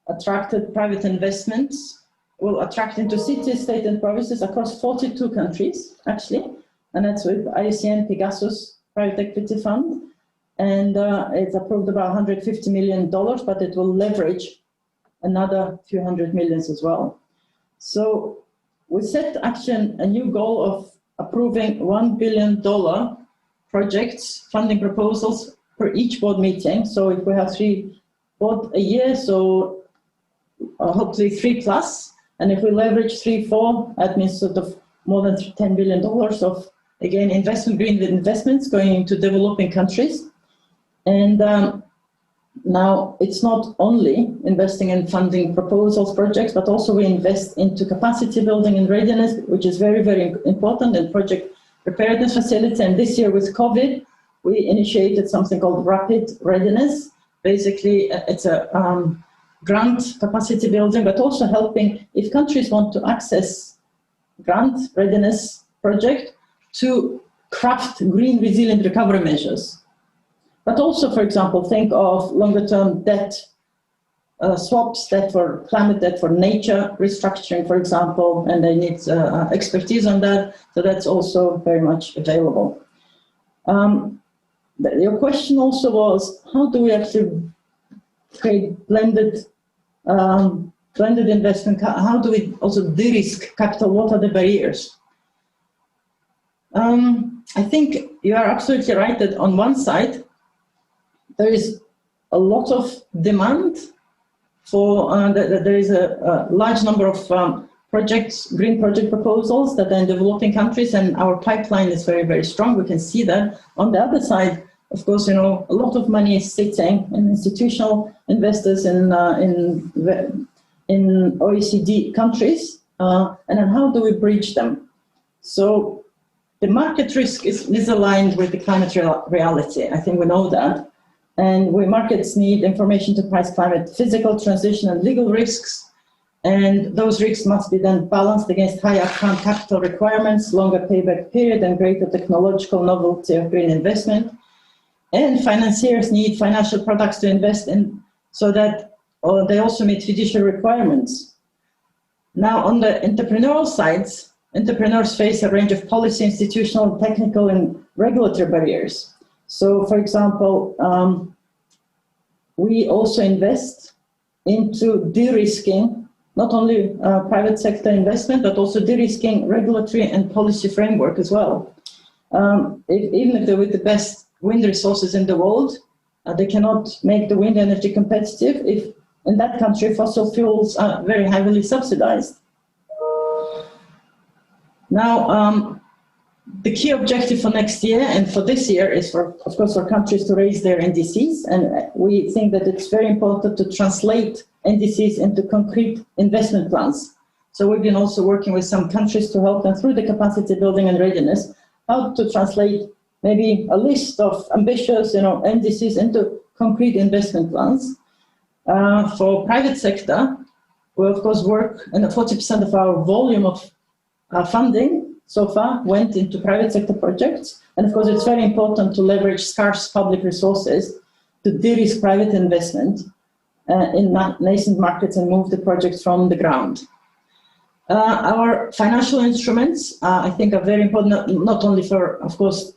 attracted private investments, will attract into cities, states, and provinces across 42 countries, actually. And that's with IUCN Pegasus Private Equity Fund. And it's approved about $150 million, but it will leverage another few hundred millions as well. So we set actually a new goal of approving $1 billion projects, funding proposals for each board meeting. So if we have 3 boards a year, so hopefully 3+. And if we leverage 3–4, that means sort of more than $10 billion of, again, green investments going into developing countries. And now it's not only investing in funding proposals, projects, but also we invest into capacity building and readiness, which is very, very important, and project preparedness facility. And this year with COVID, we initiated something called Rapid Readiness. Basically, it's a grant capacity building, but also helping if countries want to access grant readiness project to craft green resilient recovery measures. But also, for example, think of longer term debt swaps, debt for climate, debt for nature, restructuring, for example, and they need expertise on that. So that's also very much available. Your question also was, how do we actually create blended investment? How do we also de-risk capital? What are the barriers? I think you are absolutely right that on one side, there is a lot of demand there is a large number of projects, green project proposals that are in developing countries, and our pipeline is very, very strong. We can see that. On the other side, of course, a lot of money is sitting in institutional investors in OECD countries, and then how do we bridge them? So the market risk is misaligned with the climate reality. I think we know that. And markets need information to price climate, physical, transition, and legal risks. And those risks must be then balanced against high upfront capital requirements, longer payback period, and greater technological novelty of green investment. And financiers need financial products to invest in so that they also meet fiduciary requirements. Now, on the entrepreneurial sides, entrepreneurs face a range of policy, institutional, technical, and regulatory barriers. So, for example, we also invest into de-risking, not only private sector investment, but also de-risking regulatory and policy framework as well. Even if they're with the best wind resources in the world, they cannot make the wind energy competitive if in that country fossil fuels are very heavily subsidized. Now, the key objective for next year and for this year is, of course, for countries to raise their NDCs, and we think that it's very important to translate NDCs into concrete investment plans. So we've been also working with some countries to help them through the capacity building and readiness, how to translate maybe a list of ambitious, NDCs into concrete investment plans. For private sector, we of course work, and 40% of our volume of funding so far went into private sector projects. And of course, it's very important to leverage scarce public resources to de-risk private investment in nascent markets and move the projects from the ground. Our financial instruments, I think, are very important, not only for, of course,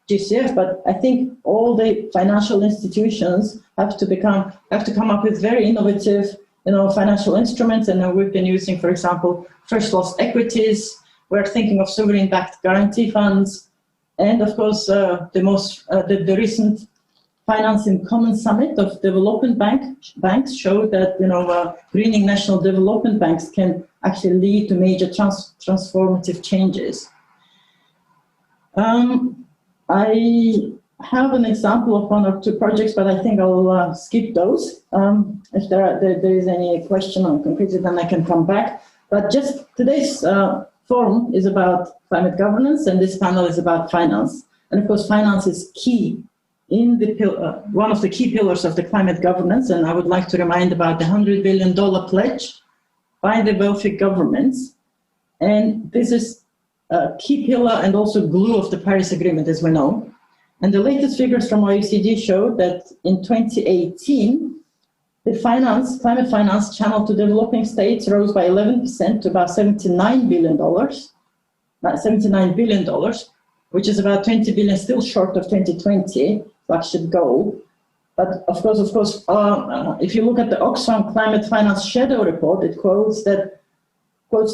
GCF, but I think all the financial institutions have to come up with very innovative, financial instruments. And we've been using, for example, first loss equities. We're thinking of sovereign-backed guarantee funds, and of course, the recent Financing Common Summit of development banks showed that greening national development banks can actually lead to major transformative changes. I have an example of one or two projects, but I think I'll skip those. If there is any question on concrete, then I can come back. But just today's forum is about climate governance, and this panel is about finance. And of course, finance is key in one of the key pillars of the climate governance. And I would like to remind about the $100 billion pledge by the wealthy governments. And this is a key pillar and also glue of the Paris Agreement, as we know. And the latest figures from OECD show that in 2018, the climate finance channel to developing states rose by 11% to about $79 billion, which is about 20 billion, still short of 2020 flagship goal. But of course, if you look at the Oxfam Climate Finance Shadow Report, it quotes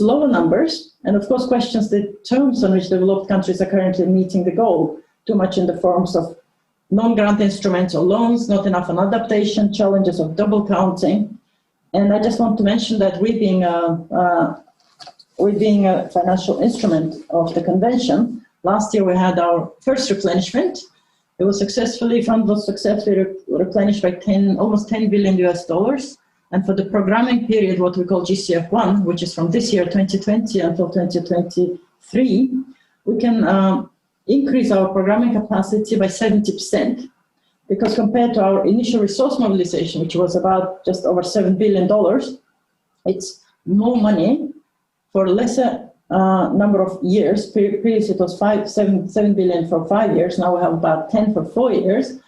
lower numbers, and of course questions the terms on which developed countries are currently meeting the goal, too much in the forms of non-grant instruments or loans, not enough on adaptation, challenges of double counting. And I just want to mention that we being a financial instrument of the convention, last year we had our first replenishment. It was successfully replenished by almost $10 billion US. And for the programming period, what we call GCF1, which is from this year, 2020 until 2023, we can increase our programming capacity by 70%, because compared to our initial resource mobilization, which was about just over $7 billion, it's more money for lesser number of years. Previously it was $7 billion for 5 years. Now we have about 10 for 4 years.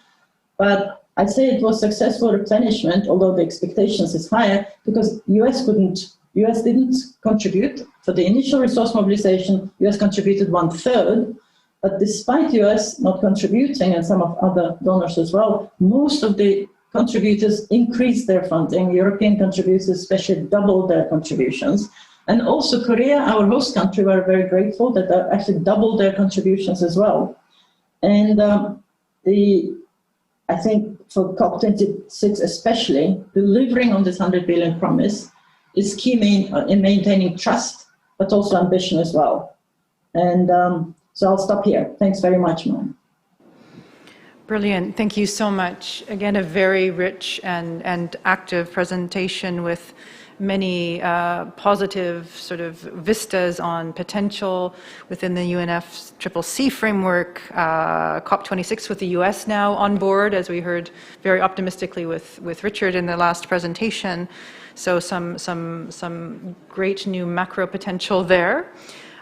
But I'd say it was successful replenishment, although the expectations is higher, because US didn't contribute. For the initial resource mobilization, US contributed 1/3. But despite US not contributing, and some of other donors as well, most of the contributors increased their funding. European contributors especially doubled their contributions. And also Korea, our host country, we're very grateful that they actually doubled their contributions as well. And the I think for COP26 especially, delivering on this 100 billion promise is key in maintaining trust, but also ambition as well. And so I'll stop here. Thanks very much, Maya. Brilliant. Thank you so much. Again, a very rich and active presentation with many positive sort of vistas on potential within the UNFCCC framework, COP26 with the US now on board, as we heard very optimistically with Richard in the last presentation. So some great new macro potential there.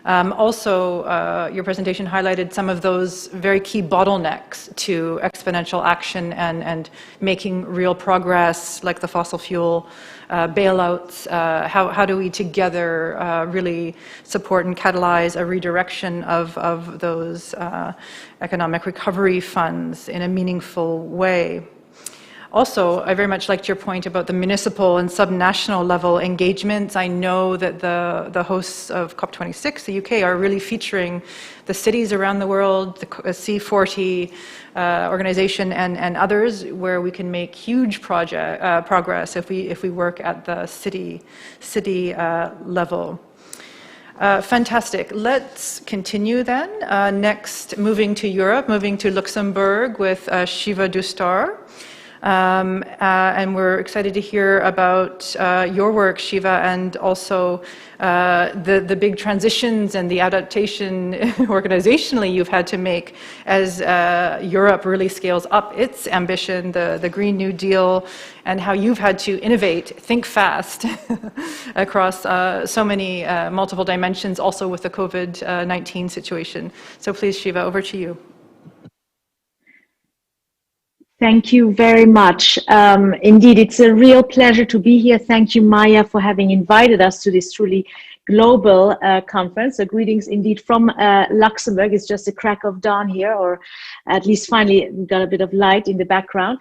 Also, your presentation highlighted some of those very key bottlenecks to exponential action and making real progress, like the fossil fuel bailouts. How do we together really support and catalyze a redirection of those economic recovery funds in a meaningful way? Also, I very much liked your point about the municipal and subnational level engagements. I know that the hosts of COP26, the UK, are really featuring the cities around the world, the C40 organization and others, where we can make huge progress if we work at the city level. Fantastic. Let's continue then. Next, moving to Europe, moving to Luxembourg with Shiva Dustar. And we're excited to hear about your work, Shiva, and also the big transitions and the adaptation organizationally you've had to make as Europe really scales up its ambition, the Green New Deal, and how you've had to innovate, think fast across so many multiple dimensions, also with the COVID-19 situation. So please, Shiva, over to you. Thank you very much. Indeed, it's a real pleasure to be here. Thank you, Maya, for having invited us to this truly global conference. So greetings indeed from Luxembourg. It's just a crack of dawn here, or at least finally we got a bit of light in the background.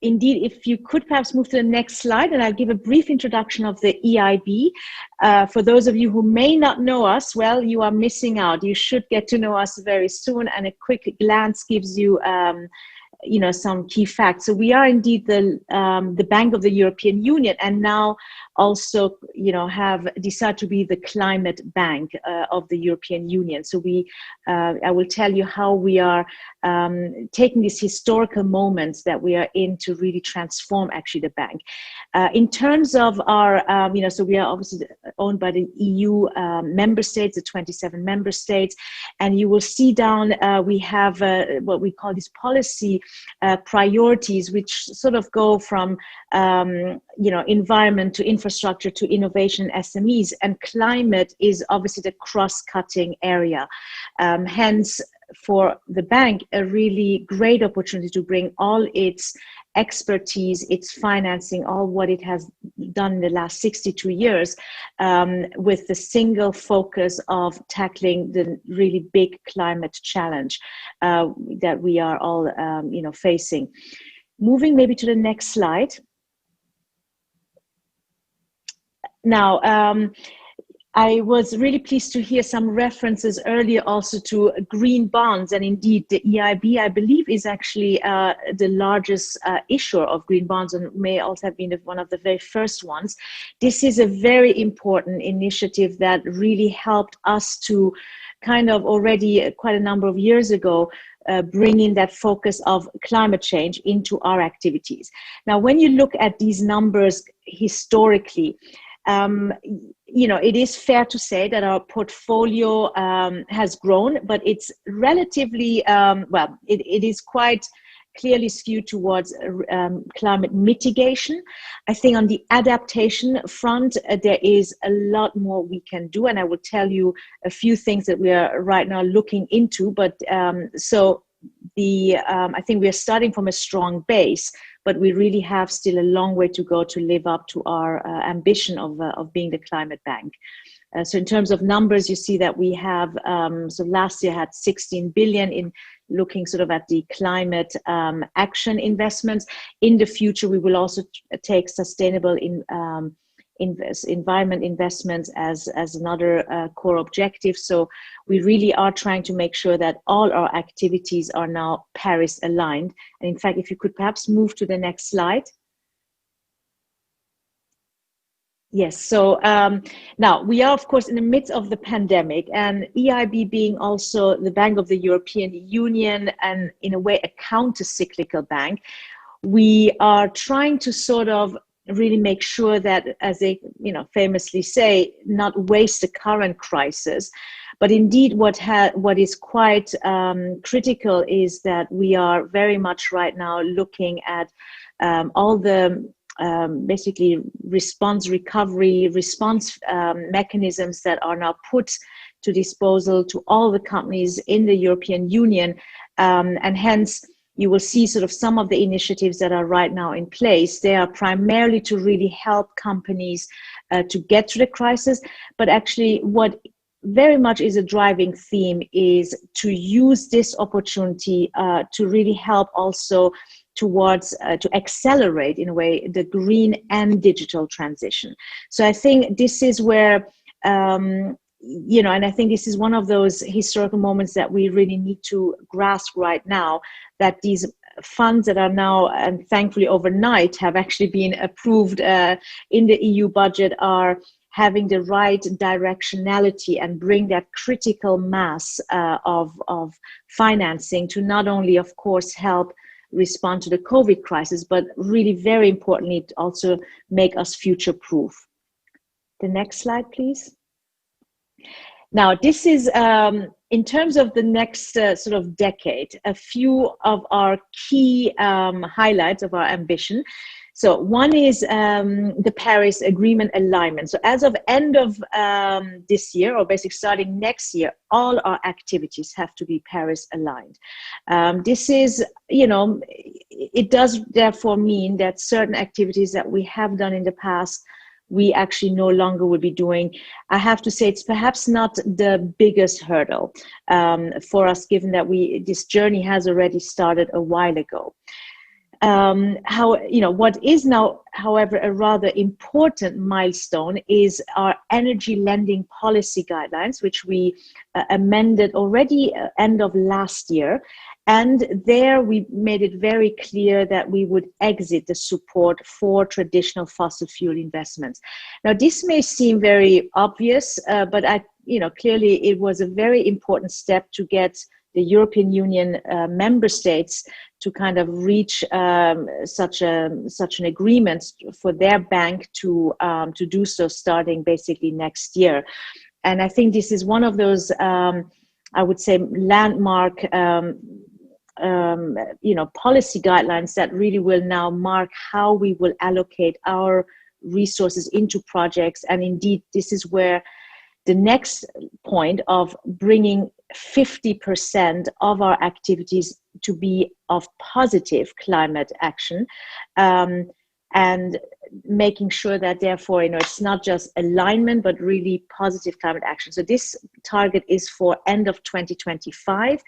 Indeed, if you could perhaps move to the next slide, and I'll give a brief introduction of the EIB. For those of you who may not know us, well, you are missing out. You should get to know us very soon, and a quick glance gives you some key facts. So we are indeed the Bank of the European Union, and now also, have decided to be the climate bank of the European Union. So I will tell you how we are taking these historical moments that we are in to really transform actually the bank. In terms of our, so we are obviously owned by the EU member states, the 27 member states, and you will see down we have what we call these policy priorities, which sort of go from environment to infrastructure to innovation, SMEs, and climate is obviously the cross-cutting area. Hence, for the bank, a really great opportunity to bring all its expertise, its financing, all what it has done in the last 62 years with the single focus of tackling the really big climate challenge that we are all facing. Moving maybe to the next slide. Now, I was really pleased to hear some references earlier also to green bonds, and indeed the EIB, I believe, is actually the largest issuer of green bonds and may also have been one of the very first ones. This is a very important initiative that really helped us to kind of already quite a number of years ago bring in that focus of climate change into our activities. Now, when you look at these numbers historically, it is fair to say that our portfolio has grown, but it's relatively, it is quite clearly skewed towards climate mitigation. I think on the adaptation front, there is a lot more we can do, and I will tell you a few things that we are right now looking into. But I think we are starting from a strong base, but we really have still a long way to go to live up to our ambition of being the climate bank. So in terms of numbers, you see that we have, so last year had 16 billion in looking sort of at the climate action investments. In the future, we will also take sustainable environment investments as another core objective. So we really are trying to make sure that all our activities are now Paris aligned. And in fact, if you could perhaps move to the next slide. Yes, so now we are, of course, in the midst of the pandemic, and EIB being also the Bank of the European Union and in a way a counter-cyclical bank, we are trying to sort of really make sure that, as they famously say, not waste the current crisis. But indeed, what is quite critical is that we are very much right now looking at all the basically response mechanisms that are now put to disposal to all the companies in the European Union, and hence you will see sort of some of the initiatives that are right now in place. They are primarily to really help companies to get through the crisis, but actually what very much is a driving theme is to use this opportunity to really help also towards to accelerate in a way the green and digital transition. So I think this is where and I think this is one of those historical moments that we really need to grasp right now, that these funds that are now, and thankfully overnight, have actually been approved in the EU budget are having the right directionality and bring that critical mass of financing to not only, of course, help respond to the COVID crisis, but really very importantly, also make us future-proof. The next slide, please. Now, this is, in terms of the next sort of decade, a few of our key highlights of our ambition. So one is the Paris Agreement alignment. So as of end of this year, or basically starting next year, all our activities have to be Paris aligned. This is, it does therefore mean that certain activities that we have done in the past, we actually no longer will be doing. I have to say it's perhaps not the biggest hurdle for us, given that this journey has already started a while ago. What is now, however, a rather important milestone is our energy lending policy guidelines, which we amended already end of last year. And there we made it very clear that we would exit the support for traditional fossil fuel investments. Now, this may seem very obvious, but clearly it was a very important step to get the European Union member states to kind of reach such an agreement for their bank to do so starting basically next year. And I think this is one of those, I would say, landmark policy guidelines that really will now mark how we will allocate our resources into projects. And indeed, this is where the next point of bringing 50% of our activities to be of positive climate action, and making sure that therefore, it's not just alignment, but really positive climate action. So this target is for end of 2025.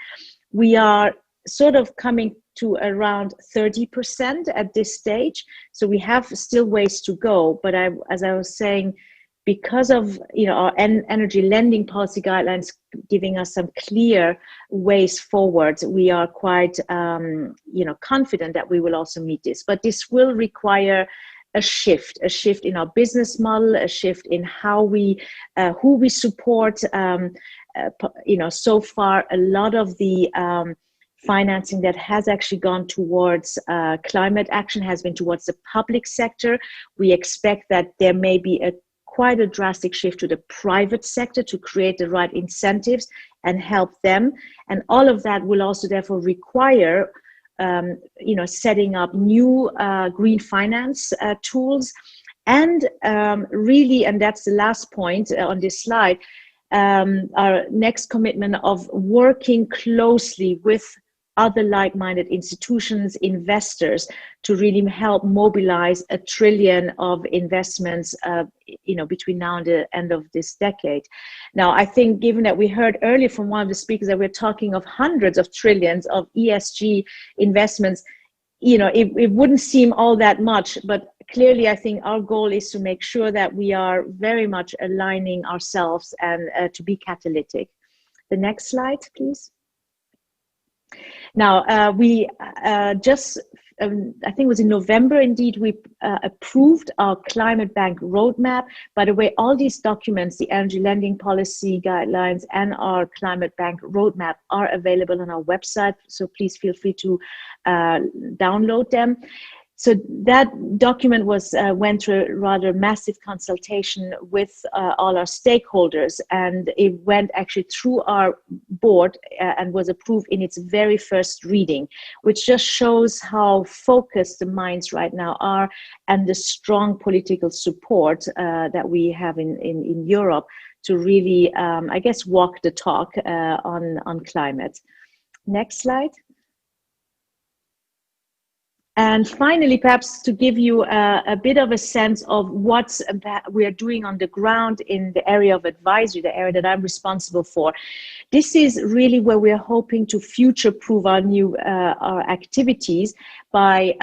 We are sort of coming to around 30% at this stage. So we have still ways to go, but as I was saying, because of our energy lending policy guidelines giving us some clear ways forward, we are quite confident that we will also meet this. But this will require a shift in our business model, a shift in how who we support. So far a lot of the financing that has actually gone towards climate action has been towards the public sector. We expect that there may be quite a drastic shift to the private sector to create the right incentives and help them. And all of that will also therefore require, setting up new green finance tools. And really, and that's the last point on this slide, our next commitment of working closely with other like-minded institutions, investors, to really help mobilize $1 trillion of investments, between now and the end of this decade. Now, I think given that we heard earlier from one of the speakers that we're talking of hundreds of trillions of ESG investments, it wouldn't seem all that much, but clearly, I think our goal is to make sure that we are very much aligning ourselves and to be catalytic. The next slide, please. Now, we just, I think it was in November, indeed, we approved our climate bank roadmap. By the way, all these documents, the energy lending policy guidelines and our climate bank roadmap are available on our website. So please feel free to download them. So that document was went through a rather massive consultation with all our stakeholders, and it went actually through our board and was approved in its very first reading, which just shows how focused the minds right now are and the strong political support that we have in Europe to really, I guess, walk the talk on climate. Next slide. And finally, perhaps to give you a bit of a sense of what we are doing on the ground in the area of advisory, the area that I'm responsible for. This is really where we are hoping to future-proof our activities by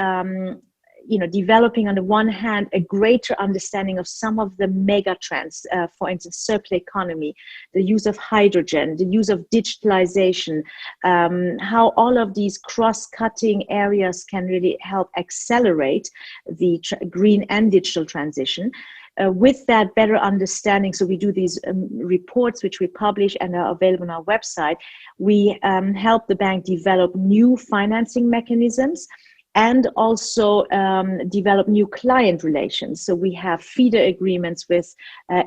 developing on the one hand a greater understanding of some of the mega trends, for instance, circular economy, the use of hydrogen, the use of digitalization, how all of these cross-cutting areas can really help accelerate the green and digital transition. With that better understanding, so we do these reports which we publish and are available on our website. We help the bank develop new financing mechanisms and also develop new client relations. So we have feeder agreements with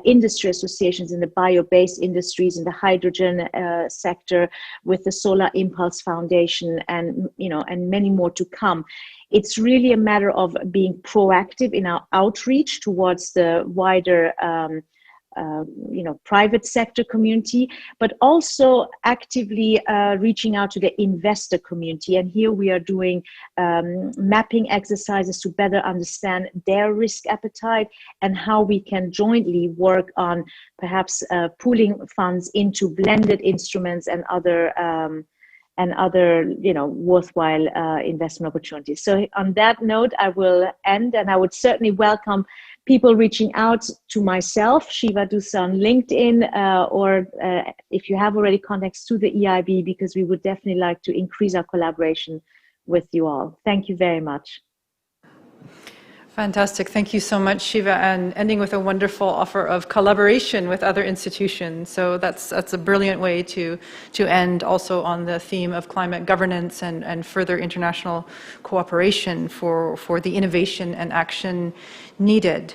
industry associations in the bio-based industries, in the hydrogen sector, with the Solar Impulse Foundation, and many more to come. It's really a matter of being proactive in our outreach towards the wider private sector community, but also actively reaching out to the investor community. And here we are doing mapping exercises to better understand their risk appetite and how we can jointly work on perhaps pooling funds into blended instruments and other worthwhile investment opportunities. So on that note, I will end, and I would certainly welcome people reaching out to myself, Shiva Dusa, on LinkedIn, or if you have already contacts to the EIB, because we would definitely like to increase our collaboration with you all. Thank you very much. Fantastic. Thank you so much, Shiva, and ending with a wonderful offer of collaboration with other institutions. So that's a brilliant way to end, also on the theme of climate governance and further international cooperation for the innovation and action needed.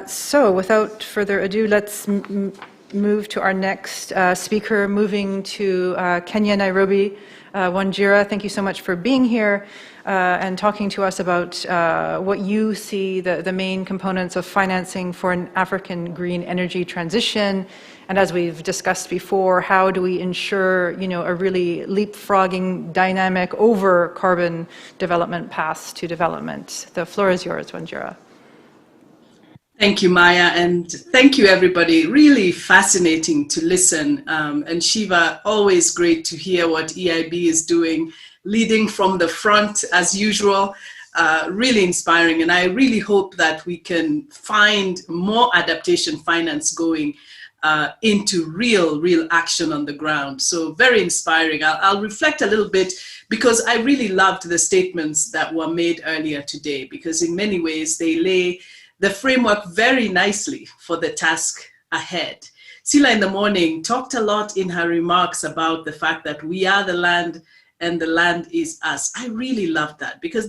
So without further ado, let's move to our next speaker, moving to Kenya, Nairobi. Wanjira, thank you so much for being here and talking to us about what you see the main components of financing for an African green energy transition. And as we've discussed before, how do we ensure, a really leapfrogging dynamic over carbon development paths to development? The floor is yours, Wanjira. Thank you, Maya, and thank you, everybody. Really fascinating to listen. And Shiva, always great to hear what EIB is doing, leading from the front as usual. Really inspiring, and I really hope that we can find more adaptation finance going into real action on the ground. So very inspiring. I'll reflect a little bit, because I really loved the statements that were made earlier today, because in many ways they lay the framework very nicely for the task ahead. Sila in the morning talked a lot in her remarks about the fact that we are the land and the land is us. I really love that, because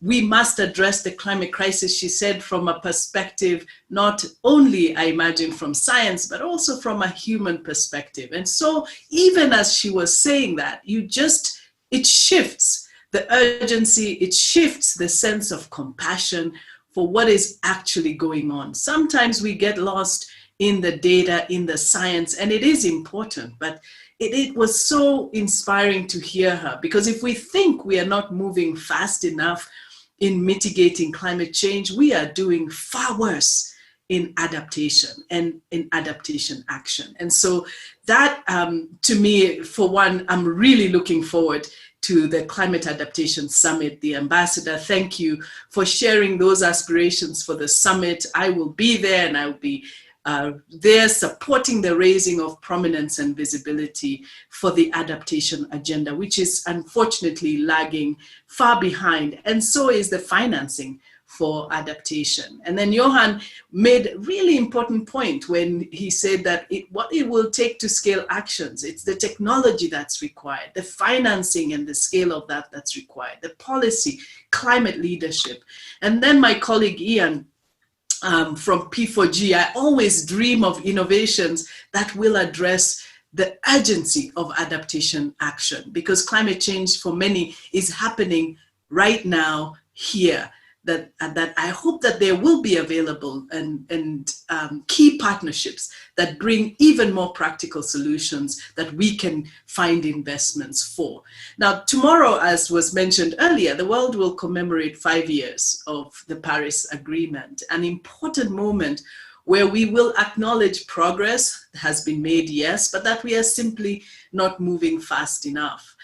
we must address the climate crisis, she said, from a perspective, not only, I imagine, from science, but also from a human perspective. And so even as she was saying that, it shifts the urgency, it shifts the sense of compassion for what is actually going on. Sometimes we get lost in the data, in the science, and it is important, but it was so inspiring to hear her, because if we think we are not moving fast enough in mitigating climate change, we are doing far worse in adaptation and in adaptation action. And so that, to me, for one, I'm really looking forward to the Climate Adaptation Summit. The Ambassador, thank you for sharing those aspirations for the summit. I will be there, and I will be there supporting the raising of prominence and visibility for the adaptation agenda, which is unfortunately lagging far behind, and so is the financing for adaptation. And then Johan made a really important point when he said that what it will take to scale actions, it's the technology that's required, the financing and the scale of that that's required, the policy, climate leadership. And then my colleague Ian from P4G, I always dream of innovations that will address the urgency of adaptation action, because climate change for many is happening right now here. That I hope that there will be available and key partnerships that bring even more practical solutions that we can find investments for. Now, tomorrow, as was mentioned earlier, the world will commemorate 5 years of the Paris Agreement, an important moment where we will acknowledge progress has been made, yes, but that we are simply not moving fast enough.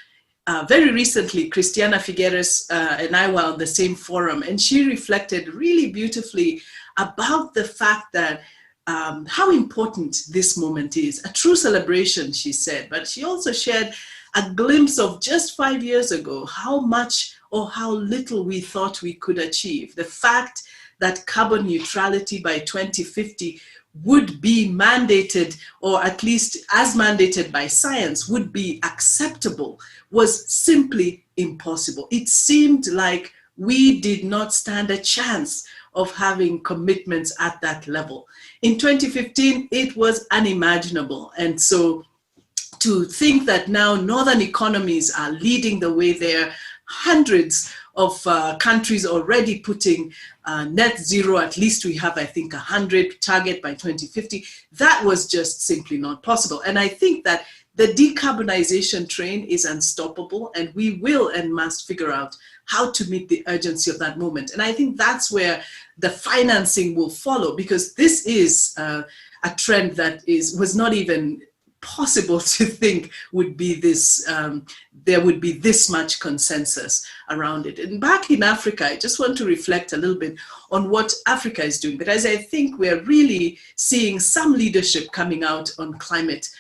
Very recently, Christiana Figueres and I were on the same forum, and she reflected really beautifully about the fact that how important this moment is. A true celebration, she said, but she also shared a glimpse of just 5 years ago, how much or how little we thought we could achieve. The fact that carbon neutrality by 2050 would be mandated, or at least as mandated by science, would be acceptable, was simply impossible. It seemed like we did not stand a chance of having commitments at that level. In 2015, it was unimaginable. And so to think that now northern economies are leading the way there, hundreds of countries already putting net zero, at least we have, I think, 100 target by 2050, that was just simply not possible. And I think that the decarbonization train is unstoppable, and we will and must figure out how to meet the urgency of that moment. And I think that's where the financing will follow, because this is a trend that was not even possible to think would be this, there would be this much consensus around it. And back in Africa, I just want to reflect a little bit on what Africa is doing, because I think we're really seeing some leadership coming out on climate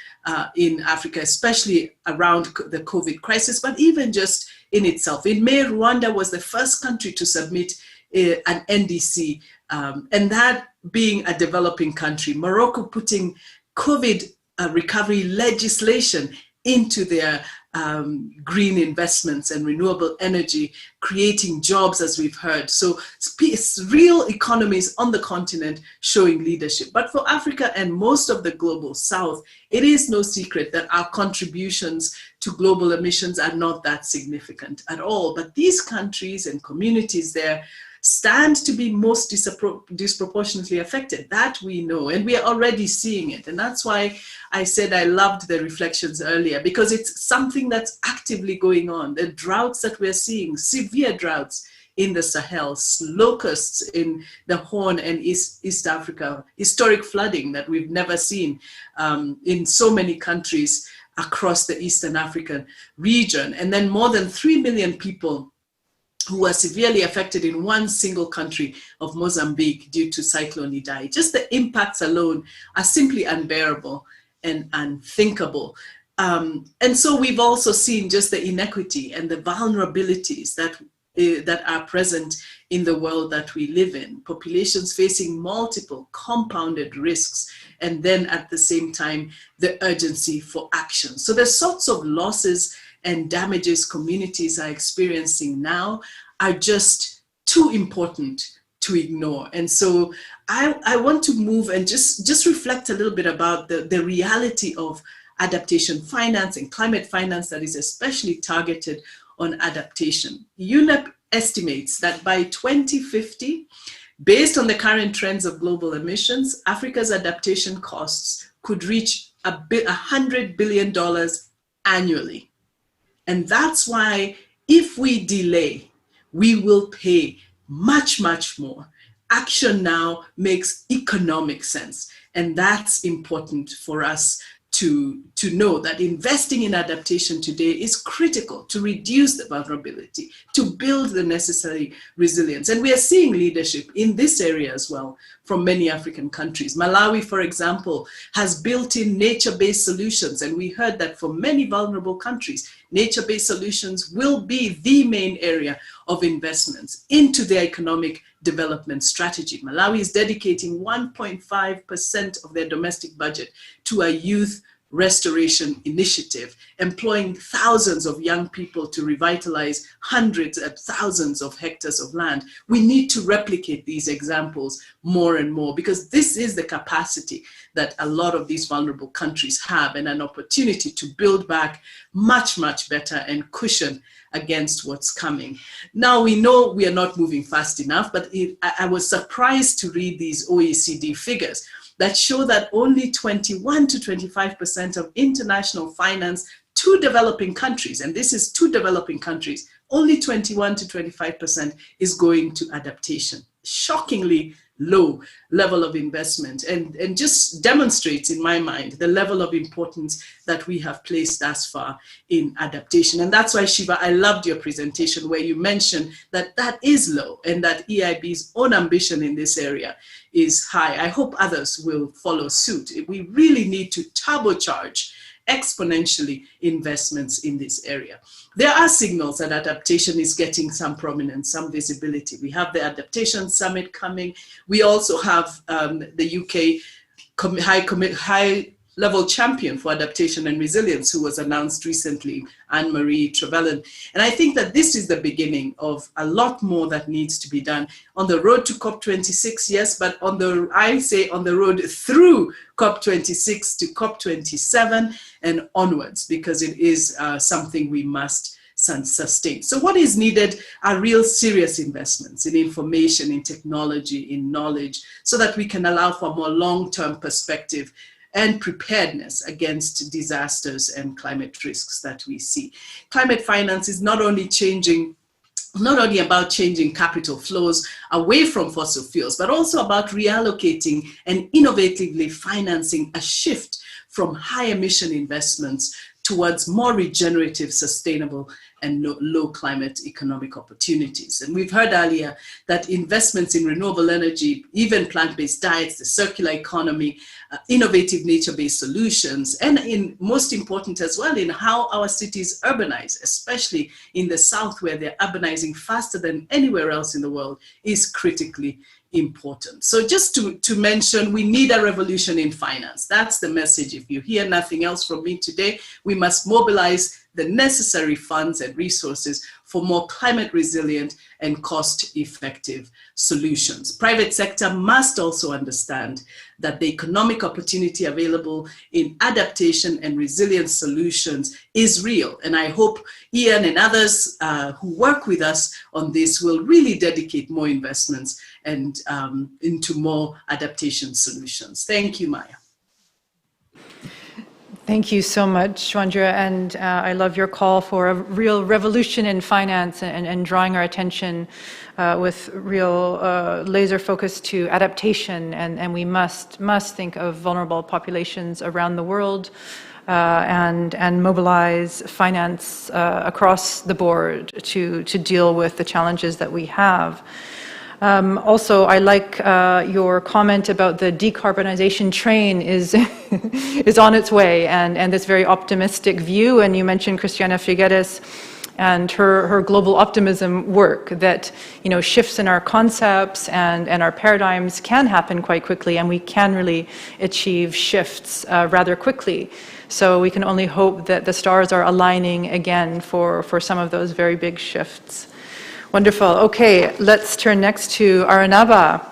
in Africa, especially around the COVID crisis, but even just in itself. In May, Rwanda was the first country to submit an NDC, and that being a developing country. Morocco putting COVID recovery legislation into their green investments and renewable energy, creating jobs, as we've heard. So it's real economies on the continent showing leadership. But for Africa and most of the global south, it is no secret that our contributions to global emissions are not that significant at all. But these countries and communities there stand to be most disproportionately affected. That we know, and we are already seeing it. And that's why I said I loved the reflections earlier, because it's something that's actively going on. The droughts that we're seeing, severe droughts in the Sahel, locusts in the Horn and East Africa, historic flooding that we've never seen in so many countries across the Eastern African region. And then more than 3 million people who were severely affected in one single country of Mozambique due to Cyclone Idai. Just the impacts alone are simply unbearable and unthinkable. And so we've also seen just the inequity and the vulnerabilities that are present in the world that we live in. Populations facing multiple compounded risks, and then at the same time, the urgency for action. So the sorts of losses and damages communities are experiencing now are just too important to ignore. And so I want to move and just reflect a little bit about the reality of adaptation finance and climate finance that is especially targeted on adaptation. UNEP estimates that by 2050, based on the current trends of global emissions, Africa's adaptation costs could reach $100 billion annually. And that's why if we delay, we will pay much, much more. action now makes economic sense. And that's important for us to know that investing in adaptation today is critical to reduce the vulnerability, to build the necessary resilience. And we are seeing leadership in this area as well from many African countries. Malawi, for example, has built in nature-based solutions. And we heard that for many vulnerable countries, nature-based solutions will be the main area of investments into their economic development strategy. Malawi is dedicating 1.5% of their domestic budget to a youth restoration initiative, employing thousands of young people to revitalize hundreds of thousands of hectares of land. We need to replicate these examples more and more, because this is the capacity that a lot of these vulnerable countries have, and an opportunity to build back much, much better and cushion against what's coming. Now, we know we are not moving fast enough, but I was surprised to read these OECD figures that show that only 21 to 25% of international finance to developing countries, and this is to developing countries, only 21 to 25% is going to adaptation. Shockingly low level of investment, and just demonstrates in my mind the level of importance that we have placed thus far in adaptation. And that's why, Shiva, I loved your presentation where you mentioned that that is low and that EIB's own ambition in this area is high. I hope others will follow suit. We really need to turbocharge exponentially investments in this area. There are signals that adaptation is getting some prominence, some visibility. We have the Adaptation Summit coming. We also have the UK high-level champion for adaptation and resilience, who was announced recently, Anne-Marie Trevelyan. And I think that this is the beginning of a lot more that needs to be done on the road to COP26, yes, but on the road through COP26 to COP27 and onwards, because it is something we must sustain. So what is needed are real serious investments in information, in technology, in knowledge, so that we can allow for a more long-term perspective and preparedness against disasters and climate risks that we see. Climate finance is not only about changing capital flows away from fossil fuels, but also about reallocating and innovatively financing a shift from high emission investments towards more regenerative, sustainable, and low climate economic opportunities. And we've heard earlier that investments in renewable energy, even plant-based diets, the circular economy, innovative nature-based solutions, and most important as well, in how our cities urbanize, especially in the South, where they're urbanizing faster than anywhere else in the world, is critically important. So just to mention, we need a revolution in finance. That's the message. If you hear nothing else from me today, we must mobilize the necessary funds and resources for more climate resilient and cost-effective solutions. Private sector must also understand that the economic opportunity available in adaptation and resilience solutions is real. And I hope Ian and others who work with us on this will really dedicate more investments and into more adaptation solutions. Thank you, Maya. Thank you so much, Shwandra, and I love your call for a real revolution in finance and drawing our attention with real laser focus to adaptation, and we must think of vulnerable populations around the world and mobilize finance across the board to deal with the challenges that we have. Also, I like your comment about the decarbonization train is on its way, and this very optimistic view. And you mentioned Christiana Figueres and her global optimism work that, you know, shifts in our concepts and our paradigms can happen quite quickly, and we can really achieve shifts rather quickly. So we can only hope that the stars are aligning again for some of those very big shifts. Wonderful. Okay, let's turn next to Aranaba.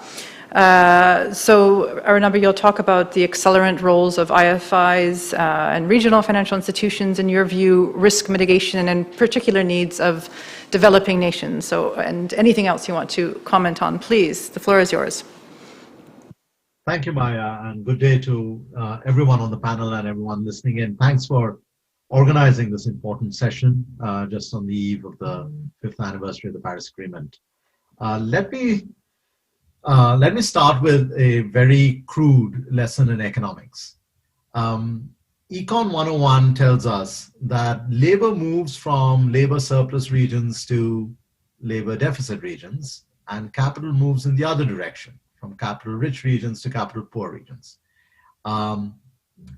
So Aranaba, you'll talk about the accelerant roles of IFIs and regional financial institutions, in your view, risk mitigation and particular needs of developing nations. So, and anything else you want to comment on, please. The floor is yours. Thank you, Maya, and good day to everyone on the panel and everyone listening in. Thanks for organizing this important session just on the eve of the 5th anniversary of the Paris Agreement. Let me Let me start with a very crude lesson in economics. Econ 101 tells us that labor moves from labor surplus regions to labor deficit regions, and capital moves in the other direction, from capital rich regions to capital poor regions.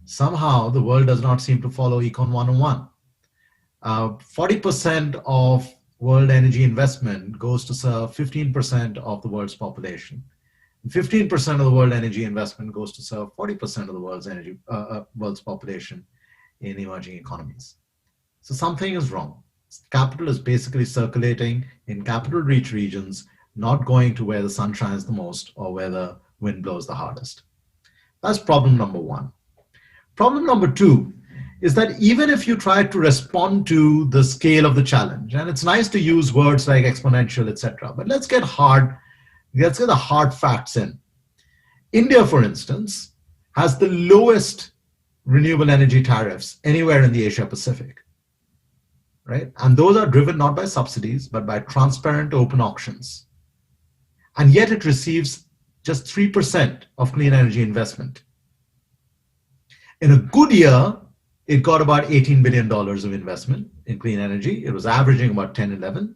Somehow the world does not seem to follow Econ 101. 40% of world energy investment goes to serve 15% of the world's population. 15% of the world energy investment goes to serve 40% of the world's population in emerging economies. So something is wrong. Capital is basically circulating in capital rich regions, not going to where the sun shines the most or where the wind blows the hardest. That's problem number one. Problem number two is that even if you try to respond to the scale of the challenge, and it's nice to use words like exponential, etc., but let's get the hard facts in. India, for instance, has the lowest renewable energy tariffs anywhere in the Asia Pacific, right? And those are driven not by subsidies, but by transparent open auctions. And yet it receives just 3% of clean energy investment. In a good year, it got about $18 billion of investment in clean energy. It was averaging about 10, 11.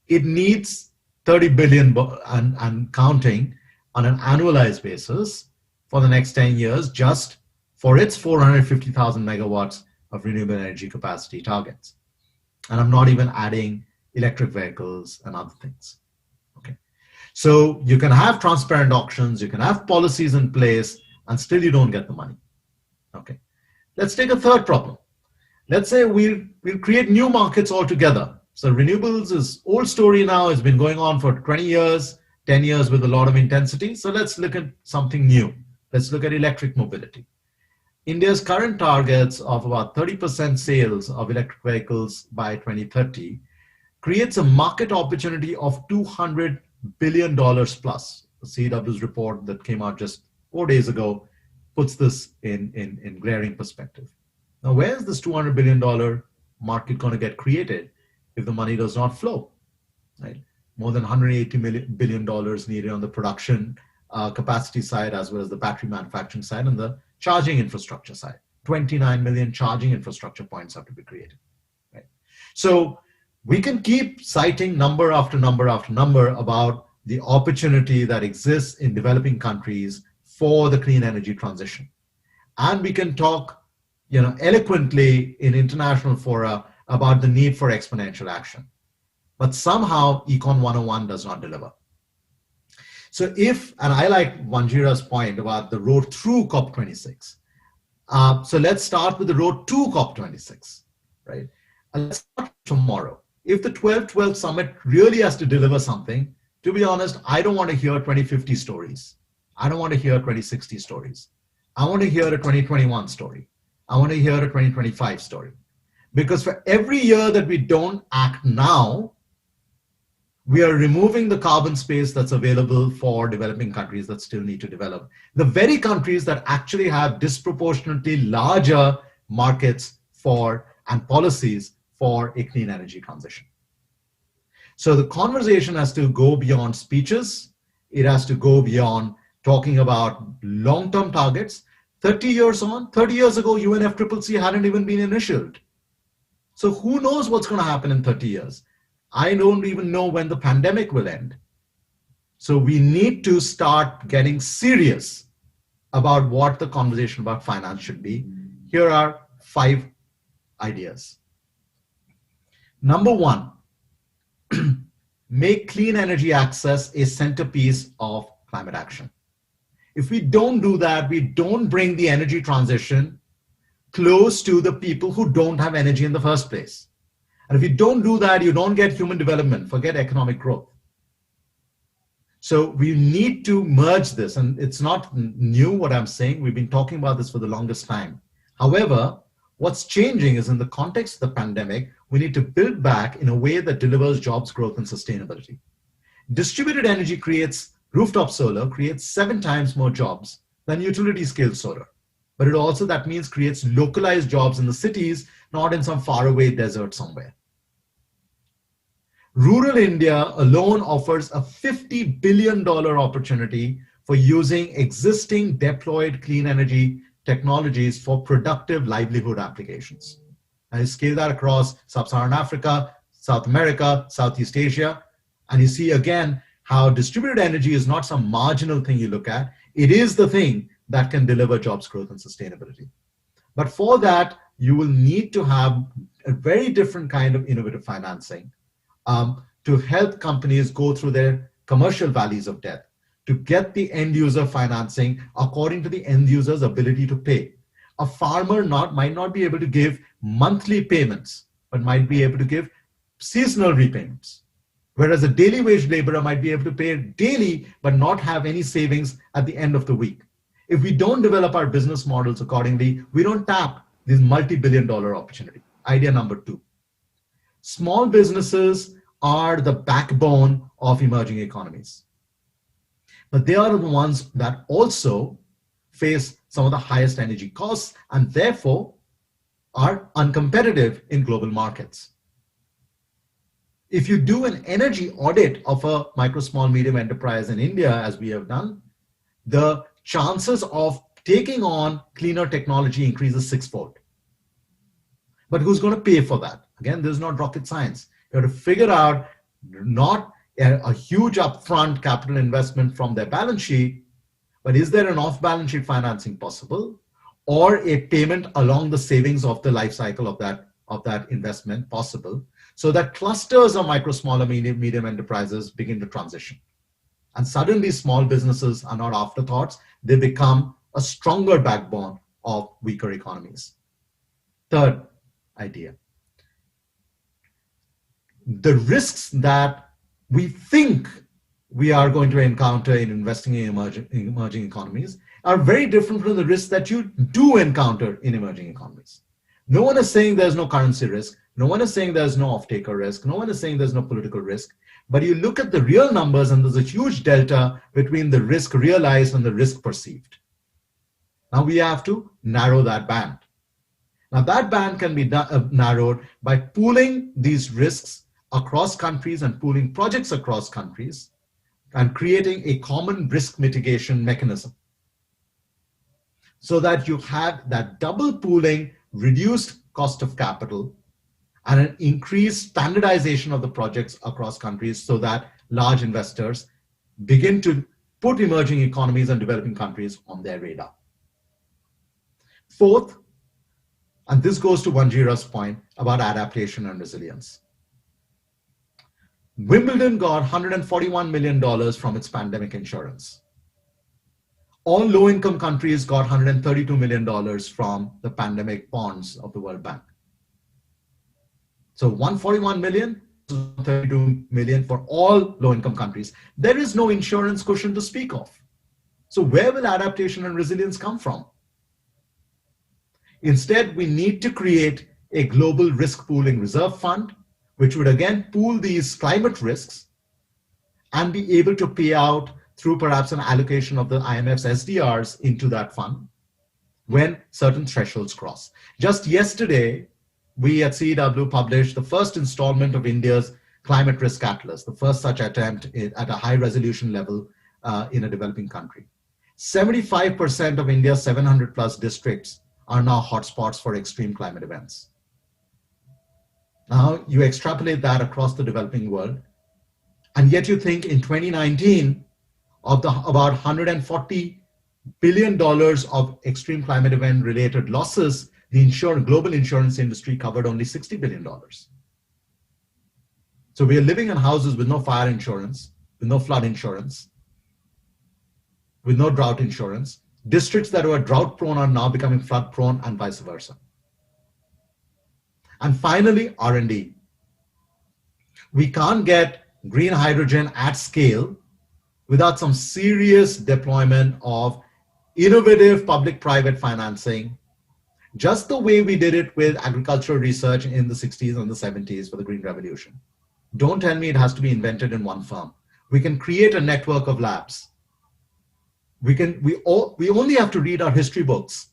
It needs 30 billion and counting on an annualized basis for the next 10 years, just for its 450,000 megawatts of renewable energy capacity targets. And I'm not even adding electric vehicles and other things. Okay. So you can have transparent auctions, you can have policies in place, and still you don't get the money. Okay. Let's take a third problem. Let's say we'll create new markets altogether. So renewables is old story now. It's been going on for 20 years, 10 years with a lot of intensity. So let's look at something new. Let's look at electric mobility. India's current targets of about 30% sales of electric vehicles by 2030 creates a market opportunity of $200 billion plus. The CEW's report that came out just 4 days ago puts this in glaring perspective. Now, where is this $200 billion market going to get created if the money does not flow? Right? More than $180 billion needed on the production capacity side, as well as the battery manufacturing side and the charging infrastructure side. 29 million charging infrastructure points have to be created. Right? So we can keep citing number after number after number about the opportunity that exists in developing countries for the clean energy transition. And we can talk, eloquently in international fora about the need for exponential action. But somehow Econ 101 does not deliver. So and I like Wanjira's point about the road through COP26. So let's start with the road to COP26, right? And let's start tomorrow. If the 12/12 summit really has to deliver something, to be honest, I don't want to hear 2050 stories. I don't want to hear 2060 stories. I want to hear a 2021 story. I want to hear a 2025 story. Because for every year that we don't act now, we are removing the carbon space that's available for developing countries that still need to develop. The very countries that actually have disproportionately larger markets for and policies for a clean energy transition. So the conversation has to go beyond speeches. It has to go beyond talking about long-term targets. 30 years ago, UNFCCC hadn't even been initialed. So who knows what's going to happen in 30 years? I don't even know when the pandemic will end. So we need to start getting serious about what the conversation about finance should be. Here are 5 ideas. Number 1, make clean energy access a centerpiece of climate action. If we don't do that, we don't bring the energy transition close to the people who don't have energy in the first place. And if you don't do that, you don't get human development, forget economic growth. So we need to merge this, and it's not new what I'm saying. We've been talking about this for the longest time. However, what's changing is in the context of the pandemic, we need to build back in a way that delivers jobs, growth, and sustainability. Distributed energy rooftop solar creates 7 times more jobs than utility scale solar. But it also, that means, creates localized jobs in the cities, not in some faraway desert somewhere. Rural India alone offers a $50 billion opportunity for using existing deployed clean energy technologies for productive livelihood applications. And you scale that across Sub-Saharan Africa, South America, Southeast Asia, and you see again how distributed energy is not some marginal thing you look at. It is the thing that can deliver jobs growth and sustainability. But for that, you will need to have a very different kind of innovative financing to help companies go through their commercial valleys of death, to get the end user financing according to the end user's ability to pay. A farmer might not be able to give monthly payments, but might be able to give seasonal repayments. Whereas a daily wage laborer might be able to pay daily, but not have any savings at the end of the week. If we don't develop our business models accordingly, we don't tap this multi-billion-dollar opportunity. Idea number 2. Small businesses are the backbone of emerging economies. But they are the ones that also face some of the highest energy costs and therefore are uncompetitive in global markets. If you do an energy audit of a micro, small, medium enterprise in India, as we have done, the chances of taking on cleaner technology increases 6-fold. But who's going to pay for that? Again, this is not rocket science. You have to figure out not a huge upfront capital investment from their balance sheet, but is there an off-balance sheet financing possible, or a payment along the savings of the life cycle of that investment possible, so that clusters of micro, small, or medium enterprises begin to transition. And suddenly small businesses are not afterthoughts. They become a stronger backbone of weaker economies. Third idea. The risks that we think we are going to encounter in investing in emerging economies are very different from the risks that you do encounter in emerging economies. No one is saying there's no currency risk. No one is saying there's no off-taker risk. No one is saying there's no political risk. But you look at the real numbers and there's a huge delta between the risk realized and the risk perceived. Now we have to narrow that band. Now that band can be narrowed by pooling these risks across countries and pooling projects across countries and creating a common risk mitigation mechanism, so that you have that double pooling, reduced cost of capital, and an increased standardization of the projects across countries, so that large investors begin to put emerging economies and developing countries on their radar. Fourth, and this goes to Wanjira's point about adaptation and resilience. Wimbledon got $141 million from its pandemic insurance. All low-income countries got $132 million from the pandemic bonds of the World Bank. So 141 million, 32 million for all low-income countries. There is no insurance cushion to speak of. So where will adaptation and resilience come from? Instead, we need to create a global risk pooling reserve fund, which would again pool these climate risks and be able to pay out through perhaps an allocation of the IMF's SDRs into that fund when certain thresholds cross. Just yesterday, we at CEW published the first installment of India's Climate Risk Atlas, the first such attempt at a high resolution level in a developing country. 75% of India's 700 plus districts are now hotspots for extreme climate events. Now you extrapolate that across the developing world, and yet you think in 2019, of the about $140 billion of extreme climate event related losses, the global insurance industry covered only $60 billion. So we are living in houses with no fire insurance, with no flood insurance, with no drought insurance. Districts that were drought prone are now becoming flood prone and vice versa. And finally, R&D. We can't get green hydrogen at scale without some serious deployment of innovative public-private financing, just the way we did it with agricultural research in the 60s and the 70s for the Green Revolution. Don't tell me it has to be invented in one firm. We can create a network of labs. We only have to read our history books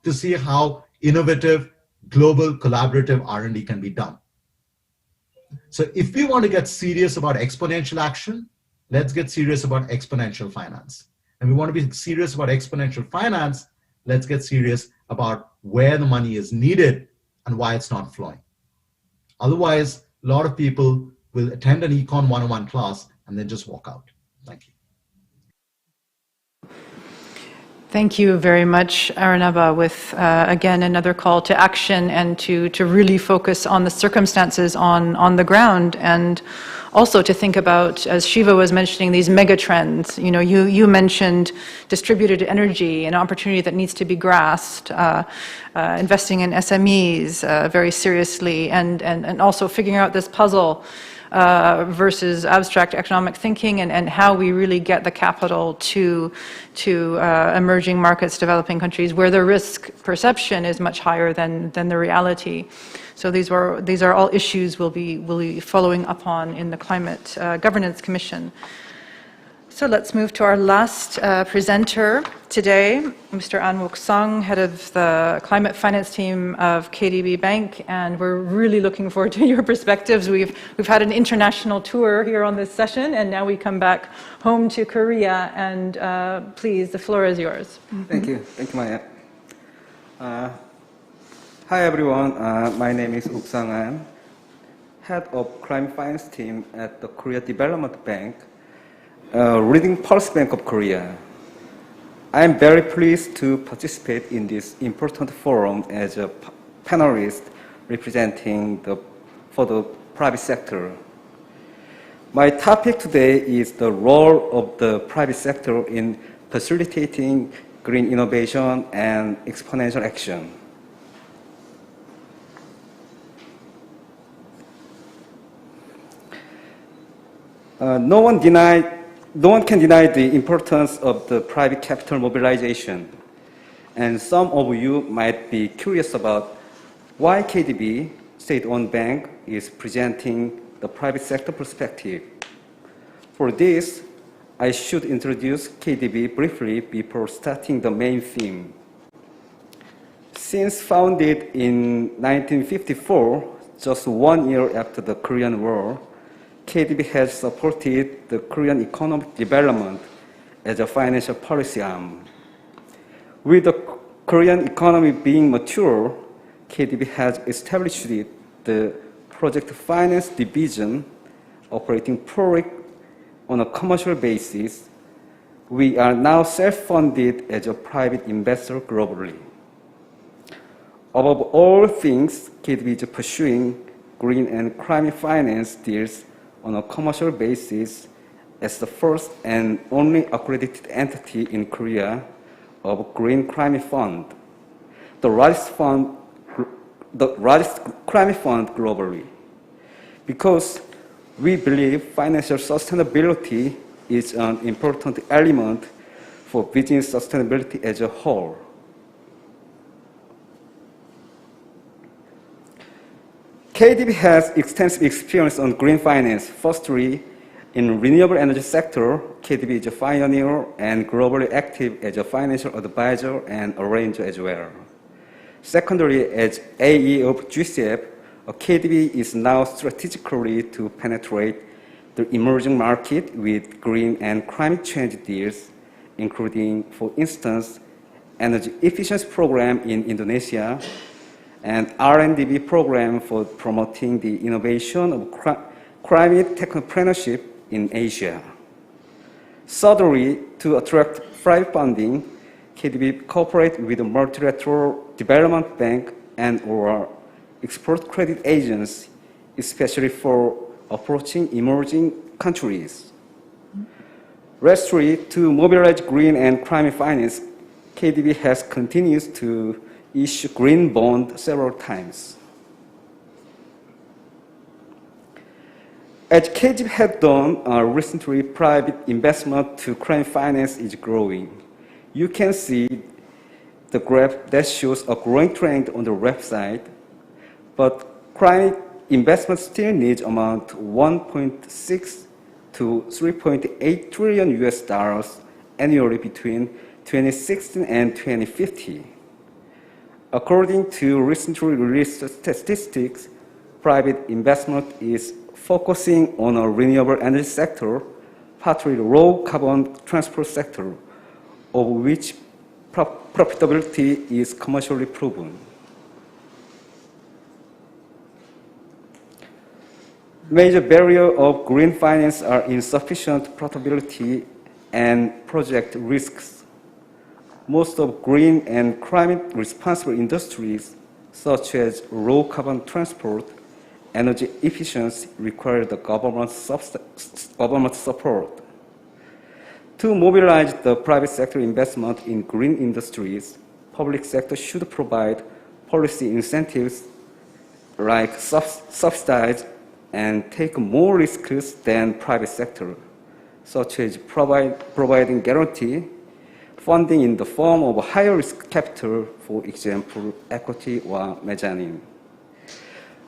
to see how innovative, global, collaborative R&D can be done. So if we want to get serious about exponential action, let's get serious about exponential finance. And we want to be serious about exponential finance, let's get serious about where the money is needed and why it's not flowing. Otherwise, a lot of people will attend an Econ 101 class and then just walk out. Thank you. Thank you very much, Arunabha, with, again, another call to action and to really focus on the circumstances on the ground, and also to think about, as Shiva was mentioning, these mega trends. You know, you mentioned distributed energy, an opportunity that needs to be grasped, investing in SMEs very seriously, and also figuring out this puzzle versus abstract economic thinking, and how we really get the capital to emerging markets, developing countries, where the risk perception is much higher than the reality. So these are all issues we'll be following up on in the Climate Governance Commission. So let's move to our last presenter today, Mr. An Wook Sung, head of the climate finance team of KDB Bank, and we're really looking forward to your perspectives. We've had an international tour here on this session, and now we come back home to Korea, and please, the floor is yours. Thank you, Maya. Hi everyone, my name is Wook Sung An, head of climate finance team at the Korea Development Bank, leading policy bank of Korea. I am very pleased to participate in this important forum as a panelist representing for the private sector. My topic today is the role of the private sector in facilitating green innovation and exponential action. No one can deny the importance of the private capital mobilization. And some of you might be curious about why KDB, state-owned bank, is presenting the private sector perspective. For this, I should introduce KDB briefly before starting the main theme. Since founded in 1954, just 1 year after the Korean War, KDB has supported the Korean economic development as a financial policy arm. With the Korean economy being mature, KDB has established the project finance division operating purely on a commercial basis. We are now self-funded as a private investor globally. Above all things, KDB is pursuing green and climate finance deals on a commercial basis as the first and only accredited entity in Korea of Green Climate Fund, the largest climate fund globally. Because we believe financial sustainability is an important element for business sustainability as a whole. KDB has extensive experience on green finance. Firstly, in renewable energy sector, KDB is a pioneer and globally active as a financial advisor and arranger as well. Secondly, as AE of GCF, KDB is now strategically to penetrate the emerging market with green and climate change deals, including, for instance, energy efficiency program in Indonesia, and R&D program for promoting the innovation of climate technopreneurship in Asia. Thirdly, to attract private funding, KDB cooperates with a multilateral development bank and/or export credit agents, especially for approaching emerging countries. Lastly, to mobilize green and climate finance, KDB has continued to issue green bond several times. As KDB had done, recently private investment to climate finance is growing. You can see the graph that shows a growing trend on the left side, but climate investment still needs amount 1.6 to 3.8 trillion US dollars annually between 2016 and 2050. According to recently released statistics, private investment is focusing on a renewable energy sector, partly low carbon transport sector, of which profitability is commercially proven. Major barrier of green finance are insufficient profitability and project risks. Most of green and climate responsible industries, such as low carbon transport, energy efficiency, require the government support. To mobilize the private sector investment in green industries, public sector should provide policy incentives like subsidize and take more risks than private sector, such as providing guarantee funding in the form of higher risk capital, for example, equity or mezzanine.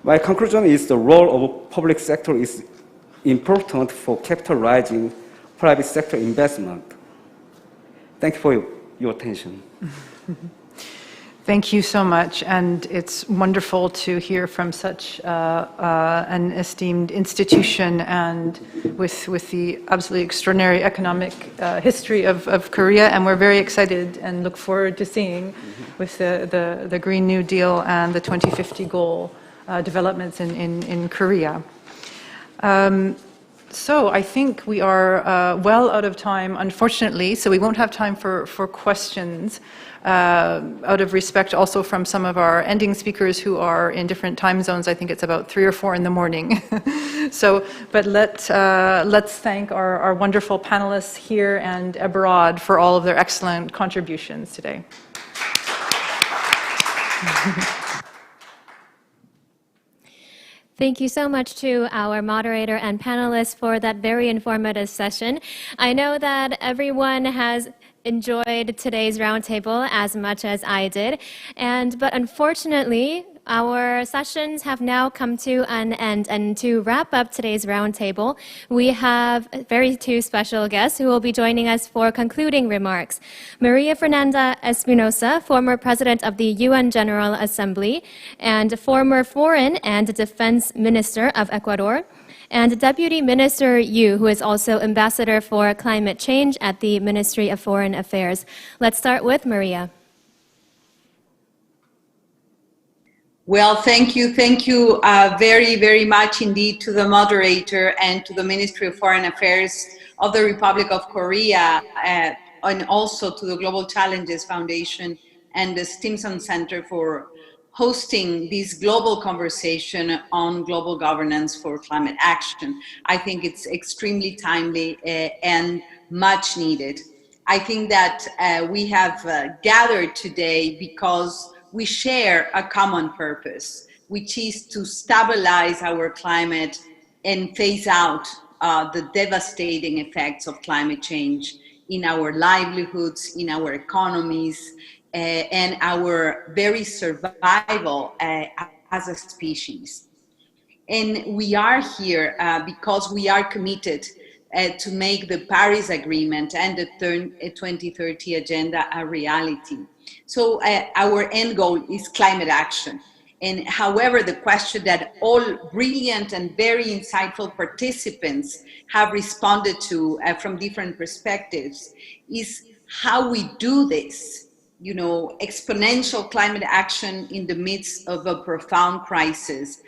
My conclusion is the role of public sector is important for capitalizing private sector investment. Thank you for your attention. Thank you so much, and it's wonderful to hear from such an esteemed institution and with the absolutely extraordinary economic history of Korea, and we're very excited and look forward to seeing with the Green New Deal and the 2050 goal developments in Korea. So I think we are well out of time, unfortunately, so we won't have time for questions. Out of respect also from some of our ending speakers who are in different time zones. I think it's about 3 or 4 in the morning. But let's thank our wonderful panelists here and abroad for all of their excellent contributions today. Thank you so much to our moderator and panelists for that very informative session. I know that everyone has enjoyed today's roundtable as much as I did, but unfortunately, our sessions have now come to an end. And to wrap up today's roundtable, we have two special guests who will be joining us for concluding remarks. Maria Fernanda Espinosa, former president of the UN General Assembly and former Foreign and Defense Minister of Ecuador, and Deputy Minister Yu, who is also Ambassador for Climate Change at the Ministry of Foreign Affairs. Let's start with Maria. Well, thank you very, very much indeed to the moderator and to the Ministry of Foreign Affairs of the Republic of Korea, and also to the Global Challenges Foundation and the Stimson Center for hosting this global conversation on global governance for climate action. I think it's extremely timely and much needed. I think that we have gathered today because we share a common purpose, which is to stabilize our climate and phase out the devastating effects of climate change in our livelihoods, in our economies, and our very survival as a species. And we are here because we are committed to make the Paris Agreement and the 2030 Agenda a reality. So our end goal is climate action. And however, the question that all brilliant and very insightful participants have responded to from different perspectives is how we do this. You know, exponential climate action in the midst of a profound crisis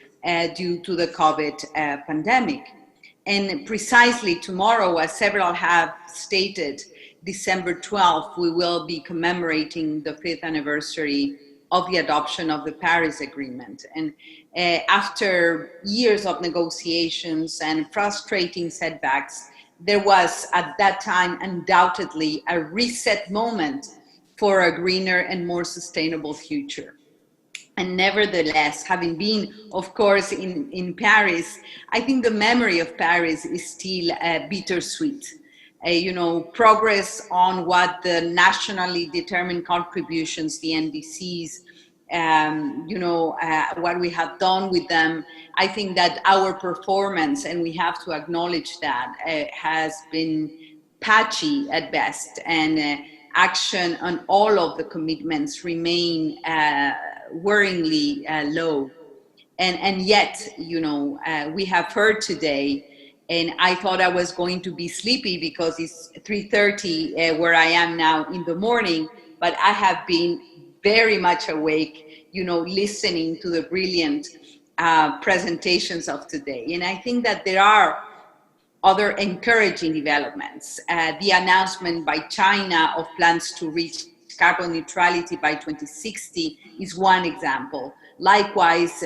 due to the COVID pandemic. And precisely tomorrow, as several have stated, December 12th, we will be commemorating the 5th anniversary of the adoption of the Paris Agreement. And after years of negotiations and frustrating setbacks, there was at that time undoubtedly a reset moment for a greener and more sustainable future. And nevertheless, having been, of course, in Paris, I think the memory of Paris is still bittersweet. You know, progress on what the nationally determined contributions, the NDCs, what we have done with them. I think that our performance, and we have to acknowledge that, has been patchy at best, and action on all of the commitments remain worryingly low. And yet, we have heard today, and I thought I was going to be sleepy because it's 3:30 where I am now in the morning, but I have been very much awake, listening to the brilliant presentations of today. And I think that there are other encouraging developments. The announcement by China of plans to reach carbon neutrality by 2060 is one example. Likewise,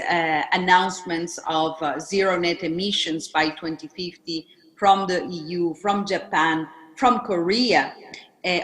announcements of zero net emissions by 2050 from the EU, from Japan, from Korea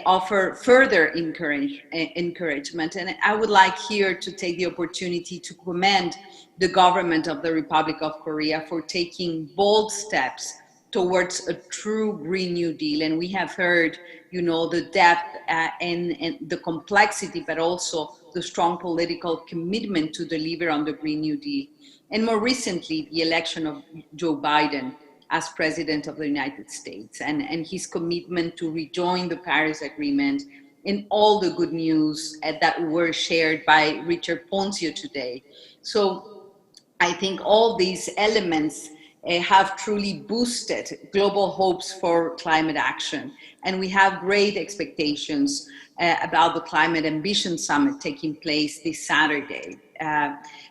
offer further encouragement. And I would like here to take the opportunity to commend the government of the Republic of Korea for taking bold steps towards a true Green New Deal. And we have heard, the depth and the complexity, but also the strong political commitment to deliver on the Green New Deal. And more recently, the election of Joe Biden as President of the United States and his commitment to rejoin the Paris Agreement, and all the good news that were shared by Richard Ponzio today. So I think all these elements have truly boosted global hopes for climate action. And we have great expectations about the Climate Ambition Summit taking place this Saturday.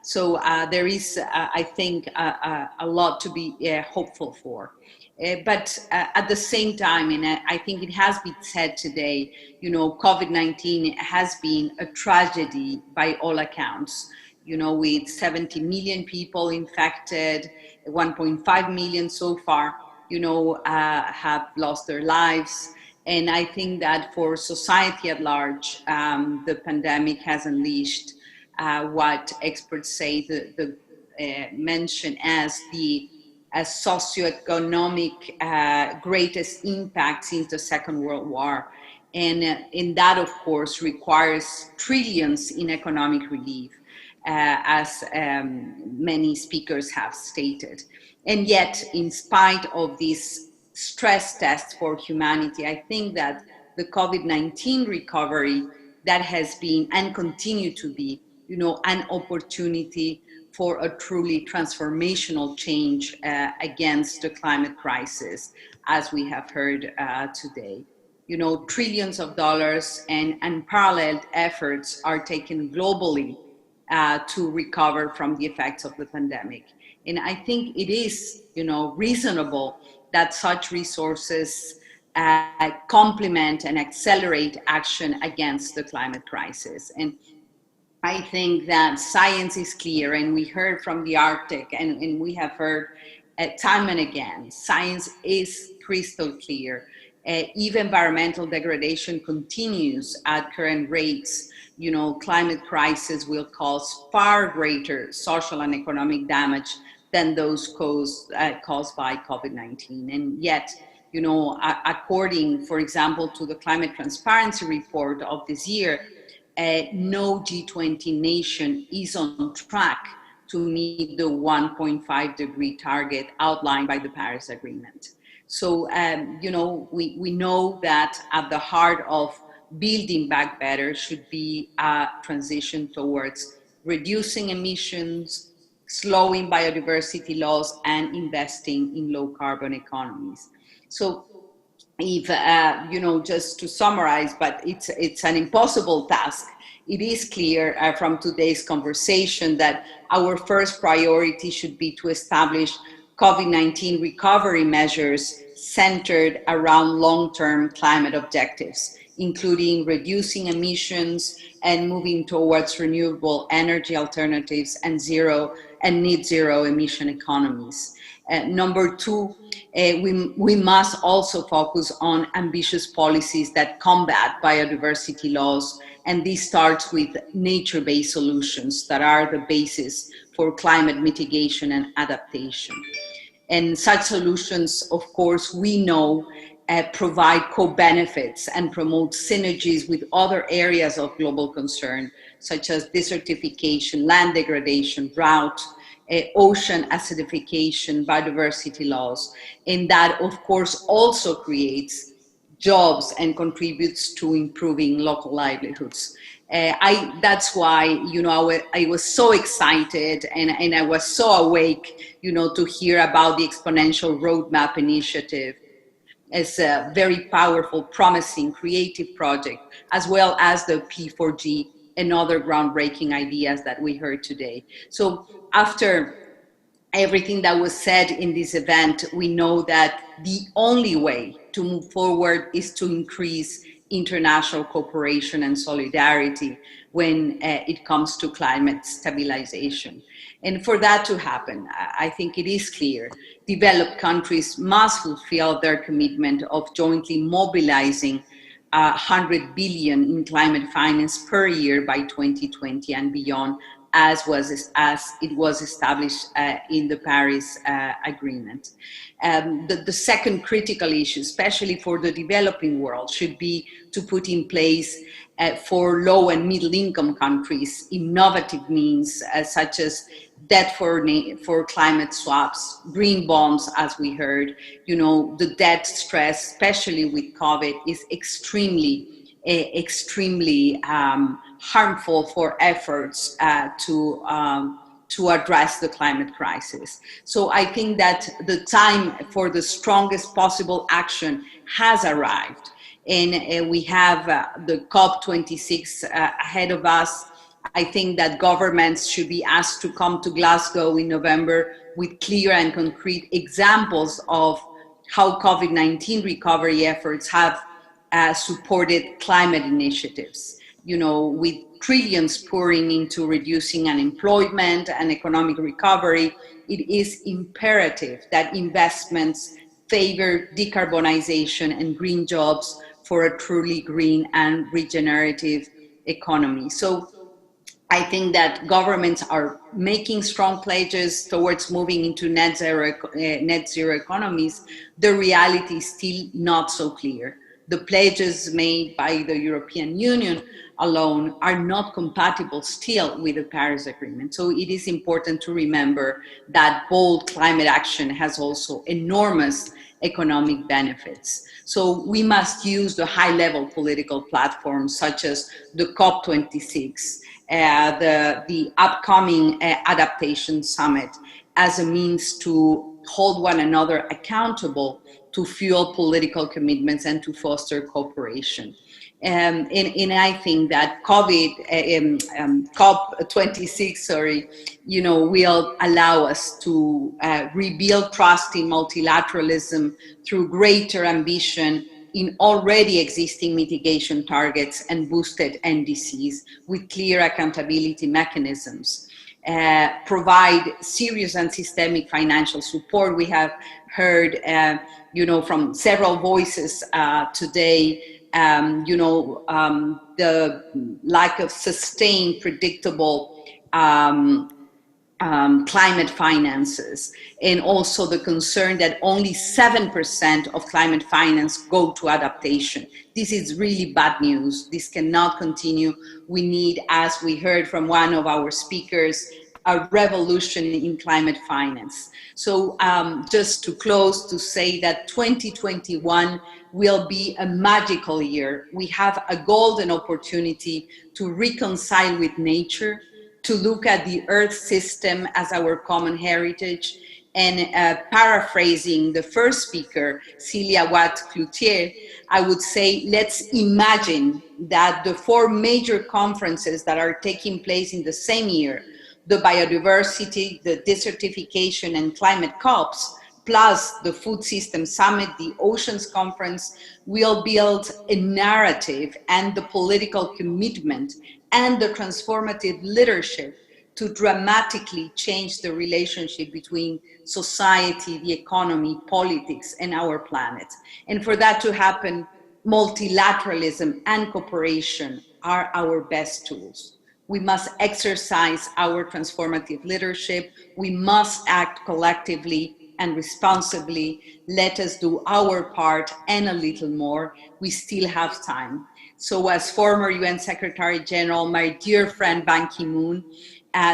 So there is, I think, a lot to be hopeful for. But at the same time, and I think it has been said today, COVID-19 has been a tragedy by all accounts. With 70 million people infected, 1.5 million so far, have lost their lives. And I think that for society at large, the pandemic has unleashed what experts say mention as the socioeconomic greatest impact since the Second World War. And that, of course, requires trillions in economic relief. As many speakers have stated. And yet, in spite of these stress tests for humanity, I think that the COVID-19 recovery that has been and continue to be, an opportunity for a truly transformational change against the climate crisis, as we have heard today. Trillions of dollars and unparalleled efforts are taken globally to recover from the effects of the pandemic. And I think it is, reasonable that such resources complement and accelerate action against the climate crisis. And I think that science is clear, and we heard from the Arctic, and we have heard time and again, science is crystal clear. If environmental degradation continues at current rates, climate crisis will cause far greater social and economic damage than those caused by COVID-19. And yet, according, for example, to the Climate Transparency Report of this year, no G20 nation is on track to meet the 1.5 degree target outlined by the Paris Agreement. So, we know that at the heart of building back better should be a transition towards reducing emissions, slowing biodiversity loss, and investing in low carbon economies. So if, just to summarize, but it's an impossible task. It is clear from today's conversation that our first priority should be to establish COVID-19 recovery measures centered around long-term climate objectives, including reducing emissions and moving towards renewable energy alternatives and net zero emission economies. Number two, we must also focus on ambitious policies that combat biodiversity loss, and this starts with nature-based solutions that are the basis for climate mitigation and adaptation. And such solutions, of course, we know provide co-benefits and promote synergies with other areas of global concern, such as desertification, land degradation, drought, ocean acidification, biodiversity loss. And that, of course, also creates jobs and contributes to improving local livelihoods. That's why, I was so excited and I was so awake, to hear about the Exponential Roadmap Initiative as a very powerful, promising, creative project, as well as the P4G and other groundbreaking ideas that we heard today. So after everything that was said in this event, we know that the only way to move forward is to increase international cooperation and solidarity when it comes to climate stabilization. And for that to happen, I think it is clear, developed countries must fulfill their commitment of jointly mobilizing 100 billion in climate finance per year by 2020 and beyond, as it was established in the Paris Agreement. The second critical issue, especially for the developing world, should be to put in place for low and middle income countries innovative means such as debt for climate swaps, green bonds, as we heard. The debt stress, especially with COVID, is extremely harmful for efforts to address the climate crisis. So I think that the time for the strongest possible action has arrived. And we have the COP26 ahead of us. I think that governments should be asked to come to Glasgow in November with clear and concrete examples of how COVID-19 recovery efforts have supported climate initiatives, with trillions pouring into reducing unemployment and economic recovery. It is imperative that investments favor decarbonization and green jobs for a truly green and regenerative economy. So I think that governments are making strong pledges towards moving into net zero economies. The reality is still not so clear. The pledges made by the European Union alone are not compatible still with the Paris Agreement. So it is important to remember that bold climate action has also enormous economic benefits. So we must use the high-level political platforms such as the COP26, the upcoming adaptation summit as a means to hold one another accountable, to fuel political commitments and to foster cooperation. And I think that COP26, will allow us to rebuild trust in multilateralism through greater ambition in already existing mitigation targets and boosted NDCs with clear accountability mechanisms. Provide serious and systemic financial support. We have heard, from several voices today, the lack of sustained, predictable climate finances, and also the concern that only 7% of climate finance go to adaptation. This is really bad news. This cannot continue. We need, as we heard from one of our speakers, a revolution in climate finance. So just to close, to say that 2021 will be a magical year. We have a golden opportunity to reconcile with nature, to look at the Earth system as our common heritage, and paraphrasing the first speaker, Celia Watt-Cloutier, I would say, let's imagine that the 4 major conferences that are taking place in the same year, the biodiversity, the desertification and climate COPs, plus the Food System Summit, the Oceans Conference, will build a narrative and the political commitment and the transformative leadership to dramatically change the relationship between society, the economy, politics, and our planet. And for that to happen, multilateralism and cooperation are our best tools. We must exercise our transformative leadership. We must act collectively and responsibly. Let us do our part and a little more. We still have time. So as former UN Secretary General, my dear friend Ban Ki-moon,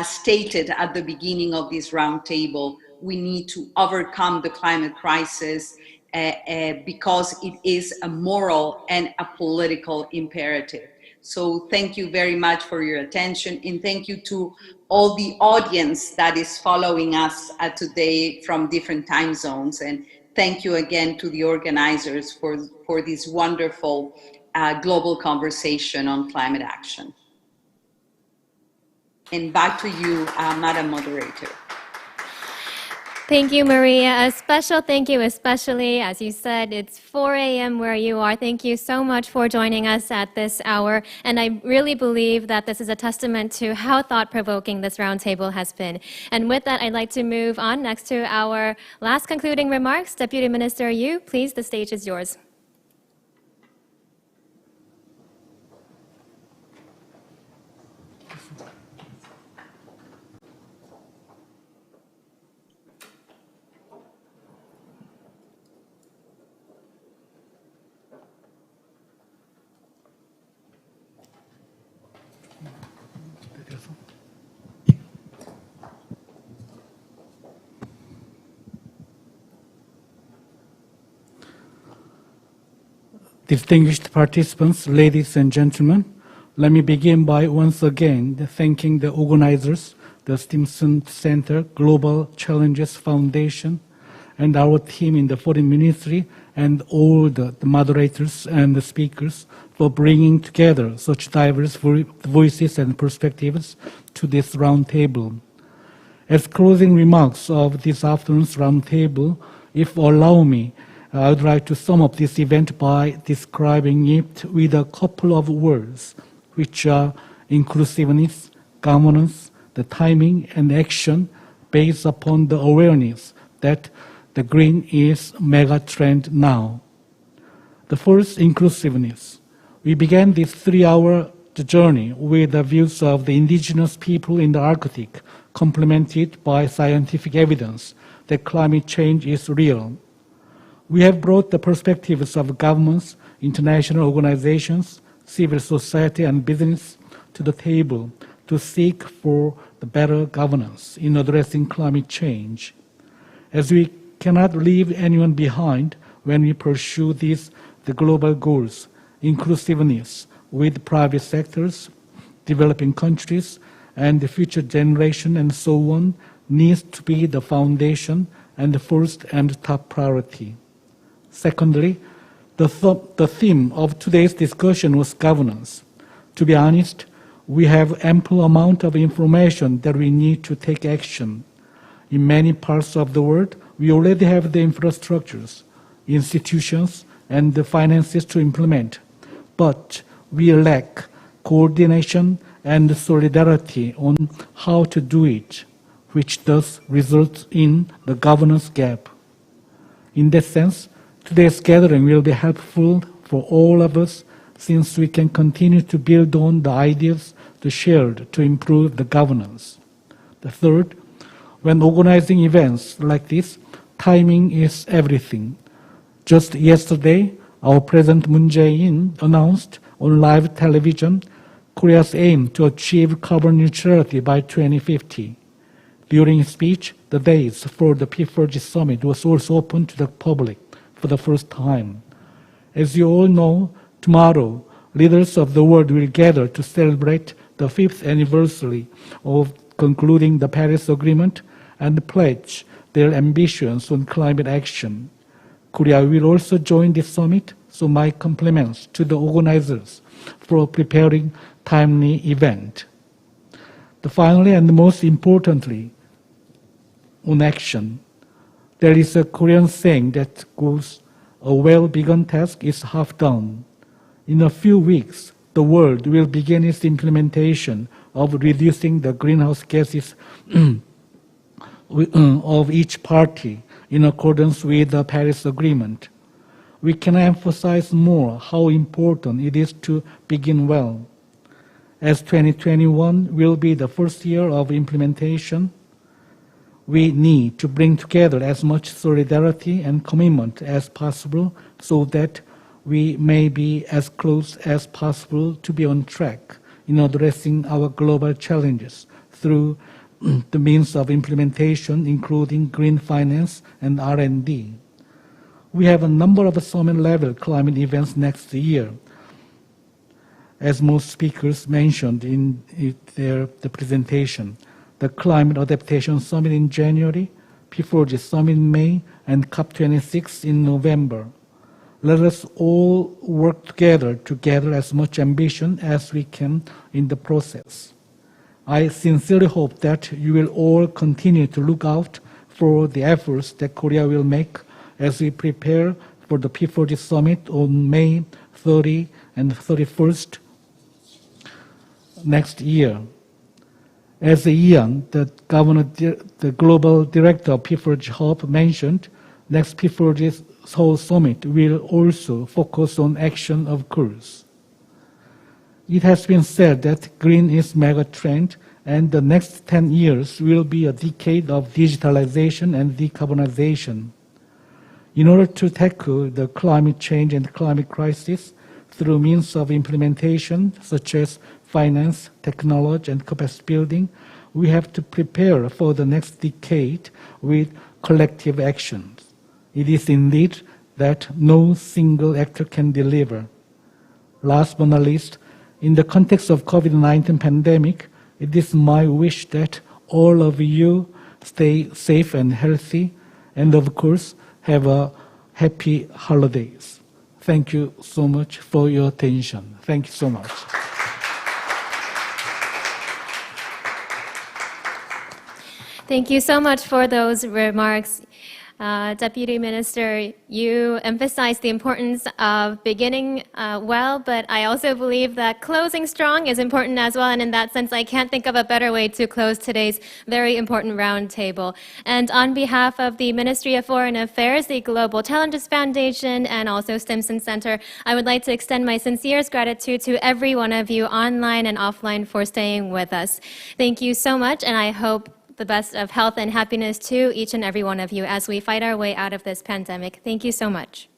stated at the beginning of this roundtable, we need to overcome the climate crisis because it is a moral and a political imperative. So thank you very much for your attention, and thank you to all the audience that is following us today from different time zones. And thank you again to the organizers for this wonderful global conversation on climate action. And back to you, Madam Moderator. Thank you, Maria. A special thank you, especially, as you said, it's 4 a.m. where you are. Thank you so much for joining us at this hour. And I really believe that this is a testament to how thought-provoking this roundtable has been. And with that, I'd like to move on next to our last concluding remarks. Deputy Minister Yu, please, the stage is yours. Distinguished participants, ladies and gentlemen, let me begin by once again thanking the organizers, the Stimson Center Global Challenges Foundation, and our team in the Foreign Ministry, and all the moderators and the speakers for bringing together such diverse voices and perspectives to this roundtable. As closing remarks of this afternoon's roundtable, if you allow me, I would like to sum up this event by describing it with a couple of words, which are inclusiveness, governance, the timing, and action based upon the awareness that the green is mega trend now. The first, inclusiveness. We began this 3-hour journey with the views of the indigenous people in the Arctic, complemented by scientific evidence that climate change is real. We have brought the perspectives of governments, international organizations, civil society, and business to the table to seek for the better governance in addressing climate change. As we cannot leave anyone behind when we pursue the global goals, inclusiveness with private sectors, developing countries, and the future generation, and so on, needs to be the foundation and the first and top priority. Secondly, the theme of today's discussion was governance. To be honest, we have ample amount of information that we need to take action. In many parts of the world, we already have the infrastructures, institutions, and the finances to implement, but we lack coordination and solidarity on how to do it, which thus results in the governance gap. In that sense, today's gathering will be helpful for all of us, since we can continue to build on the ideas shared to improve the governance. The third, when organizing events like this, timing is everything. Just yesterday, our President Moon Jae-in announced on live television Korea's aim to achieve carbon neutrality by 2050. During his speech, the days for the P4G summit was also open to the public for the first time. As you all know, tomorrow, leaders of the world will gather to celebrate the 5th anniversary of concluding the Paris Agreement and pledge their ambitions on climate action. Korea will also join this summit, so my compliments to the organizers for preparing timely event. Finally, and most importantly, on action. There is a Korean saying that goes, "A well-begun task is half done." In a few weeks, the world will begin its implementation of reducing the greenhouse gases of each party in accordance with the Paris Agreement. We can emphasize more how important it is to begin well. As 2021 will be the first year of implementation, we need to bring together as much solidarity and commitment as possible so that we may be as close as possible to be on track in addressing our global challenges through the means of implementation, including green finance and R&D. We have a number of summit-level climate events next year. as most speakers mentioned in the presentation. The Climate Adaptation Summit in January, P4G Summit in May, and COP26 in November. Let us all work together to gather as much ambition as we can in the process. I sincerely hope that you will all continue to look out for the efforts that Korea will make as we prepare for the P4G Summit on May 30 and 31st next year. As Ian, the global director of P4G Hub, mentioned, next P4G Seoul Summit will also focus on action, of course. It has been said that green is mega trend, and the next 10 years will be a decade of digitalization and decarbonization. In order to tackle the climate change and climate crisis through means of implementation, such as finance, technology, and capacity building, we have to prepare for the next decade with collective actions. It is indeed that no single actor can deliver. Last but not least, in the context of COVID-19 pandemic, it is my wish that all of you stay safe and healthy, and of course, have a happy holidays. Thank you so much for your attention. Thank you so much. Thank you so much for those remarks. Deputy Minister, you emphasized the importance of beginning well, but I also believe that closing strong is important as well. And in that sense, I can't think of a better way to close today's very important roundtable. And on behalf of the Ministry of Foreign Affairs, the Global Challenges Foundation, and also Stimson Center, I would like to extend my sincerest gratitude to every one of you online and offline for staying with us. Thank you so much, and I hope the best of health and happiness to each and every one of you as we fight our way out of this pandemic. Thank you so much.